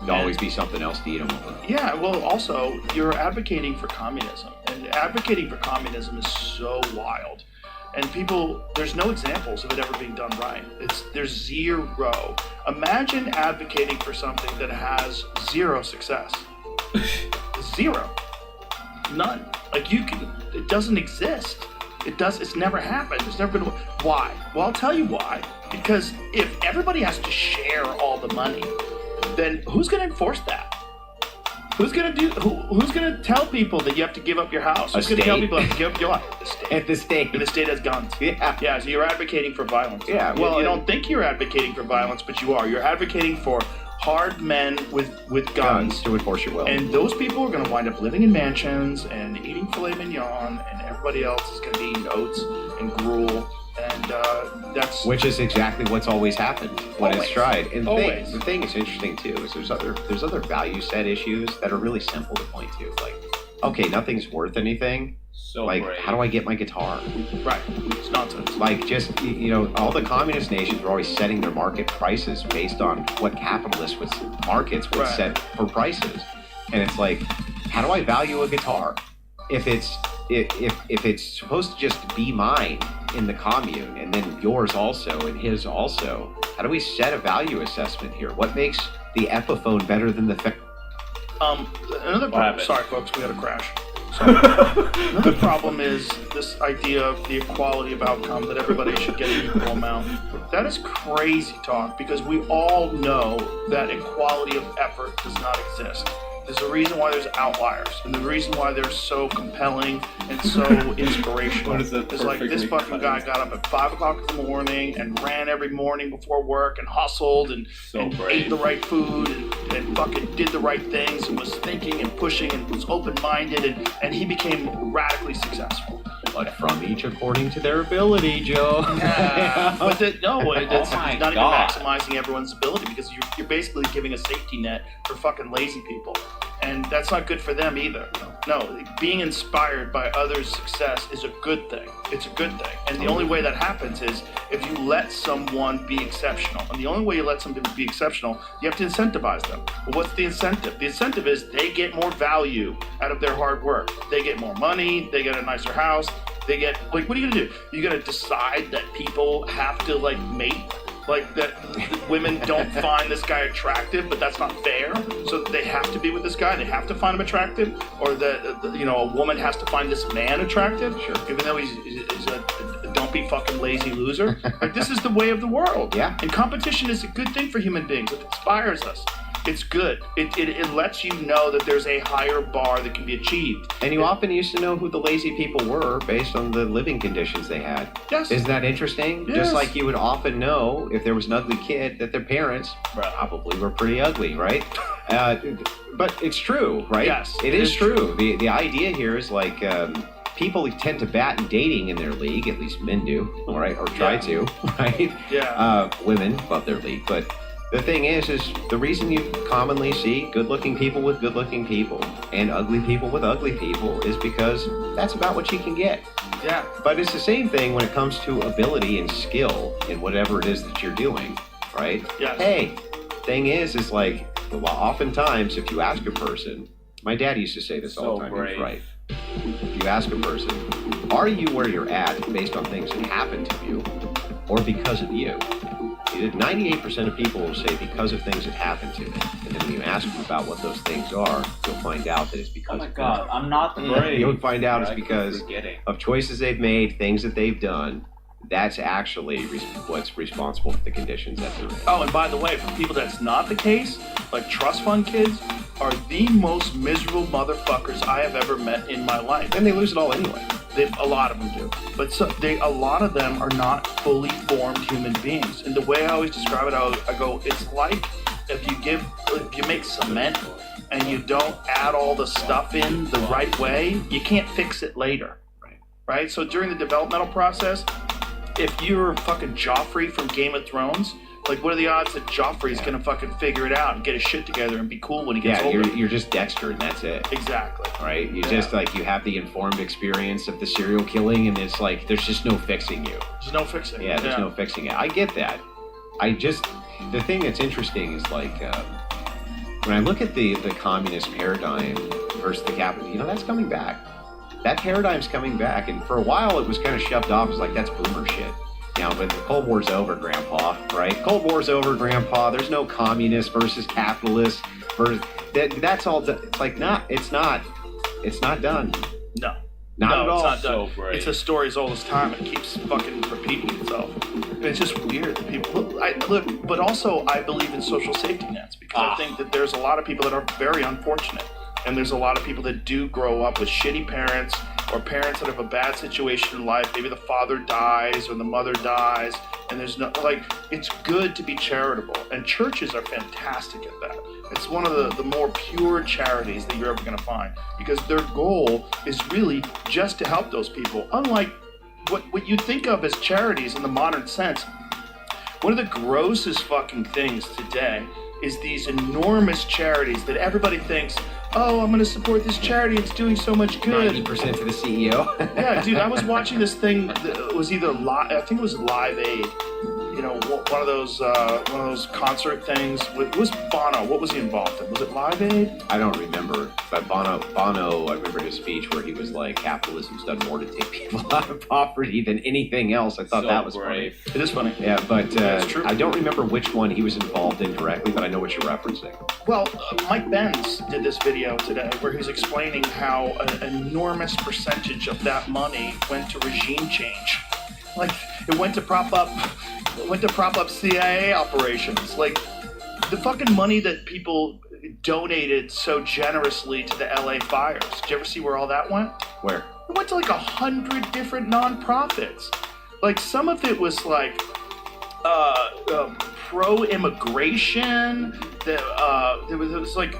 There'll always be something else to eat them. Yeah, well, also, you're advocating for communism. And advocating for communism is so wild. And people, there's no examples of it ever being done right. There's zero. Imagine advocating for something that has zero success. Zero. None. Like, it doesn't exist. It's never happened. It's never been. Why? Well, I'll tell you why. Because if everybody has to share all the money, then who's going to enforce that? Who's gonna tell people that you have to give up your house? Who's gonna tell people you have to give up your life? The state. At the state. And the state has guns. Yeah. So you're advocating for violence. Yeah. Well, you don't think you're advocating for violence, but you are. You're advocating for hard men with guns to enforce your will. And those people are gonna wind up living in mansions and eating filet mignon, and everybody else is gonna be eating oats and gruel. And that's which is exactly what's always happened when it's tried. And the thing is interesting too is there's other value set issues that are really simple to point to. Like, okay, nothing's worth anything. So like, brave. how do I get my guitar? Right, it's nonsense. Like, just all the communist nations were always setting their market prices based on what markets would set for prices. And it's like, how do I value a guitar if it's supposed to just be mine in the commune, and then yours also, and his also? How do we set a value assessment here? What makes the Epiphone better than the another problem, sorry folks, we had a crash. So, another problem is this idea of the equality of outcome, that everybody should get an equal amount. That is crazy talk, because we all know that equality of effort does not exist. There's a reason why there's outliers, and the reason why they're so compelling and so inspirational. It's like, this fucking guy got up at 5 o'clock in the morning and ran every morning before work and hustled and ate the right food and fucking did the right things and was thinking and pushing and was open-minded, and he became radically successful. But from each according to their ability, Joe. But it's not even maximizing everyone's ability, because you're basically giving a safety net for fucking lazy people. And that's not good for them either. No, being inspired by others' success is a good thing. It's a good thing. And the only way that happens is if you let someone be exceptional. And the only way you let someone be exceptional, you have to incentivize them. Well, what's the incentive? The incentive is they get more value out of their hard work. They get more money, they get a nicer house, they get, like, what are you gonna do? You're gonna decide that people have to, like, mate? Like, that women don't find this guy attractive, but that's not fair. So they have to be with this guy. They have to find him attractive, or a woman has to find this man attractive. Sure. Even though he's a don't be fucking lazy loser. Like, this is the way of the world. Yeah. And competition is a good thing for human beings. It inspires us. It's good. It lets you know that there's a higher bar that can be achieved. And you often used to know who the lazy people were based on the living conditions they had. Yes. Isn't that interesting? Yes. Just like you would often know if there was an ugly kid that their parents probably were pretty ugly, right? But it's true, right? Yes. It is true. The idea here is like people tend to bat in dating in their league, at least men do, all right, or try to, right? Yeah. Women love their league, but The thing is the reason you commonly see good-looking people with good-looking people and ugly people with ugly people is because that's about what you can get. Yeah. But it's the same thing when it comes to ability and skill in whatever it is that you're doing, right? Yes. Hey, thing is like, oftentimes if you ask a person, my dad used to say this all the time, he was right. If you ask a person, are you where you're at based on things that happened to you or because of you? 98% of people will say because of things that happened to them. And then when you ask them about what those things are, you'll find out that it's because Oh my god, I'm not the of brave. You'll find out it's because forgetting. of choices they've made, things that they've done. That's actually what's responsible for the conditions that they're in. Oh, and by the way, for people that's not the case, like trust fund kids are the most miserable motherfuckers I have ever met in my life. And they lose it all anyway. A lot of them do, but a lot of them are not fully formed human beings. And the way I always describe it, I go, it's like if you make cement and you don't add all the stuff in the right way, you can't fix it later, right? So during the developmental process, if you're fucking Joffrey from Game of Thrones, like, what are the odds that Joffrey's gonna fucking figure it out and get his shit together and be cool when he gets older? You're just Dexter, and that's it. Exactly. Right? You just like you have the informed experience of the serial killing, and it's like there's just no fixing you. There's no fixing. Yeah, there's no fixing it. I get that. The thing that's interesting is like when I look at the communist paradigm versus the capitalist, that's coming back. That paradigm's coming back, and for a while it was kind of shoved off as like that's boomer shit. But the Cold War's over, Grandpa, right? Cold War's over, Grandpa. There's no communist versus capitalist. That's all. It's like it's not done. No. Not at all. It's not done. It's a story as old as time, and it keeps fucking repeating itself. And it's just weird that people look. But also, I believe in social safety nets because I think that there's a lot of people that are very unfortunate, and there's a lot of people that do grow up with shitty parents or parents that have a bad situation in life. Maybe the father dies or the mother dies, and there's no it's good to be charitable, and churches are fantastic at that. It's one of the more pure charities that you're ever going to find because their goal is really just to help those people. Unlike what you think of as charities in the modern sense, one of the grossest fucking things today is these enormous charities that everybody thinks, oh, I'm going to support this charity. It's doing so much good. 90% to the CEO. Yeah, dude, I was watching this thing that was either I think it was Live Aid. One of those concert things. It was Bono. What was he involved in? Was it Live Aid? I don't remember. But Bono, I remember his speech where he was like, capitalism's done more to take people out of poverty than anything else. I thought that was funny. It is funny. Yeah, but it's true. I don't remember which one he was involved in directly, but I know what you're referencing. Well, Mike Benz did this video today where he was explaining how an enormous percentage of that money went to regime change. Like, it went to prop up CIA operations. Like, the fucking money that people donated so generously to the LA fires. Did you ever see where all that went? Where? It went to like 100 different nonprofits. Like, some of it was like pro-immigration. It was like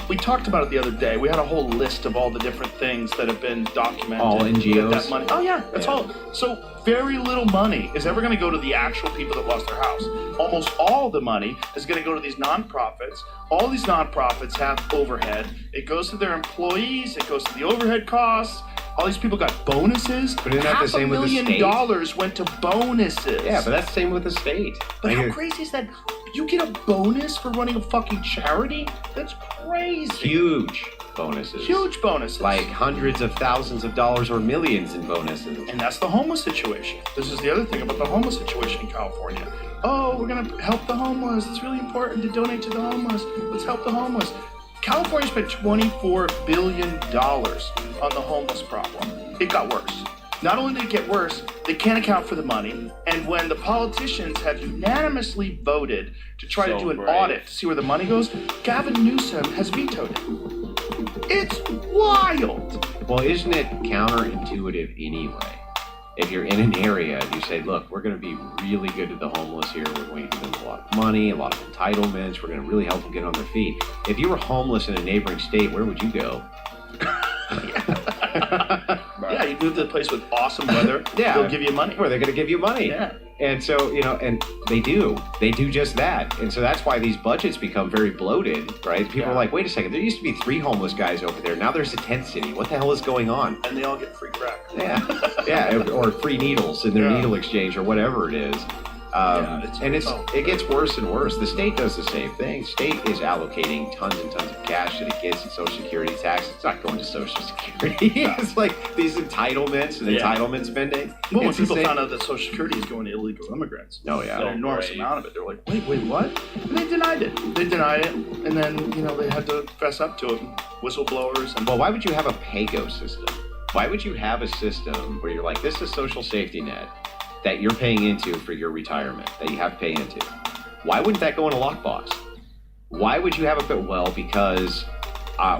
we talked about it the other day. We had a whole list of all the different things that have been documented. All NGOs. That money. Oh yeah, that's all. So very little money is ever going to go to the actual people that lost their house. Almost all the money is going to go to these nonprofits. All these nonprofits have overhead. It goes to their employees. It goes to the overhead costs. All these people got bonuses. But isn't that the same with the state? $500,000 went to bonuses. Yeah, but that's the same with the state. But how crazy is that? You get a bonus for running a fucking charity? That's crazy. Huge bonuses. Huge bonuses. Like hundreds of thousands of dollars or millions in bonuses. And that's the homeless situation. This is the other thing about the homeless situation in California. Oh, we're going to help the homeless. It's really important to donate to the homeless. Let's help the homeless. California spent $24 billion on the homeless problem. It got worse. Not only did it get worse, they can't account for the money. And when the politicians have unanimously voted to try to do an audit to see where the money goes, Gavin Newsom has vetoed it. It's wild. Well, isn't it counterintuitive anyway? If you're in an area and you say, look, we're going to be really good to the homeless here. We're going to give them a lot of money, a lot of entitlements. We're going to really help them get on their feet. If you were homeless in a neighboring state, where would you go? Yeah, you move to a place with awesome weather. Yeah. They'll give you money. Where they're going to give you money. Yeah. And so, and they do just that. And so that's why these budgets become very bloated, right? People are like, wait a second, there used to be 3 homeless guys over there. Now there's a 10th city. What the hell is going on? And they all get free crack. Yeah, or free needles in their needle exchange or whatever it is. It gets worse and worse. The state does the same thing. State is allocating tons and tons of cash that it gets in Social Security tax. It's not going to Social Security. It's like these entitlements and entitlement spending. Well, when people found out that Social Security is going to illegal immigrants, oh yeah, an enormous amount of it, they're like, wait, what? And they denied it. And then they had to fess up to it. Whistleblowers. And well, why would you have a pay-go system? Why would you have a system where you're like, this is social safety net that you're paying into for your retirement, that you have to pay into? Why wouldn't that go in a lockbox? Why would you have a bit? Well, because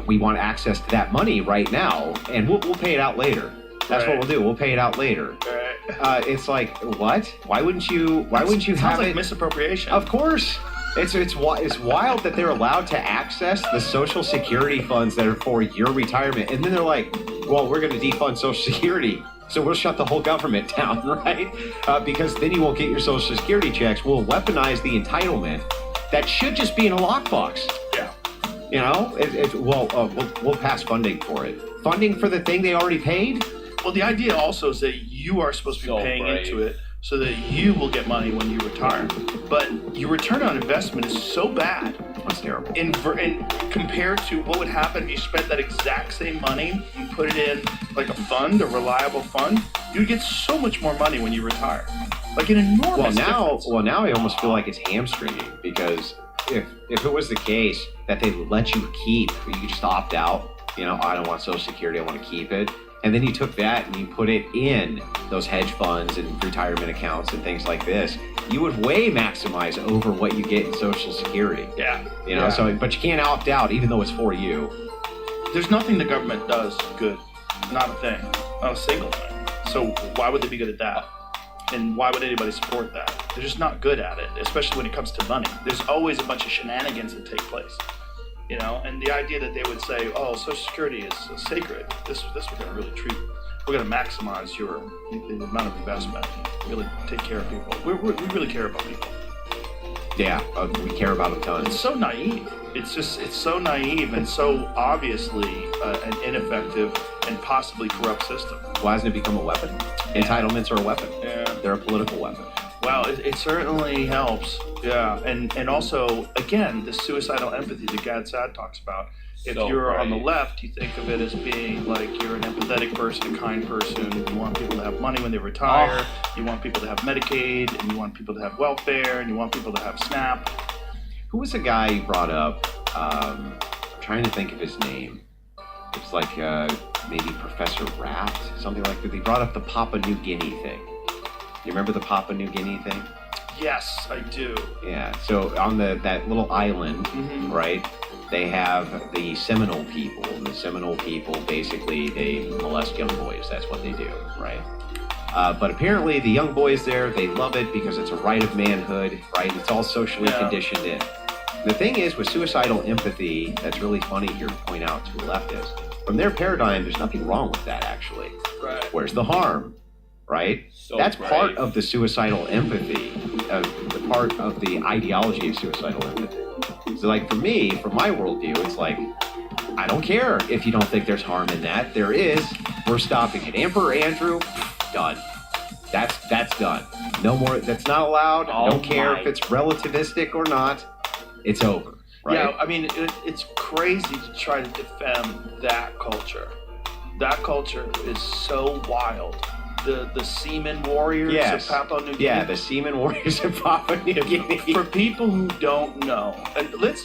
we want access to that money right now, and we'll pay it out later. That's what we'll do. We'll pay it out later. Right. It's like, what? Why wouldn't you have sounds like it? Misappropriation. Of course. It's wild that they're allowed to access the Social Security funds that are for your retirement, and then they're like, well, we're going to defund Social Security. So we'll shut the whole government down, right? Because then you won't get your Social Security checks. We'll weaponize the entitlement that should just be in a lockbox. Yeah. We'll pass funding for it. Funding for the thing they already paid? Well, the idea also is that you are supposed to be paying into it so that you will get money when you retire. But your return on investment is so bad. That's terrible. And compared to what would happen if you spent that exact same money and put it in like a fund, a reliable fund, you would get so much more money when you retire. Like an enormous difference. Well, now I almost feel like it's hamstringing, because if it was the case that they let you keep, you could just opt out, I don't want Social Security, I want to keep it. And then you took that and you put it in those hedge funds and retirement accounts and things like this, you would way maximize over what you get in Social Security. Yeah. So, but you can't opt out even though it's for you. There's nothing the government does good. Not a thing. Not a single thing. So why would they be good at that? And why would anybody support that? They're just not good at it, especially when it comes to money. There's always a bunch of shenanigans that take place. And the idea that they would say, oh, Social Security is sacred. This we're going to really treat. We're going to maximize the amount of investment. Really take care of people. We really care about people. Yeah, we care about a ton. It's so naive. It's so naive and so obviously an ineffective and possibly corrupt system. Why hasn't it become a weapon? Entitlements are a weapon. Yeah. They're a political weapon. Well, it certainly helps. Yeah, and also, again, the suicidal empathy that Gad Saad talks about. If you're on the left, you think of it as being like you're an empathetic person, a kind person. You want people to have money when they retire. You want people to have Medicaid, and you want people to have welfare, and you want people to have SNAP. Who was the guy you brought up? I'm trying to think of his name. It's like maybe Professor Raft, something like that. He brought up the Papua New Guinea thing. You remember the Papua New Guinea thing? Yes, I do. Yeah. So on that little island, right? They have the Seminole people. And the Seminole people, basically, they molest young boys. That's what they do, right? But apparently the young boys there, they love it because it's a right of manhood, right? It's all socially conditioned in. The thing is, with suicidal empathy, that's really funny here to point out to the leftists. From their paradigm, there's nothing wrong with that, actually. Right. Where's the harm, right? That's part of the suicidal empathy, the part of the ideology of suicidal empathy. So like for me, from my worldview, it's like, I don't care if you don't think there's harm in that. There is. We're stopping it. Emperor Andrew, done. That's done. No more. That's not allowed. I don't care if it's relativistic or not. It's over. Right? Yeah, I mean, it's crazy to try to defend that culture. That culture is so wild. The seaman warriors of Papua New Guinea. Yeah, the seaman warriors of Papua New Guinea. For people who don't know, and let's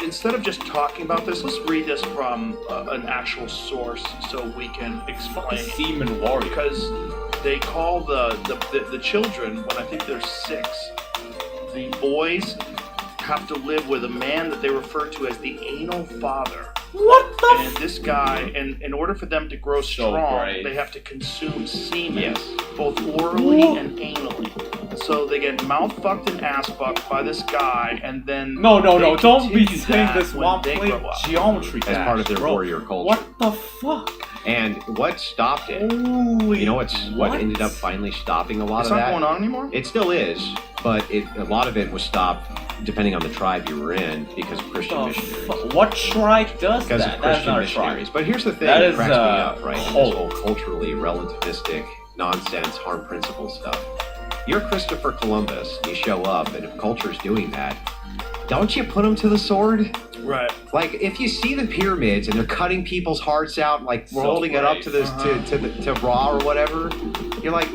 instead of just talking about this, let's read this from an actual source so we can explain. Seaman warrior. Because they call the children, when I think they're 6, the boys have to live with a man that they refer to as the anal father. What the? And this guy, and in order for them to grow strong, they have to consume semen, both orally and anally. So they get mouth fucked and ass fucked by this guy, and then no, don't be saying this. One One play geometry as part of their warrior culture. What the fuck? And what stopped it? Holy You know what ended up finally stopping a lot It's of not that? going on anymore? It still is, but a lot of it was stopped depending on the tribe you were in because of Christian missionaries. What tribe does Because that? of That's Christian not a missionaries. tribe. But here's the thing That that is, cracks me up, right? cult. This whole culturally relativistic nonsense, harm principle stuff. You're Christopher Columbus, and you show up, and if culture's doing that, don't you put them to the sword? Right. Like, if you see the pyramids and they're cutting people's hearts out, like So holding it up to this to Ra or whatever, you're like,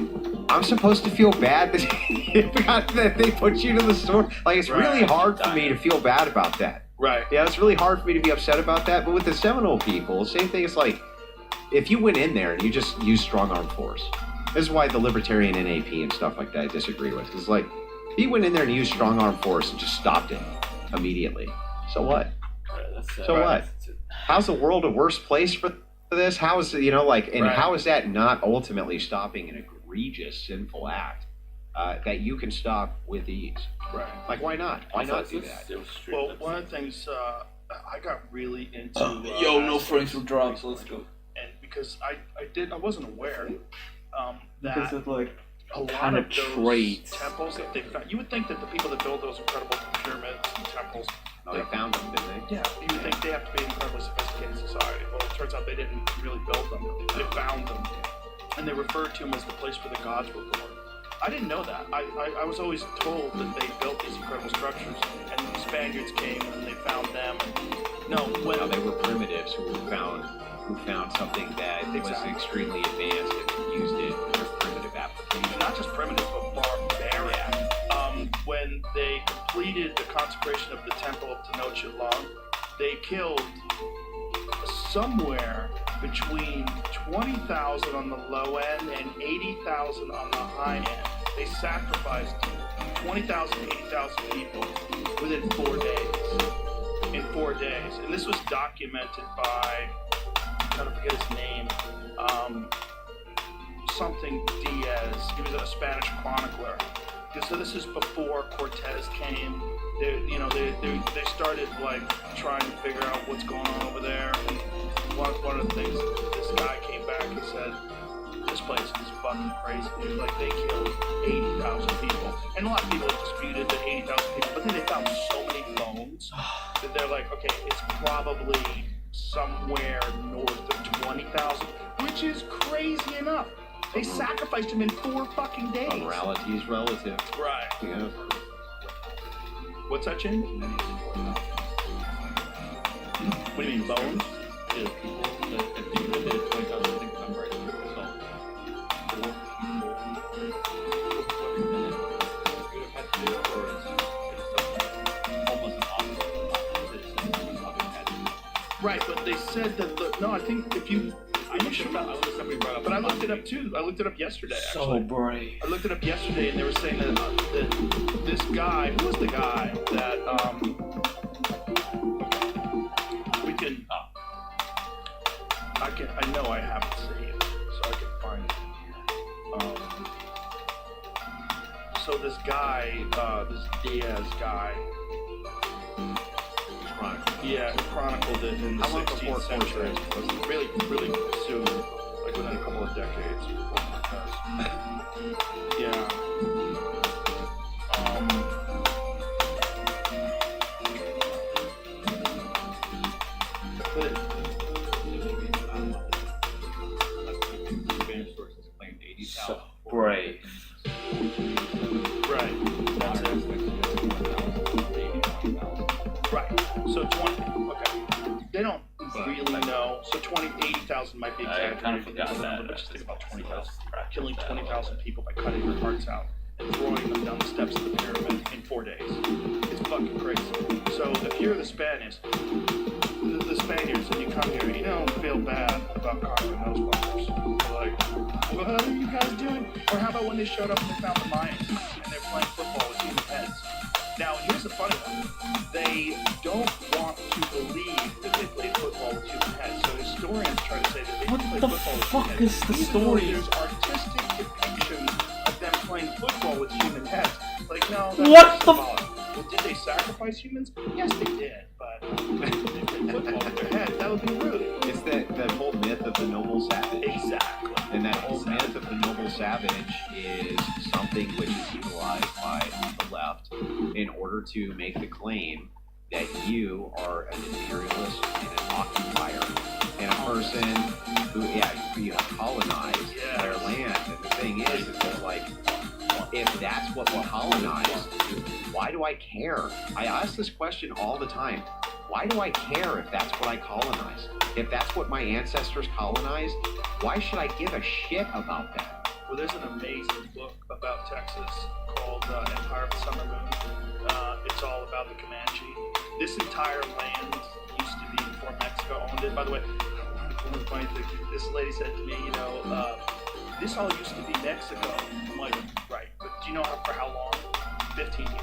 I'm supposed to feel bad that they put you to the sword. Like, it's really hard for me to feel bad about that. Right. Yeah, it's really hard for me to be upset about that. But with the Seminole people, same thing. It's like, if you went in there and you just used strong arm force, this is why the libertarian NAP and stuff like that I disagree with. It's like, if you went in there and used strong arm force and just stopped it immediately, so what? So what? How's the world a worse place for this? How is it, how is that not ultimately stopping an egregious sinful act that you can stop with ease? Right. Like, why not? Why not do that? Well, one of the things I got really into. no frames for drops. Let's go. And because I wasn't aware that Because of like a lot kind of of those traits. temples that they found, you would think that the people that build those incredible pyramids and temples, Oh, they found them, didn't they? yeah, you would think they have to be an incredibly sophisticated society. Well, it turns out they didn't really build them; they found them, and they referred to them as the place where the gods were born. I didn't know that. I was always told that they built these incredible structures, and the Spaniards came and they found them. No, Well, they were primitives who found something that was extremely advanced and used it in their primitive application. not just primitive, but barbaric. When they completed the consecration of the Temple of Tenochtitlan, they killed somewhere between 20,000 on the low end and 80,000 on the high end. They sacrificed 20,000 to 80,000 people within 4 days. In 4 days. And this was documented by, I don't forget his name, something Diaz. He was a Spanish chronicler. So this is before Cortez came. They started like trying to figure out what's going on over there. And one of the things, this guy came back and said, this place is fucking crazy, dude. Like, they killed 80,000 people. And a lot of people have disputed that 80,000 people, but then they found so many bones that they're like, okay, it's probably somewhere north of 20,000, which is crazy enough. They sacrificed him in 4 fucking days. Morality is relative. Right. Yeah. What's that, Chin? What do you mean, bones? Right, but they said that no, I think if you. But I looked it up too. I looked it up yesterday. So Actually. brave. I looked it up yesterday, and they were saying that this guy, who was the guy that we can. I know I have it saved, so I can find it. So this guy, this Diaz guy. Yeah, who chronicled it in the 16th century. Really, really soon, like within a couple of decades. Yeah. So brave. Right. That's it. Right. So 20. Okay. They don't really know. So 80,000 might be I exaggerated. kind of forgot that. But just think about 20,000. Killing 20,000 people by cutting their hearts out and throwing them down the steps of the pyramid in 4 days. It's fucking crazy. So if you're the Spaniards and you come here, you don't feel bad about conquering those fuckers. You're like, what are you guys doing? Or how about when they showed up and they found the Mayans and they're playing football with human heads? Now, here's the funny one. They don't want to believe that they played football with human heads. So historians try to say that they played football with human heads. Is the Even story? though there's artistic depictions of them playing football with human heads. Like, no, that's What the symbolic. Well, did they sacrifice humans? Yes, they did. But if they played football with their heads, that would be rude. It's that whole myth of the noble savage. Exactly. And that whole myth of the noble savage is something which is utilized by the left in order to make the claim that you are an imperialist and an occupier and a person who, you have colonized their land. And the thing is that, like, if that's what we colonized, why do I care? I ask this question all the time. Why do I care if that's what I colonized? If that's what my ancestors colonized, why should I give a shit about that? Well, there's an amazing book about Texas called Empire of the Summer Moon. It's all about the Comanche. This entire land used to be before Mexico owned it. By the way, one funny thing, this lady said to me, this all used to be Mexico. I'm like, right, but do you know for how long? 15 years.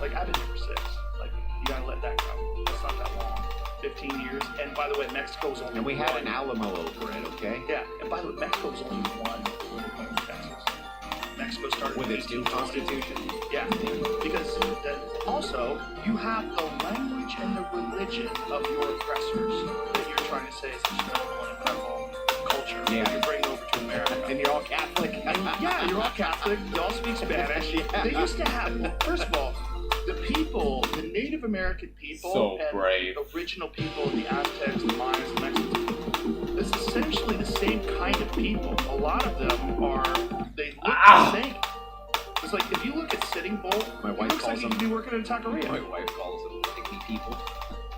Like, I've been here for 6. Like, you gotta let that go. That's not that long. 15 years. And by the way, Mexico's only And we had an Alamo over it, okay? Yeah, and by the way, Mexico's only one in Texas. Mexico started With its new constitution? Yeah, because also, you have the language and the religion of your oppressors that you're trying to say is such a noble and incredible culture. Yeah. That you bring over to America. And you're all Catholic. Yeah, you're all Catholic. You all speak Spanish. Yeah. They used to have, first of all, the people, the Native American people, So and brave. the original people, the Aztecs, the Mayas, the Mexicans, it's essentially the same kind of people. A lot of them they look the same. It's like, if you look at Sitting Bull, My it wife looks like calls you them. could be working at a taqueria. My wife calls them pygmy people.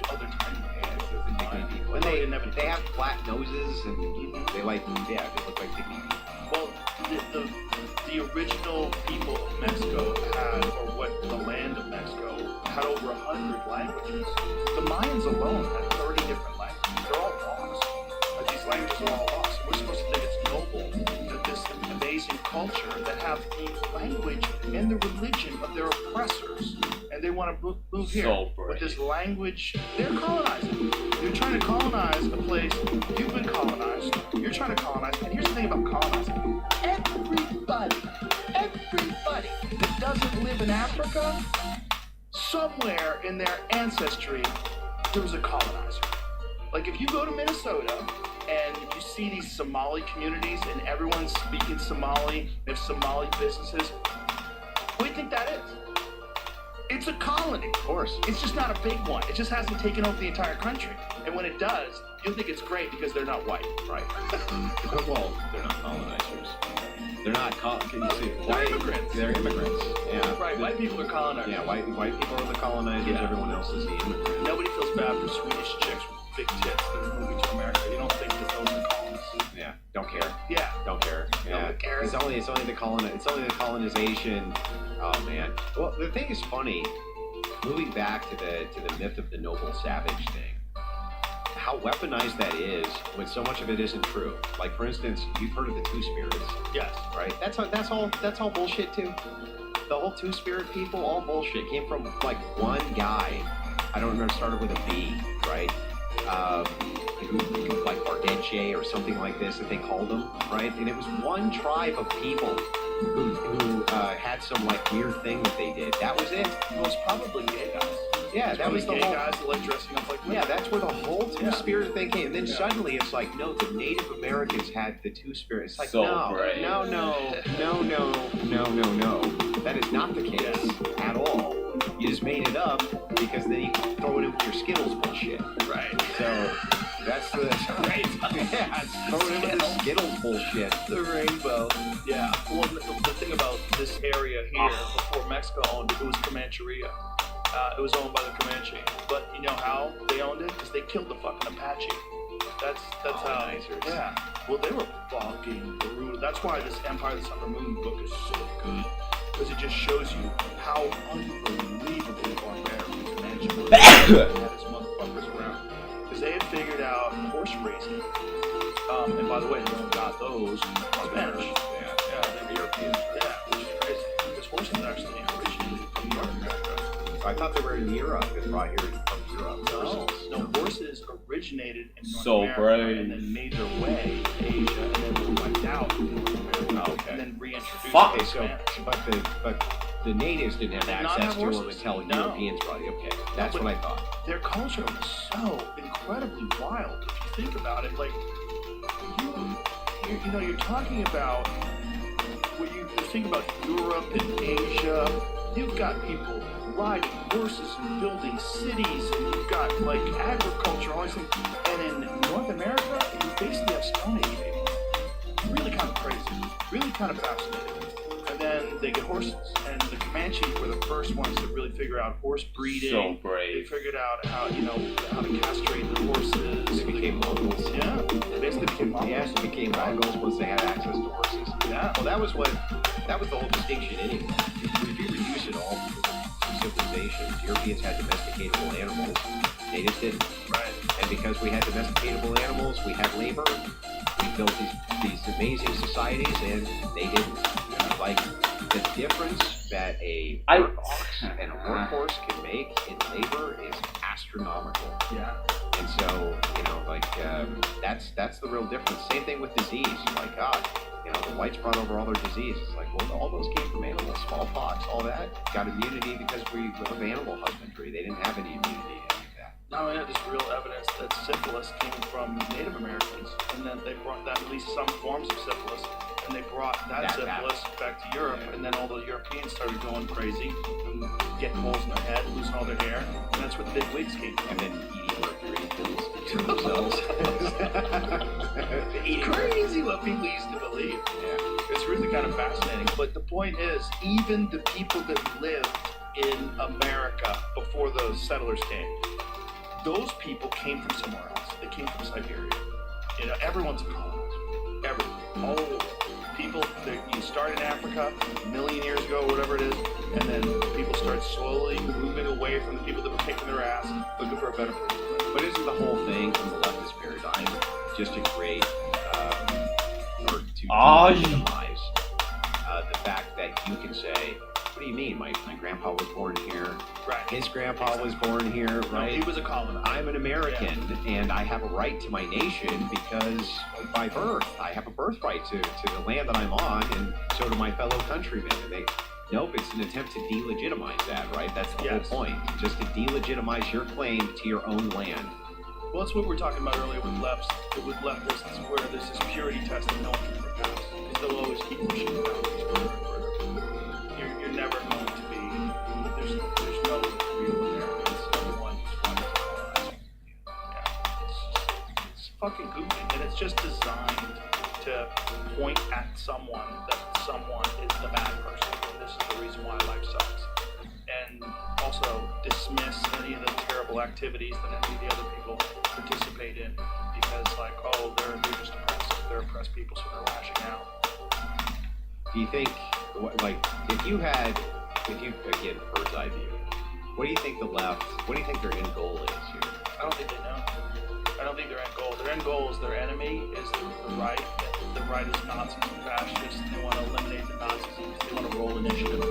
Oh, they're tiny. Yeah, it's the pygmy people. And they have flat noses and they look like pygmy people. Well, the original people of Mexico had, or what the land of Mexico had, over 100 languages. The Mayans alone had 30 different languages. They're all lost. Like, these languages are all lost. We're supposed to think it's noble that this amazing culture that have the language and the religion of their oppressors, and they want to move here So with this brave. language. They're colonizing. They're trying to colonize a place. You've been colonized. You're trying to colonize. And here's the thing about colonizing. Everybody that doesn't live in Africa, somewhere in their ancestry, there was a colonizer. Like, if you go to Minnesota and you see these Somali communities and everyone's speaking Somali, they have Somali businesses, what do you think that is? It's a colony. Of course. It's just not a big one. It just hasn't taken over the entire country. And when it does, you'll think it's great because they're not white. Right. Well, they're not colonizers. They're not can you see? They're immigrants. They're immigrants. Yeah. Right, white people are colonizers. Yeah, white people are the colonizers. Yeah. Everyone else is the immigrant. Nobody feels bad for Swedish chicks with big tits that are moving to America. You don't think that those are colonists. Yeah. Don't care. Yeah. Don't care. Yeah. Nobody cares. It's only the colonization. Oh man. Well, the thing is funny. Moving back to the myth of the noble savage thing. How weaponized that is when so much of it isn't true. Like, for instance, you've heard of the Two Spirits, Yes. right? That's all bullshit too. The whole Two Spirit people, all bullshit. Came from like one guy. I don't remember. Started with a B, right? Who like Bardenche or something like this that they called them, right? And it was one tribe of people who had some like weird thing that they did. That was it. It was probably gay guys. Yeah, It's that was the probably gay whole. guys that like dressing up like women. Yeah, that's where the whole Two Yeah. Spirit thing came. And then Yeah. suddenly it's like, no, the Native Americans had the Two Spirits. It's like, So no, brave. no. That is not the case at all. You just made it up because then you throw it in with your Skittles bullshit. Right. So that's the yeah, throw it in with the Skittles bullshit. The rainbow. Yeah. Well, the thing about this area here, before Mexico owned it, it was Comancheria. It was owned by the Comanche. But you know how they owned it? Because they killed the fucking Apache. That's how. Colonizers. Yeah. Well, they were fucking brutal. That's why this Empire of the Summer Moon book is so good. Because it just shows you how unbelievably barbaric the Comanche was. Had his motherfuckers around. Because they had figured out horse racing. And by the way, they got those Spanish. Yeah, they were Europeans. Yeah, which is crazy. Because horses actually originated from North America. I thought they were in Europe and brought here from Europe. No, horses originated in North So America brave. and then made their way to Asia and then were wiped out in North America Oh, okay. and then reintroduced Fuck. to Okay, so Spanish. but the natives didn't have Did not access have to them horses. until No. Europeans brought it. Okay, that's but- what I thought. Their culture was so incredibly wild. If you think about it, like you're talking about when you think about Europe and Asia, you've got people riding horses and building cities, and you've got like agriculture, all these things. And in North America, you basically have Stone Age people. Really kind of crazy, really kind of fascinating. And then they get horses, and the Comanches were the first ones to really figure out horse breeding. So They brave. figured out how to castrate the horses. They became Mongols. Yeah, they basically became Mongols. Yes, they became Mongols once they had access to horses. Yeah. Well, that was the whole distinction anyway. If you reduce it all to civilizations, Europeans had domesticatable animals, natives didn't. Right. And because we had domesticatable animals, we had labor, we built these amazing societies, and they didn't. Like, the difference that a work ox and a workhorse can make in labor is astronomical. Yeah. And so, that's the real difference. Same thing with disease. Like, God, the whites brought over all their disease. It's like, well, all those came from animals, smallpox, all that. Got immunity because we of animal husbandry. They didn't have any immunity to any of that. Now we have this real evidence that syphilis came from Native Americans, and that they brought that, at least some forms of syphilis, and they brought that syphilis back to Europe, and then all the Europeans started going crazy and getting holes in their head, losing all their hair, and that's where the big wigs came from. And then eating mercury pills to cure themselves. Crazy what people used to believe. Yeah. It's really kind of fascinating. But the point is, even the people that lived in America before those settlers came, those people came from somewhere else. They came from Siberia. Everyone's a colonizer. Everyone. All over the world. People, you start in Africa a million years ago, or whatever it is, and then people start slowly moving away from the people that were kicking their ass, looking for a better place to live. But isn't the whole thing from the leftist paradigm just to create or to legitimize the fact that you can say, what do you mean? My grandpa was born here. Right. His grandpa was born here, No, right? he was a colonizer. I'm an American, and I have a right to my nation because by birth, I have a birthright to the land that I'm on, and so do my fellow countrymen. And nope, it's an attempt to delegitimize that, right? That's the whole point. Just to delegitimize your claim to your own land. Well, that's what we were talking about earlier with leftists, where there's this purity test that no one can ever pass. Because they'll always keep pushing the boundaries further and further. You're never going to be, there's no real Americans. Everyone just wants to colonize. Yeah. It's fucking goofy. And it's just designed to point at someone that someone is the bad person. And this is the reason why life sucks. And also dismiss any of the terrible activities that any of the other people participate in because, like, oh, they're just oppressed. They're oppressed people, so they're lashing out. Do you think, if you, again, bird's eye view, what do you think their end goal is here? I don't think they know. I don't think their end goal. Their end goal is their enemy is the right. The right is Nazis and fascists. They want to eliminate the Nazis. They want to roll initiative.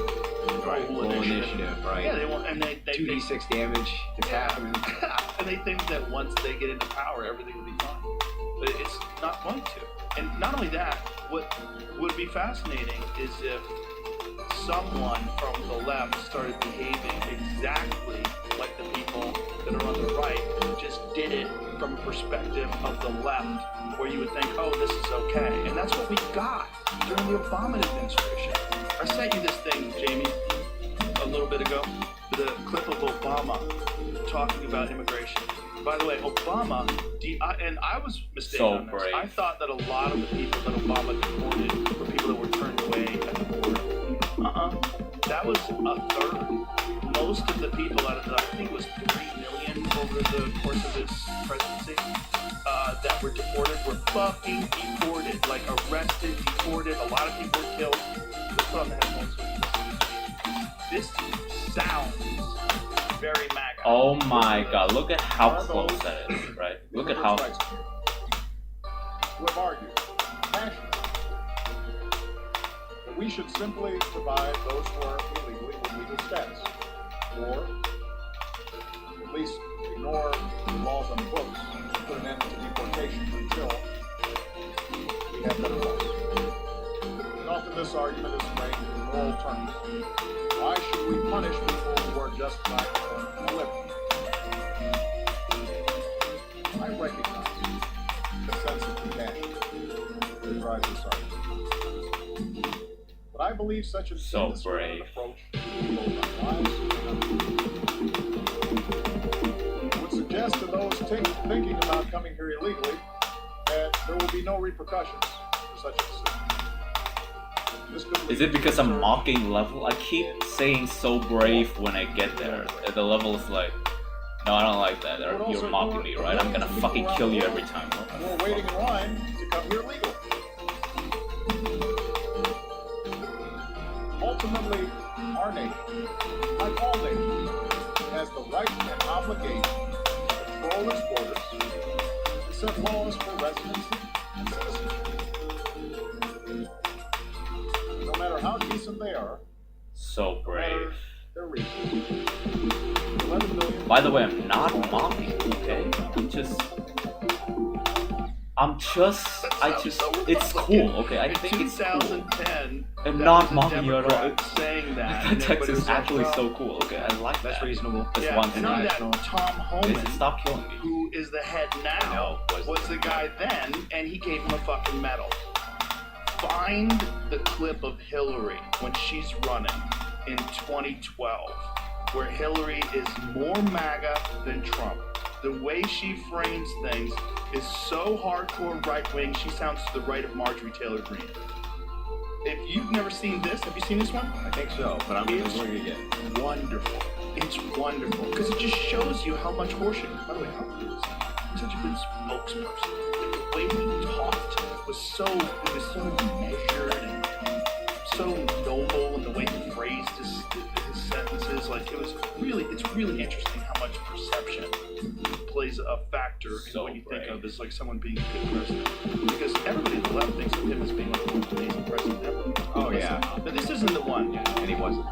Roll initiative, right? Yeah, they want, and they 2d6 damage. It's happening. And they think that once they get into power, everything will be fine. But it's not going to. And not only that, what would be fascinating is if someone from the left started behaving exactly like the people that are on the right, just did it from a perspective of the left, where you would think, oh, this is okay. And that's what we got during the Obama administration. I sent you this thing, Jamie, a little bit ago, the clip of Obama talking about immigration. By the way, Obama, and I was mistaken on this. brave. I thought that a lot of the people that Obama deported were people that were turned away at the border. That was a third. Most of the people out of the, I think it was 3 million over the course of his presidency, that were deported were fucking deported. Like arrested, deported. A lot of people were killed. Let's put on the headphones. This sounds very MAGA. Oh my god, look at how close that is, right? Look at how... Who have argued passionately that we should simply provide those who are illegally with legal status, or at least ignore the laws on the books and put an end to deportation until we have better laws. And often this argument is framed in moral terms. Why justify a living. I recognize the sense of compassion that drives this argument. But I believe such an So indiscriminate brave. approach to both our lives and our would suggest to those thinking about coming here illegally that there will be no repercussions for such a decision. This could Is lead it because to I'm absurd- mocking level? I keep saying so brave when I get there. The level is like, no, I don't like that. You're mocking me, right? I'm gonna fucking kill you every time. What the who are fuck? waiting in line to come here legally. Ultimately, our nation, like all nations, has the right and obligation to control its borders and set laws for residents and citizens. No matter how decent they are, So no matter brave. their reasons. 11 million. By the way, I'm not mocking, okay? It's cool, okay? I In think it's cool. 2010, I'm that not was a mocking you at all. Democrat saying that. That and text everybody is was like, actually well, so cool, okay? I like That's that. reasonable. That's Yeah, one and on that, rational. Tom Homan, Stop killing me. who is the head I now, know, was the guy then, and he gave him a fucking medal. Find the clip of Hillary when she's running in 2012, where Hillary is more MAGA than Trump. The way she frames things is so hardcore right-wing, she sounds to the right of Marjorie Taylor Greene. If you've never seen this, have you seen this one? I think so, but I'm going It's to look again. wonderful. It's wonderful because it just shows you how much horseshit. By the way, how good is he? He's such a good spokesperson. The way he talked was so measured and so noble, and the way he phrased his sentences, like it's really interesting how much perception plays a factor in So what you think brave. of as like someone being a good president. Because everybody on the left thinks of him as being like the most amazing president ever. Oh, yeah. Now this isn't the one. And he wasn't.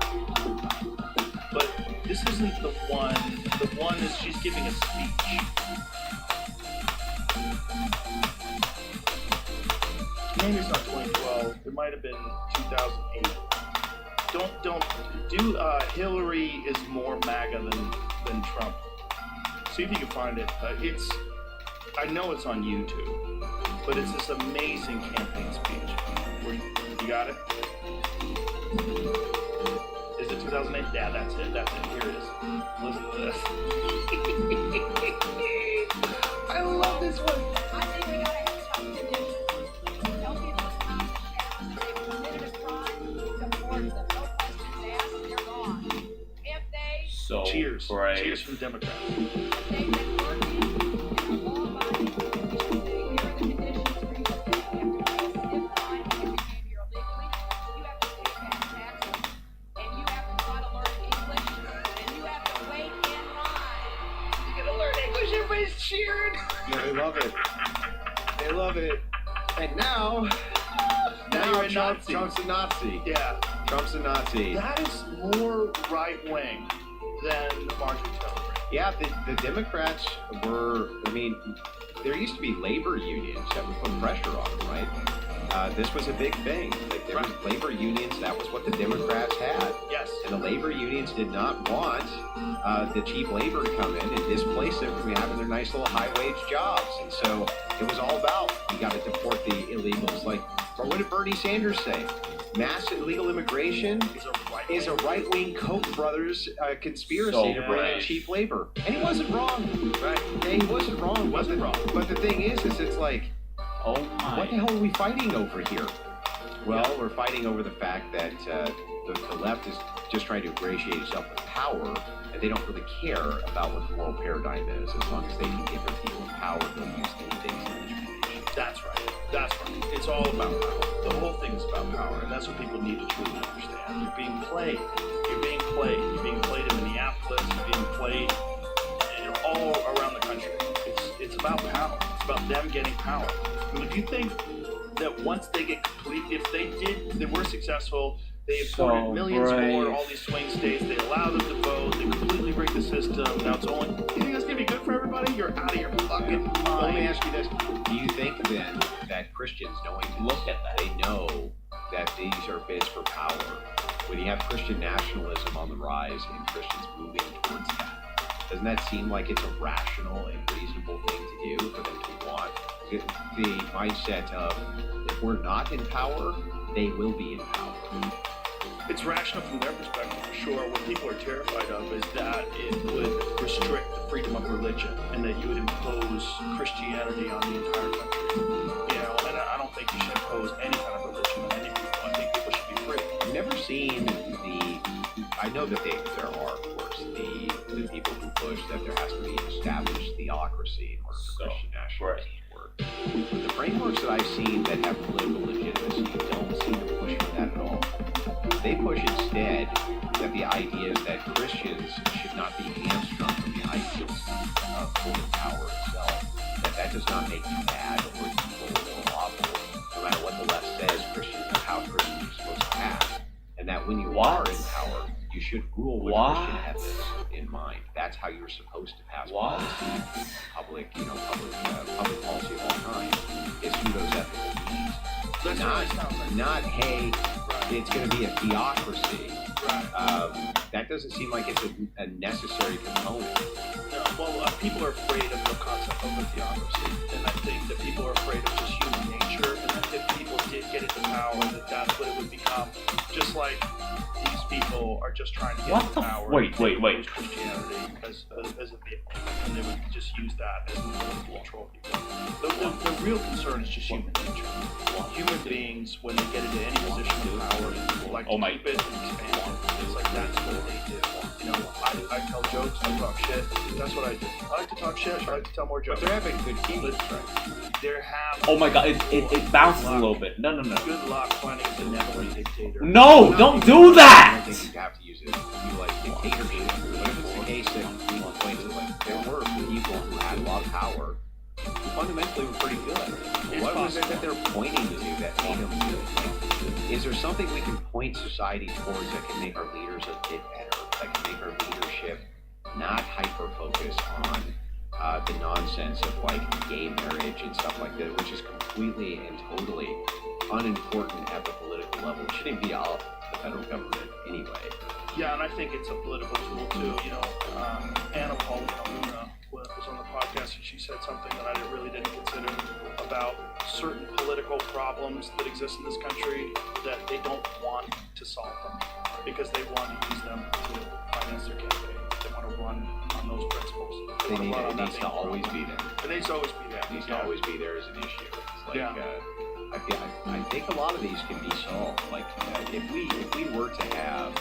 But this isn't the one. The one is she's giving a speech. Maybe it's not 2012. It might have been 2008. Don't do. Hillary is more MAGA than Trump. See if you can find it. I know it's on YouTube, but it's this amazing campaign speech. You got it? Is it 2008? Yeah, that's it. Here it is. Listen to this. I love this one. I think we gotta have tough conditions. Tell people to come to sheriffs if they've committed a crime, deport them. No questions asked, they're gone. If they, So Cheers. brave. Cheers from Democrats. if they've been working in a law-abiding condition, here are the conditions for you to stay. You have to pay a stiff fine if you came here illegally. You have to pay back taxes, and you have to try to learn English, and you have to wait in line. You're gonna learn English. Everybody's cheering. Yeah, they love it. They love it. And now Now you're a Trump, Nazi. Trump's a Nazi. Yeah, Trump's a Nazi. that is more right wing than Marjorie Taylor Greene. Yeah, the Democrats were, I mean, there used to be labor unions that would put pressure on them, right? This was a big thing. Like, there was labor unions, that was what the Democrats had. Yes. And the labor unions did not want the cheap labor to come in and displace them from having their nice little high-wage jobs. And so it was all about, we got to deport the illegals. Like, or what did Bernie Sanders say? Mass illegal immigration is a right-wing Koch brothers conspiracy So to bring in brave. cheap labor. And he wasn't wrong. Right. Yeah, he wasn't wrong. Wasn't wrong. But the thing is it's like, Oh my. what the hell are we fighting over here? Well, we're fighting over the fact that the left is just trying to ingratiate itself with power, and they don't really care about what the moral paradigm is. As long as they can give their people power, they'll use anything to manipulation. That's right. That's right. It's all about power. The whole thing is about power, and that's what people need to truly understand. You're being played. You're being played. You're being played in Minneapolis. You're being played all around the country. It's about power. It's about them getting power. And if you think that once they get complete, if they were successful, they imported So millions more, brave. all these swing states, they allow them to vote, they completely break the system. Now it's only, you think that's gonna be good for everybody? You're out of your fucking mind. Well, let me ask you this. Do you think then that Christians, knowing this, Look at that. they know that these are bids for power, when you have Christian nationalism on the rise, rise in Christians moving towards that. Doesn't that seem like it's a rational and reasonable thing to do for them to want the mindset of if we're not in power, they will be in power? It's rational from their perspective, for sure. What people are terrified of is that it would restrict the freedom of religion and that you would impose Christianity on the entire country. You know, and I don't think you should impose any kind of religion on any people. I think people should be free. I've never seen I know that there are, of course, the people who push that there has to be an established theocracy in order for Christian nationalism to work. But the frameworks that I've seen that have political legitimacy don't seem to push for that at all. They push instead that the idea is that Christians should not be hamstrung from the ideals of holding power itself. That does not make you bad or evil or awful. No matter what the left says, Christians are how Christians are supposed to act. And that when you are in power, you should rule with Christian ethics in mind. That's how you're supposed to pass policy, public policy of all kinds, is through those ethical means. That's Not hey, it's going to be a theocracy. Right. That doesn't seem like it's a necessary component. No, well, people are afraid of the concept of a theocracy, and I think that people are afraid of just human nature, and that if people did get into power, that that's what it would become. Just like these people are just trying to get into power. Wait. Christianity as a vehicle, and they would just use that as a way to control people. The real concern is just human nature. Human beings, when they get into any position of power, like to keep it and expand it. It's like that's what they do. You know, I tell jokes, I talk shit. That's what I do. I like to talk shit. I like to tell more jokes. But they're having good games, right? There have. Oh my god, it bounces a little bit. No. Good luck finding a benevolent dictator. No, don't do that! I don't think you have to use it. You like dictatorship. But if it's the case that people point to, like, there were people who had a lot of power who fundamentally were pretty good. What was it that they're pointing to that made them good? Is there something we can point society towards that can make our leaders a bit better? That can make our leadership not hyper-focus on the nonsense of like gay marriage and stuff like that, which is completely and totally unimportant at the political level. It shouldn't be all the federal government anyway. Yeah, and I think it's a political tool too. You know, Anna Paulina was on the podcast and she said something that I really didn't consider about certain political problems that exist in this country that they don't want to solve them because they want to use them to finance their campaign. They want to run on those principles. It needs to always be there. It needs to always be there. It needs to always be there as an issue. It's like, I think a lot of these can be solved. Like, if we were to have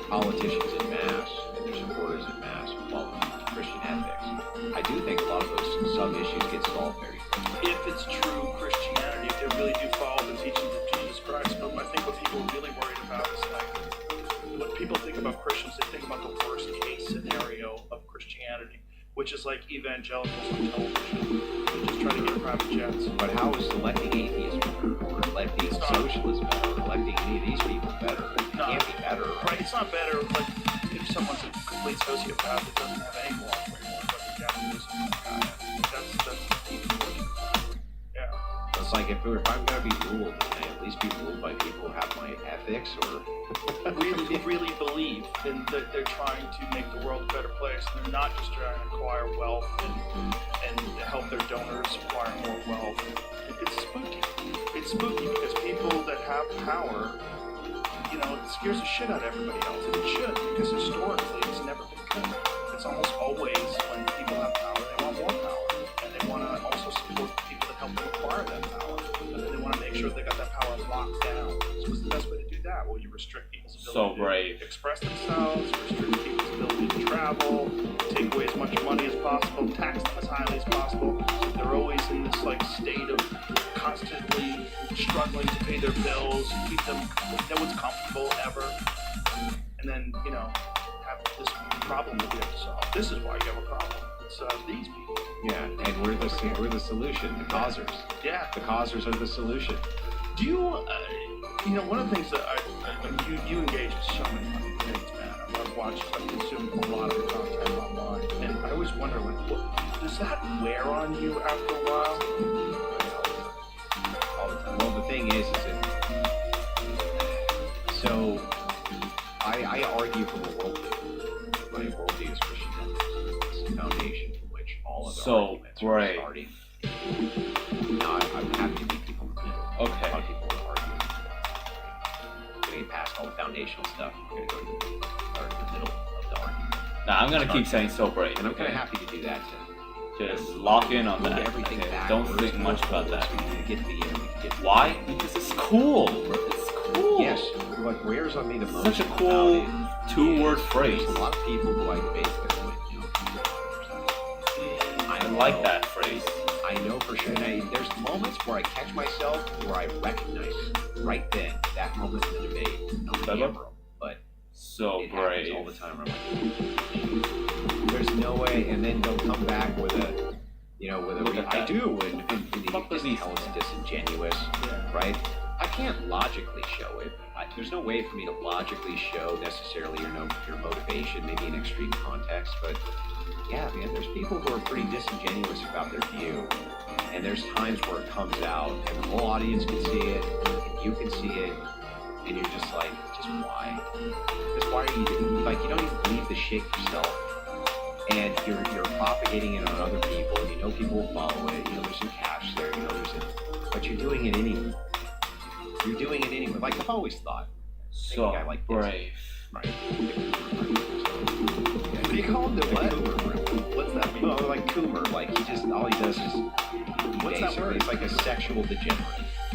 politicians in mass and their supporters in mass follow Christian ethics, I do think a lot of those sub-issues get solved very quickly. If it's true Christianity, if they really do follow the teachings of Jesus Christ, but I think what people are really worried about is like, when people think about Christians, they think about the worst case scenario of Christianity, which is like evangelicals on television. They just try to get private jets. But how is electing atheists better, or electing socialists better, or electing any of these people better? It can't be better. Right, it's not better like if someone's a complete sociopath that doesn't have any moral framework, like a Japanese guy. That's even worse. Yeah. It's like if I'm going to be ruled, can I at least be ruled by people who have my ethics, or really believe in that they're trying to make the world a better place. And they're not just trying to acquire wealth and help their donors acquire more wealth. It's spooky. It's spooky because people that have power, you know, it scares the shit out of everybody else. And it should, because historically it's never been good. It's almost always when people have power, they want more power. And they want to also support the people that help them acquire that power. And then they want to make sure they got that power locked down. So what's the best way to do that? Well, you restrict people's ability to express themselves, restrict people's ability to travel, take away as much money as possible, tax them as highly as possible. So they're always in this like state of constantly struggling to pay their bills, keep them, no one's comfortable ever. And then, you know, have this problem that we have to solve. This is why you have a problem. It's these people. yeah, and we're the solution, the causers. Yeah. The causers are the solution. Do you, you know, one of the things that you engage in so many things, man. I've watched, I've consumed a lot of your content online, and I always wonder, like, does that wear on you after a while? All the time. Well, the thing is that so I argue from a worldview. So arguments brave. starting. No, I'm happy to meet people in the middle. A lot Okay. of people are arguing. We're gonna get past all the foundational stuff. We're gonna go to the middle of the argument. Now I'm gonna keep saying so brave. And I'm kind Okay. of happy to do that to Just lock in on move that. everything Okay. backwards, Don't think much about that. So we can get to the end. We can get to the Why? end. Because it's cool. It's cool. Yes. What wears on me the most Such a about cool it two-word is phrase. There's a lot of people who I debate with, you know. I like that phrase. I know for sure. And there's moments where I catch myself where I recognize right then that moment in the debate. I'm Bubba? camera, but So it happens brave. all the time. I'm like, there's no way, and then they'll come back with a, you know, with Look a, at I that. do, and you Fuck just with tell these. it's disingenuous, right? I can't logically show it. There's no way for me to logically show necessarily your motivation, maybe in extreme context, but yeah, man, there's people who are pretty disingenuous about their view, and there's times where it comes out, and the whole audience can see it, and you can see it, and you're just like, just why? Just why are you doing? Like, you don't even believe the shit yourself, and you're propagating it on other people, and you know people will follow it. You know there's some cash there. You know but you're doing it anyway. You're doing it anyway. Like I've always thought. So a guy like this. brave. Right. What do you call him? The what? Coomer. What's that mean? No, like Coomer. Like he just all he does is What's that word? He's like a sexual degenerate.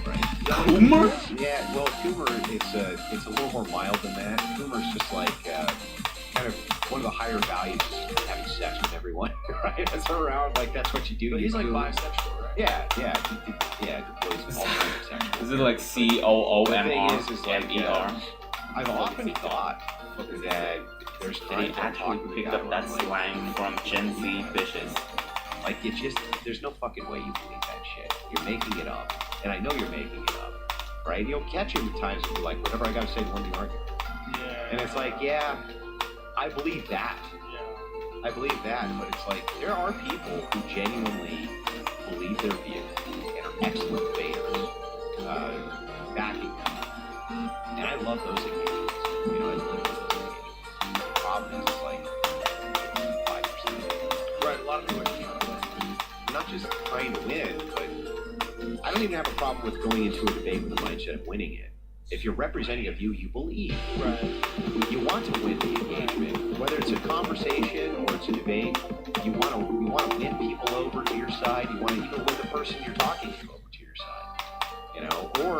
Right. Coomer? Yeah. Well, Coomer it's a little more mild than that. Coomer's just like kind of one of the higher values is having sex with everyone. Right. That's around. Like that's what you do. But You he's like do- bisexual, right? Yeah. Deploys all kinds of sexual. Is it like COOMR? The thing is like MER? I've often thought that there's Did he times when I'm actually talking to pick a guy up where that I'm like, slang from Gen Z bitches? like it just there's no fucking way you believe that shit. You're making it up, and I know you're making it up, right? You'll catch him at times and be like, whatever I gotta say to win the argument, Yeah. and it's like, yeah, I believe that. Yeah. I believe that, but it's like there are people who genuinely believe their view and are excellent debaters, backing them, and I love those occasions. You know, I live for those occasions. The problem is, it's like 5%. Right. A lot of people are just trying to win. Not just trying to win, but I don't even have a problem with going into a debate with the mindset of winning it. If you're representing a view you believe, Right. you want to win the engagement, whether it's a conversation or it's a debate. You want to win people over to your side. You want to even win the person you're talking to over to your side. You know, or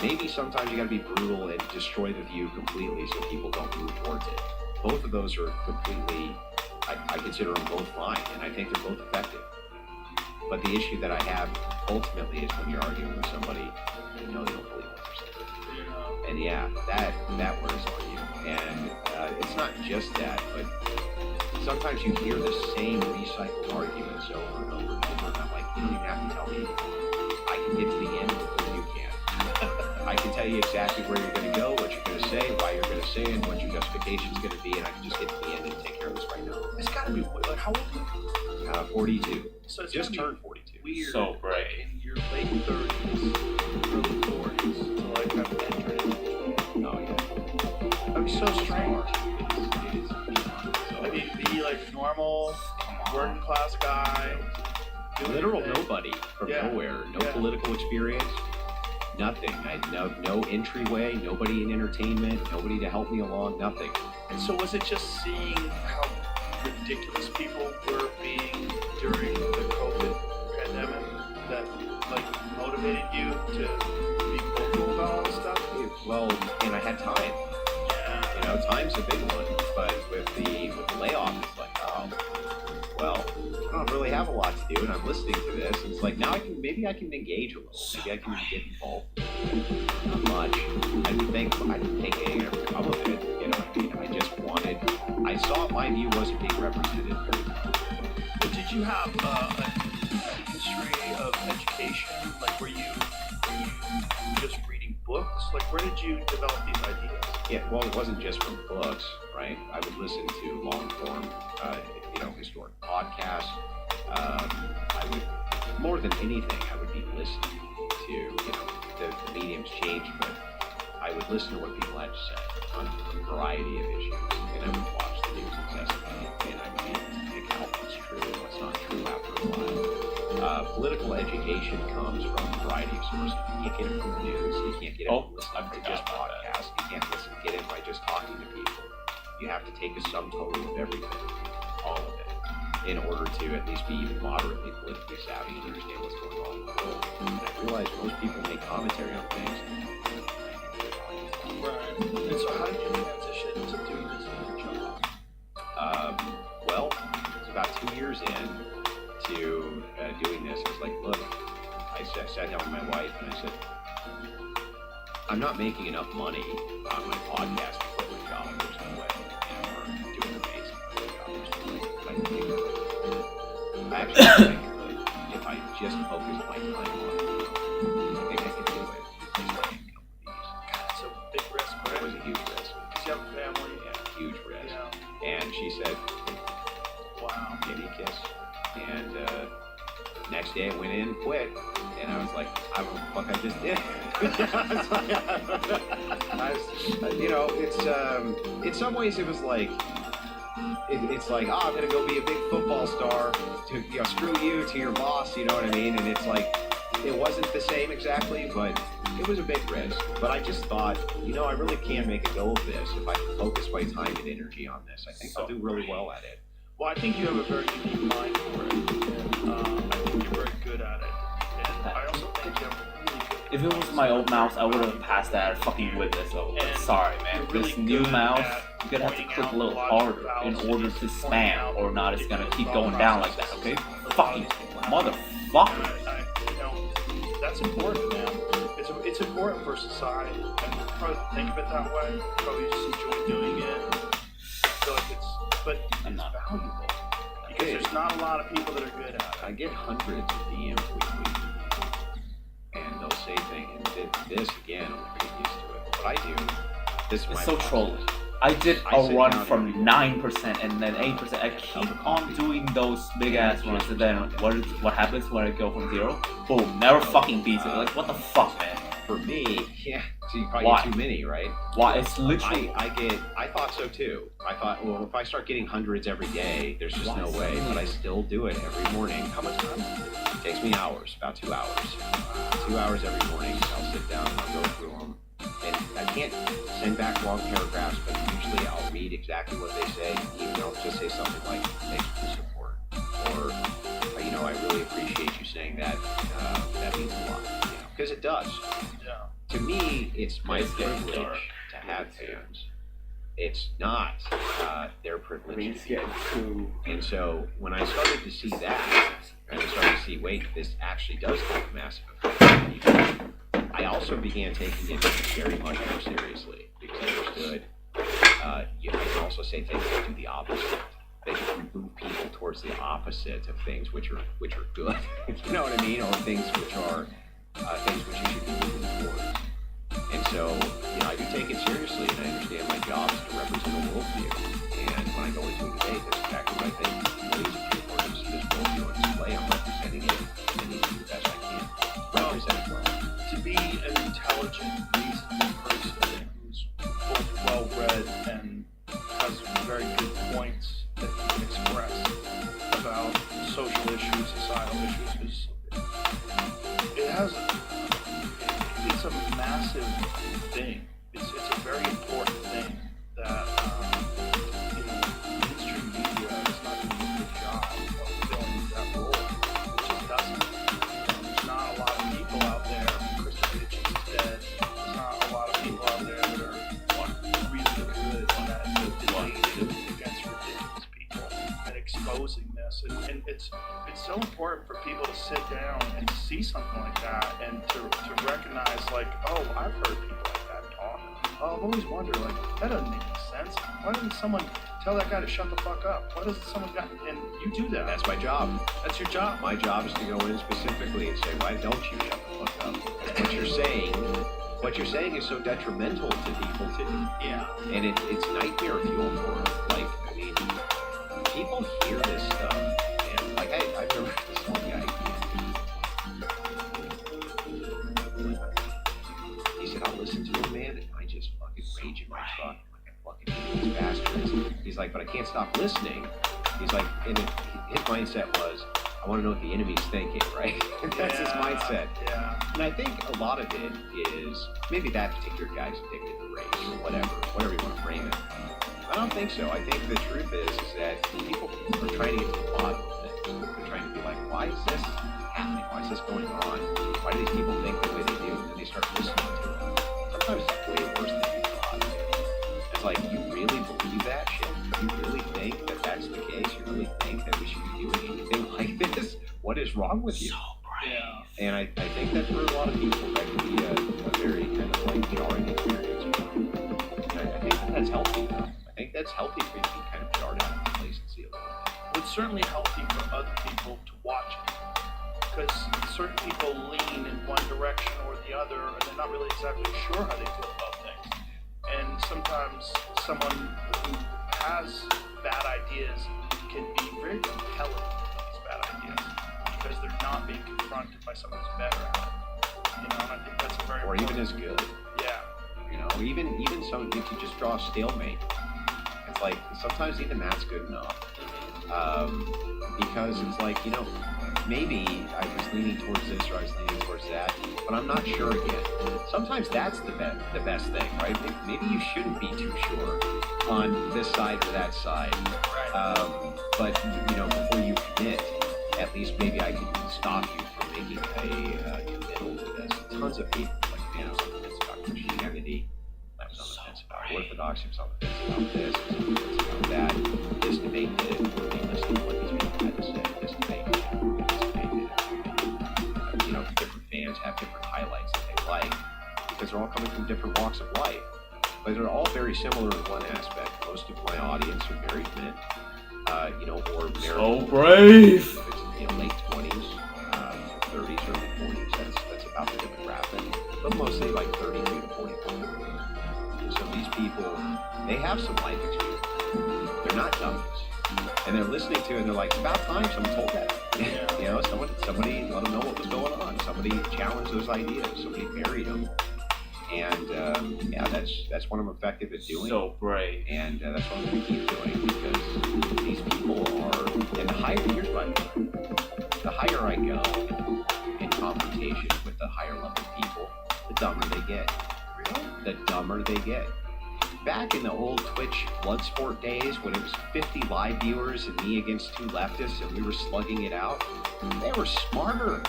maybe sometimes you got to be brutal and destroy the view completely so people don't move towards it. Both of those are completely, I consider them both fine, and I think they're both effective. But the issue that I have ultimately is when you're arguing with somebody and you know they don't believe what they're saying. Yeah. And yeah, that wears on you. And it's not just that, but sometimes you hear the same recycled arguments over and over and over. And I'm like, you don't even have to tell me. I can get to the end before you can. I can tell you exactly where you're going to go, what you're going to say, why you're going to say it, and what your justification is going to be, and I can just get to the end and take care of this right now. It's gotta be like how old are you? 42. So it's Just gotta be turned 42. weird. So brave. Like in your late 30s, early 40s, to like have entered into this role. Oh, yeah. That'd be so strange. It is beyond. So, I mean, be like normal, working class guy. doing literal your thing. nobody from Yeah. nowhere, no Yeah. political experience, nothing. I had no entryway, nobody in entertainment, nobody to help me along, nothing. And so was it just seeing how ridiculous people were being during the COVID pandemic that like motivated you to be vocal about all this stuff? Well, and I had time. Yeah. You know, time's a big one, but with the layoff, it's like, oh, well, I don't really have a lot to do, and I'm listening to this, and it's like now maybe I can engage a little, maybe I can get involved. Not much. I didn't think anything ever come of it. You know what I mean? I saw my view wasn't being represented very well. But did you have a history of education? Like, were you just reading books? Like, where did you develop these ideas? Yeah, well, it wasn't just from books, right? I would listen to long-form, historic podcasts. I would, more than anything, I would be listening to, the mediums changed, but I would listen to what people had to say on a variety of issues, and I would watch the news incessantly, and I would be able to pick out what's true and what's not true after a political education comes from a variety of sources. You can't get it from the news. You can't get it from listening I to forgot just about podcasts. You can't get it by just talking to people. You have to take a sum total of everything, all of it, in order to at least be moderately politically savvy and understand what's going on in the world. And I realize most people make commentary on things. Right. And so how did you transition to doing this in your job? Well, it's about 2 years in to doing this. It's like, look, I sat down with my wife and I said, I'm not making enough money on my podcast to quit my job. There's no way. We're doing amazing. I actually think if I just focused my time on it, I think I could do it. Just my income with these. It's a big risk, It right? was a huge risk. Because you have a family. Yeah, huge risk. Yeah. And she said, Wow. give me a kiss. And next day I went in, quit, and I was like, I don't know what the fuck I just did. It's in some ways it was like, it's like, oh, I'm gonna go be a big football star. To screw you to your boss, you know what I mean? And it's like, it wasn't the same exactly, but it was a big risk. But I just thought, I really can make a go of this if I focus my time and energy on this. I think I'll do really well at it. Well, I think you have a very unique mind for it, and I think you're very good at it. And I also think you have really good. If it was my old mouse, I would have passed that fucking with this. So And sorry, man. you're really This new good mouse, at you're gonna have to pointing click out a little logical harder in fallacies, order to pointing spam, out or not, it's gonna keep thought going down like that. processes Okay? of Fucking thought. motherfucker. That's important, man. It's important for society, and you probably think of it that way. You probably just enjoy doing it. I feel like it's valuable because there's not a lot of people that are good at it. I get hundreds of DMs weekly, and they'll say things. And this again, I'm gonna get used to it. But what I do, this is my It's so process. trolling. I did I a sit run down from every 9% and then 8%. I keep on doing those big ass runs, and then what happens when I go from 0? Boom, never fucking beats it. Like, what the fuck, man? For me, yeah, so you probably Why? get too many, right? Why? It's literally. I thought so too. I thought, well, if I start getting hundreds every day, there's just no Why? way. But I still do it every morning. How much time? It takes me hours, about 2 hours. 2 hours every morning. I'll sit down and I'll go through them. And I can't send back long paragraphs, but usually I'll read exactly what they say. Even I'll just say something like, thanks for the support. Or, I really appreciate you saying that. That means a lot. Because it does. Yeah. To me, it's my It's getting privilege dark. to have fans. It's not their privilege. And so when I started to see that, and I started to see, wait, this actually does have a massive effect on people, I also began taking it very much more seriously because I understood. I can also say things that do the opposite. They can move people towards the opposite of things which are good. You know what I mean? Or things which are things which you should be moving towards. And so, I do take it seriously, and I understand my job is to represent a worldview. And when I go into a debate, that's exactly what I think. Millions of people are going to see this worldview on display. I'm representing it, and I need to do the best I can. Represent it well. To be an intelligent, reasonable person who's both well-read and has very good points that you can express about social issues, societal issues, it's a massive thing. It's a very important thing that mainstream media is not doing a good job of filling that role. It just doesn't. There's not a lot of people out there. Christopher Hitchens is dead. There's not a lot of people out there that are really good at debating against ridiculous people and exposing this. And it's so important for people to sit down and see something like that and to recognize, like, oh, I've heard people like that talk. Oh, I've always wondered, like, that doesn't make any sense. Why doesn't someone tell that guy to shut the fuck up? Why doesn't someone and you do that? That's my job. That's your job. My job is to go in specifically and say, why don't you shut the fuck up? What you're saying is so detrimental to people too. Yeah. And it's nightmare fuel for them. Like, people hear this stuff, and like I've never heard this one guy. He said, I'll listen to a man and I just fucking rage in my truck. Like, I fucking hate these bastards. He's like, but I can't stop listening. He's like, and his mindset was, I want to know what the enemy's thinking, right? That's his mindset. Yeah. And I think a lot of it is maybe that particular guy's addicted to race or whatever you want to frame it. I don't think so. I think the truth is that people are trying to get to the bottom of it. They're trying to be like, why is this happening? Why is this going on? Why do these people think the way they do? And then they start listening to them. Sometimes it's way worse than you thought. It's like, you really believe that shit? You really think that that's the case? You really think that we should be doing anything like this? What is wrong with you? Yeah. And I think that for a lot of people, that can be a very kind of like jarring experience. And I think that's healthy. I think that's healthy for you to be kind of jarred out of complacency a little bit. It's certainly healthy for other people to watch it. Because certain people lean in one direction or the other, and they're not really exactly sure how they feel about things. And sometimes someone who has bad ideas can be very compelling with these bad ideas because they're not being confronted by someone who's better at it. You know, and I think that's a very Or even as good. Yeah. You know, even some, if you just draw a stalemate, it's like, sometimes even that's good enough. Because it's like, you know, maybe I was leaning towards this or I was leaning towards that, but I'm not sure yet. Sometimes that's the best thing, right? Maybe you shouldn't be too sure on this side or that side. Right. But, you know, before you commit, at least maybe I can stop you from making a committal to this. Tons of people, like, you know, some things about Christianity, I was on the fence about Orthodoxy, I was on the fence about this, I was on the fence about that. This debate did it, or they listened to what these people had to say. This debate did it, this debate did it. You know, different fans have different highlights that they like, because they're all coming from different walks of life. But they're all very similar in one aspect. Most of my audience are married men, you know, or married. So brave. If it's, you know, late 20s, 30s, early 40s. That's about the demographic. But mostly like 32 to 44. So these people, they have some life experience. They're not dummies. And they're listening to it and they're like, it's about time someone told that. Yeah. You know, somebody let them know what was going on. Somebody challenged those ideas. Somebody buried them. And yeah, that's what I'm effective at doing. So brave. And that's what I'm going to keep doing, because these people are, and here's what I learned. The higher I go in confrontation with the higher level people, the dumber they get. Really? The dumber they get. Back in the old Twitch Bloodsport days, when it was 50 live viewers and me against two leftists and we were slugging it out, they were smarter.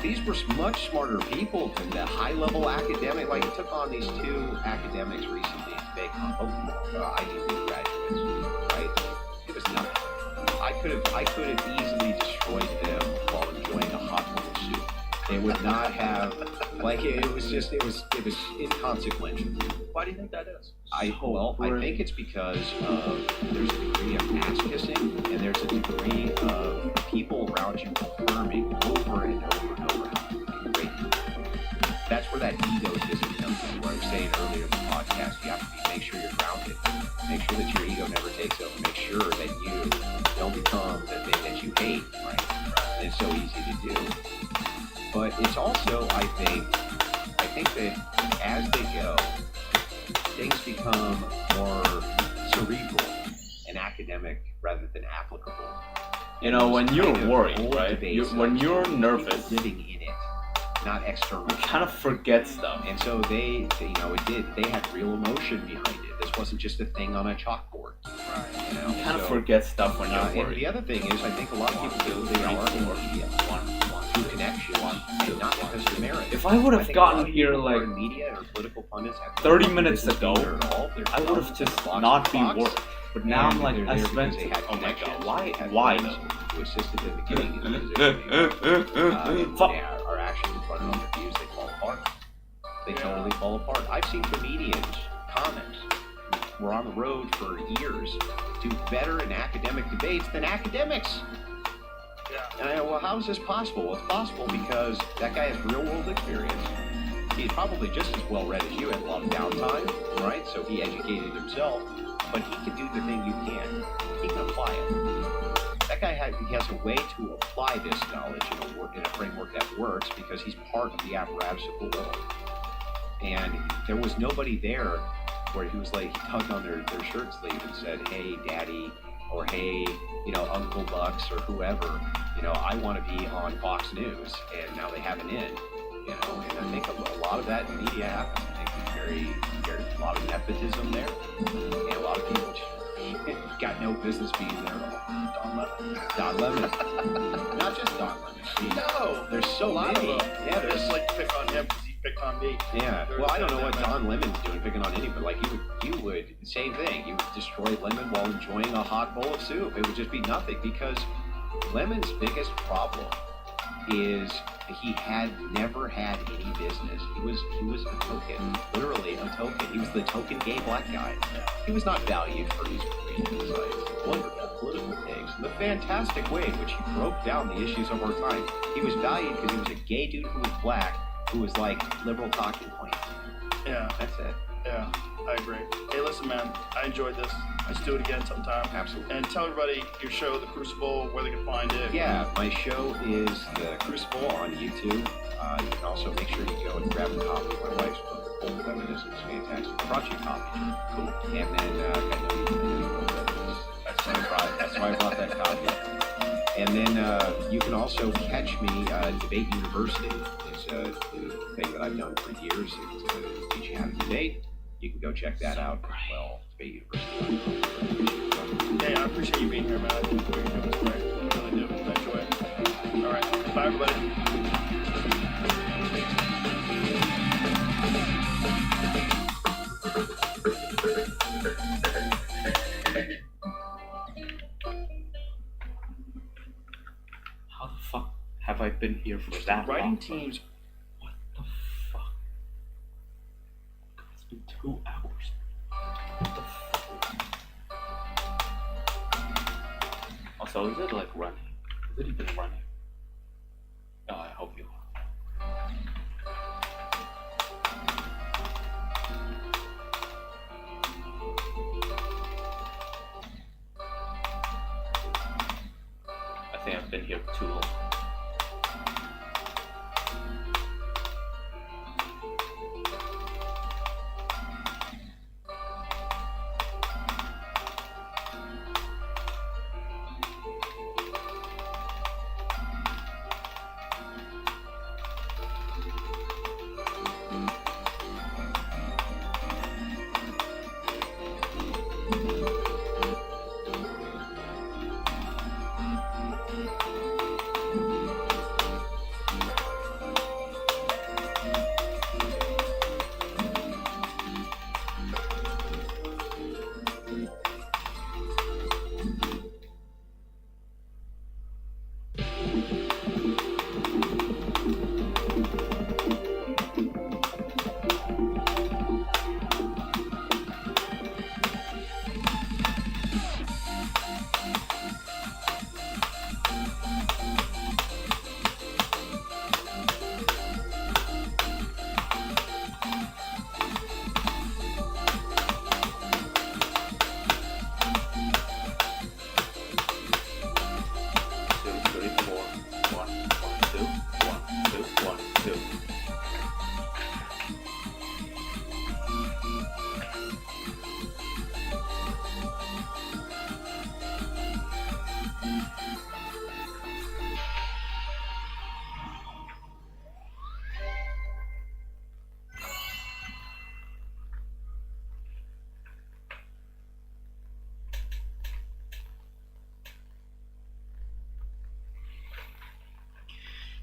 These were much smarter people than the high-level academic. Like, it took on these two academics recently to make Ivy League graduates, right? It was nothing. I could have easily destroyed them while enjoying a hot noodle soup. They would not have, like, it was inconsequential. Why do you think that is? I think it's because there's a degree of ass kissing, and there's a degree of people around you confirming over and over and over how great you are. That's where that egotism comes in. Where I was saying earlier in the podcast, you have to make sure you're grounded. Make sure that your ego never takes over. Make sure that you don't become the thing that you hate, right? And it's so easy to do. But it's also, I think that as they go, things become more cerebral and academic rather than applicable. You know, when you're Kind of worried, old right? debates When of you're people nervous, living in it, not external. you kind of forget stuff. And so they you know, they had real emotion behind it. This wasn't just a thing on a chalkboard. Right. You know, You kind of so, forget stuff when you're and worried. the other thing is, I think a lot of people feel they are in media through connection, and not because of merit. If I would have think a lot gotten of here people who are like in media or political pundits have 30 no minutes business being ago, there at all. They're I would dumb have just box not to been box. worried. But now I'm like, They're I there spent. because they had Oh my god, connections. why? They had Why friends though? who assisted them in getting in the position they were. Fuck. They are actually confronted on their views, they fall apart. They totally fall apart. I've seen comedians, comics, who were on the road for years, do better in academic debates than academics. Yeah. And I go, well, how is this possible? Well, it's possible because that guy has real world experience. He's probably just as well read as you, had a lot of downtime, right? So he educated himself, but he can do the thing you can't. He can apply it. That guy has a way to apply this knowledge in a framework that works because he's part of the apparatus of the world. And there was nobody there where he was like, he tugged on their shirt sleeve and said, hey, daddy, or hey, Uncle Bucks or whoever, I want to be on Fox News, and now they have an in, and I think a lot of that in media happens. I think there's a lot of nepotism there, and a lot of people got no business being there at all. Don Lemon. Not just Don Lemon. I mean, No, there's so a lot many. of them. Yeah, I just like to pick on him because he picked on me. Yeah. There's Well, I don't know what that Don Lemon's doing picking on any, but like you would same thing. You would destroy Lemon while enjoying a hot bowl of soup. It would just be nothing because Lemon's biggest problem is he had never had any business. He was a token, literally a token. He was the token gay black guy. He was not valued for his insights, wonderful political takes, the fantastic way in which he broke down the issues of our time. He was valued because he was a gay dude who was black, who was like liberal talking points. Yeah, That's it. yeah, I agree. Hey, listen, man, I enjoyed this. Let's do it again sometime. Absolutely. And tell everybody your show, The Crucible, where they can find it. Yeah, my show is The Crucible on YouTube. You can also make sure you go and grab a copy of my wife's book, The Cold Feminism. It's fantastic. I brought you a copy. Cool. And then, I know you wrote that. That's why I brought that copy. And then you can also catch me Debate University. It's a thing that I've done for years. It's teaching how to debate. You can go check that out as well. Debate University. Hey, I appreciate you being here, man. I think what you're doing is great. I really do. I enjoy it. All right. Bye, everybody. How the fuck have I been here for that Writing long? teams. What the fuck? It's been 2 hours. What the fuck? Also, is it like running? Is it even running? Oh, I hope you are. I think I've been here too long.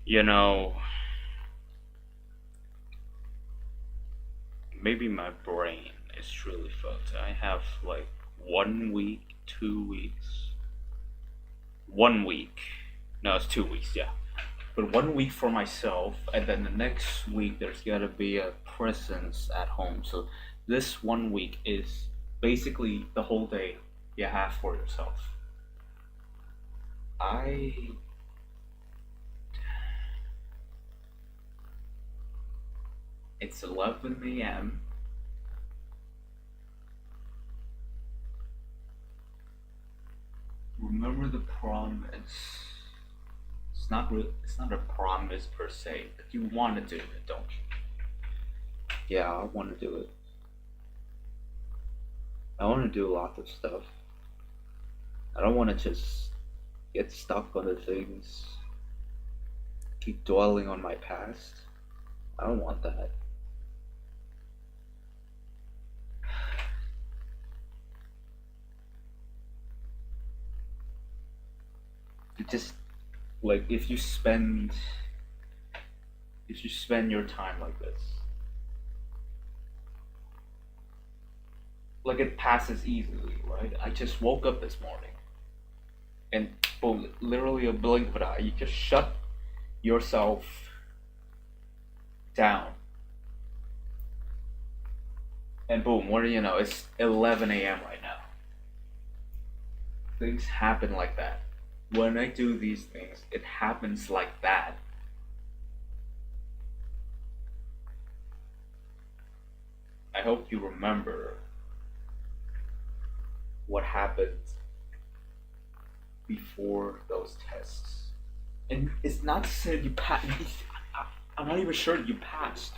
You know, maybe my brain is truly fucked. I have like 1 week, 2 weeks. 1 week. No, it's 2 weeks, yeah. But 1 week for myself, and then the next week there's gotta be a presence at home. So this 1 week is basically the whole day you have for yourself. It's 11 a.m. Remember the promise. It's not a promise per se, but you want to do it, don't you? Yeah, I want to do it. I want to do a lot of stuff. I don't want to just get stuck on the things, keep dwelling on my past. I don't want that. It just, like, if you spend your time like this, like, it passes easily, right? I just woke up this morning and boom, literally a blink of an eye, you just shut yourself down. And boom, what do you know? It's 11 a.m. right now. Things happen like that. When I do these things, it happens like that. I hope you remember what happened before those tests. And it's not to say you passed. I'm not even sure you passed.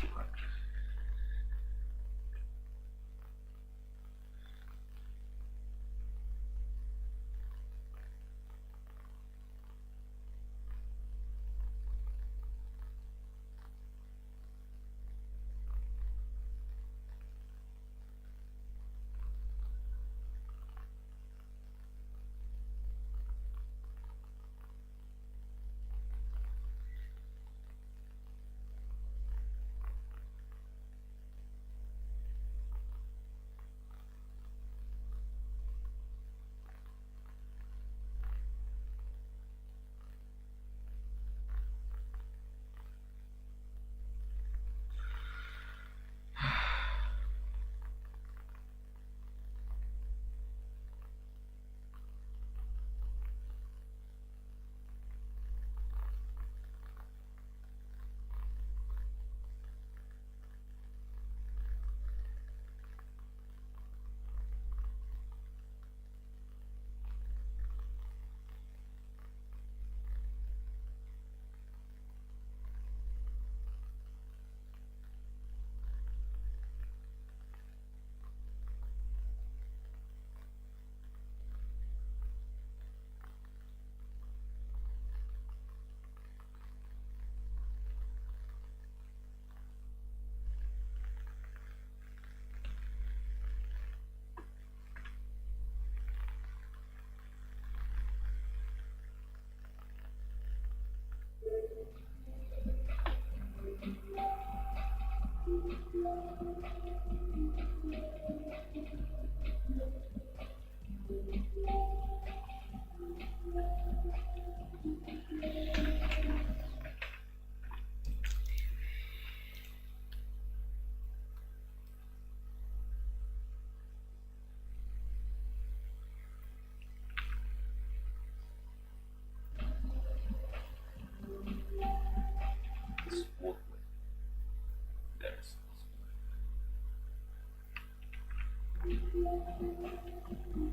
There's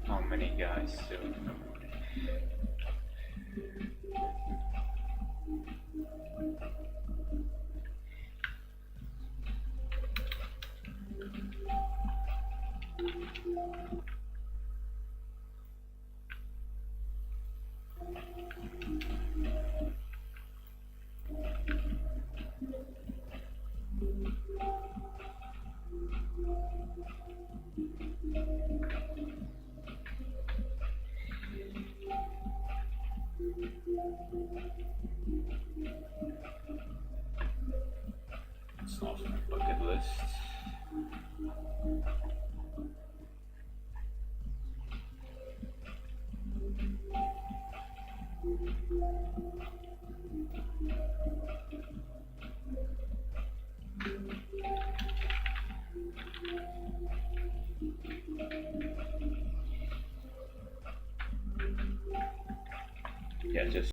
how many guys still remember?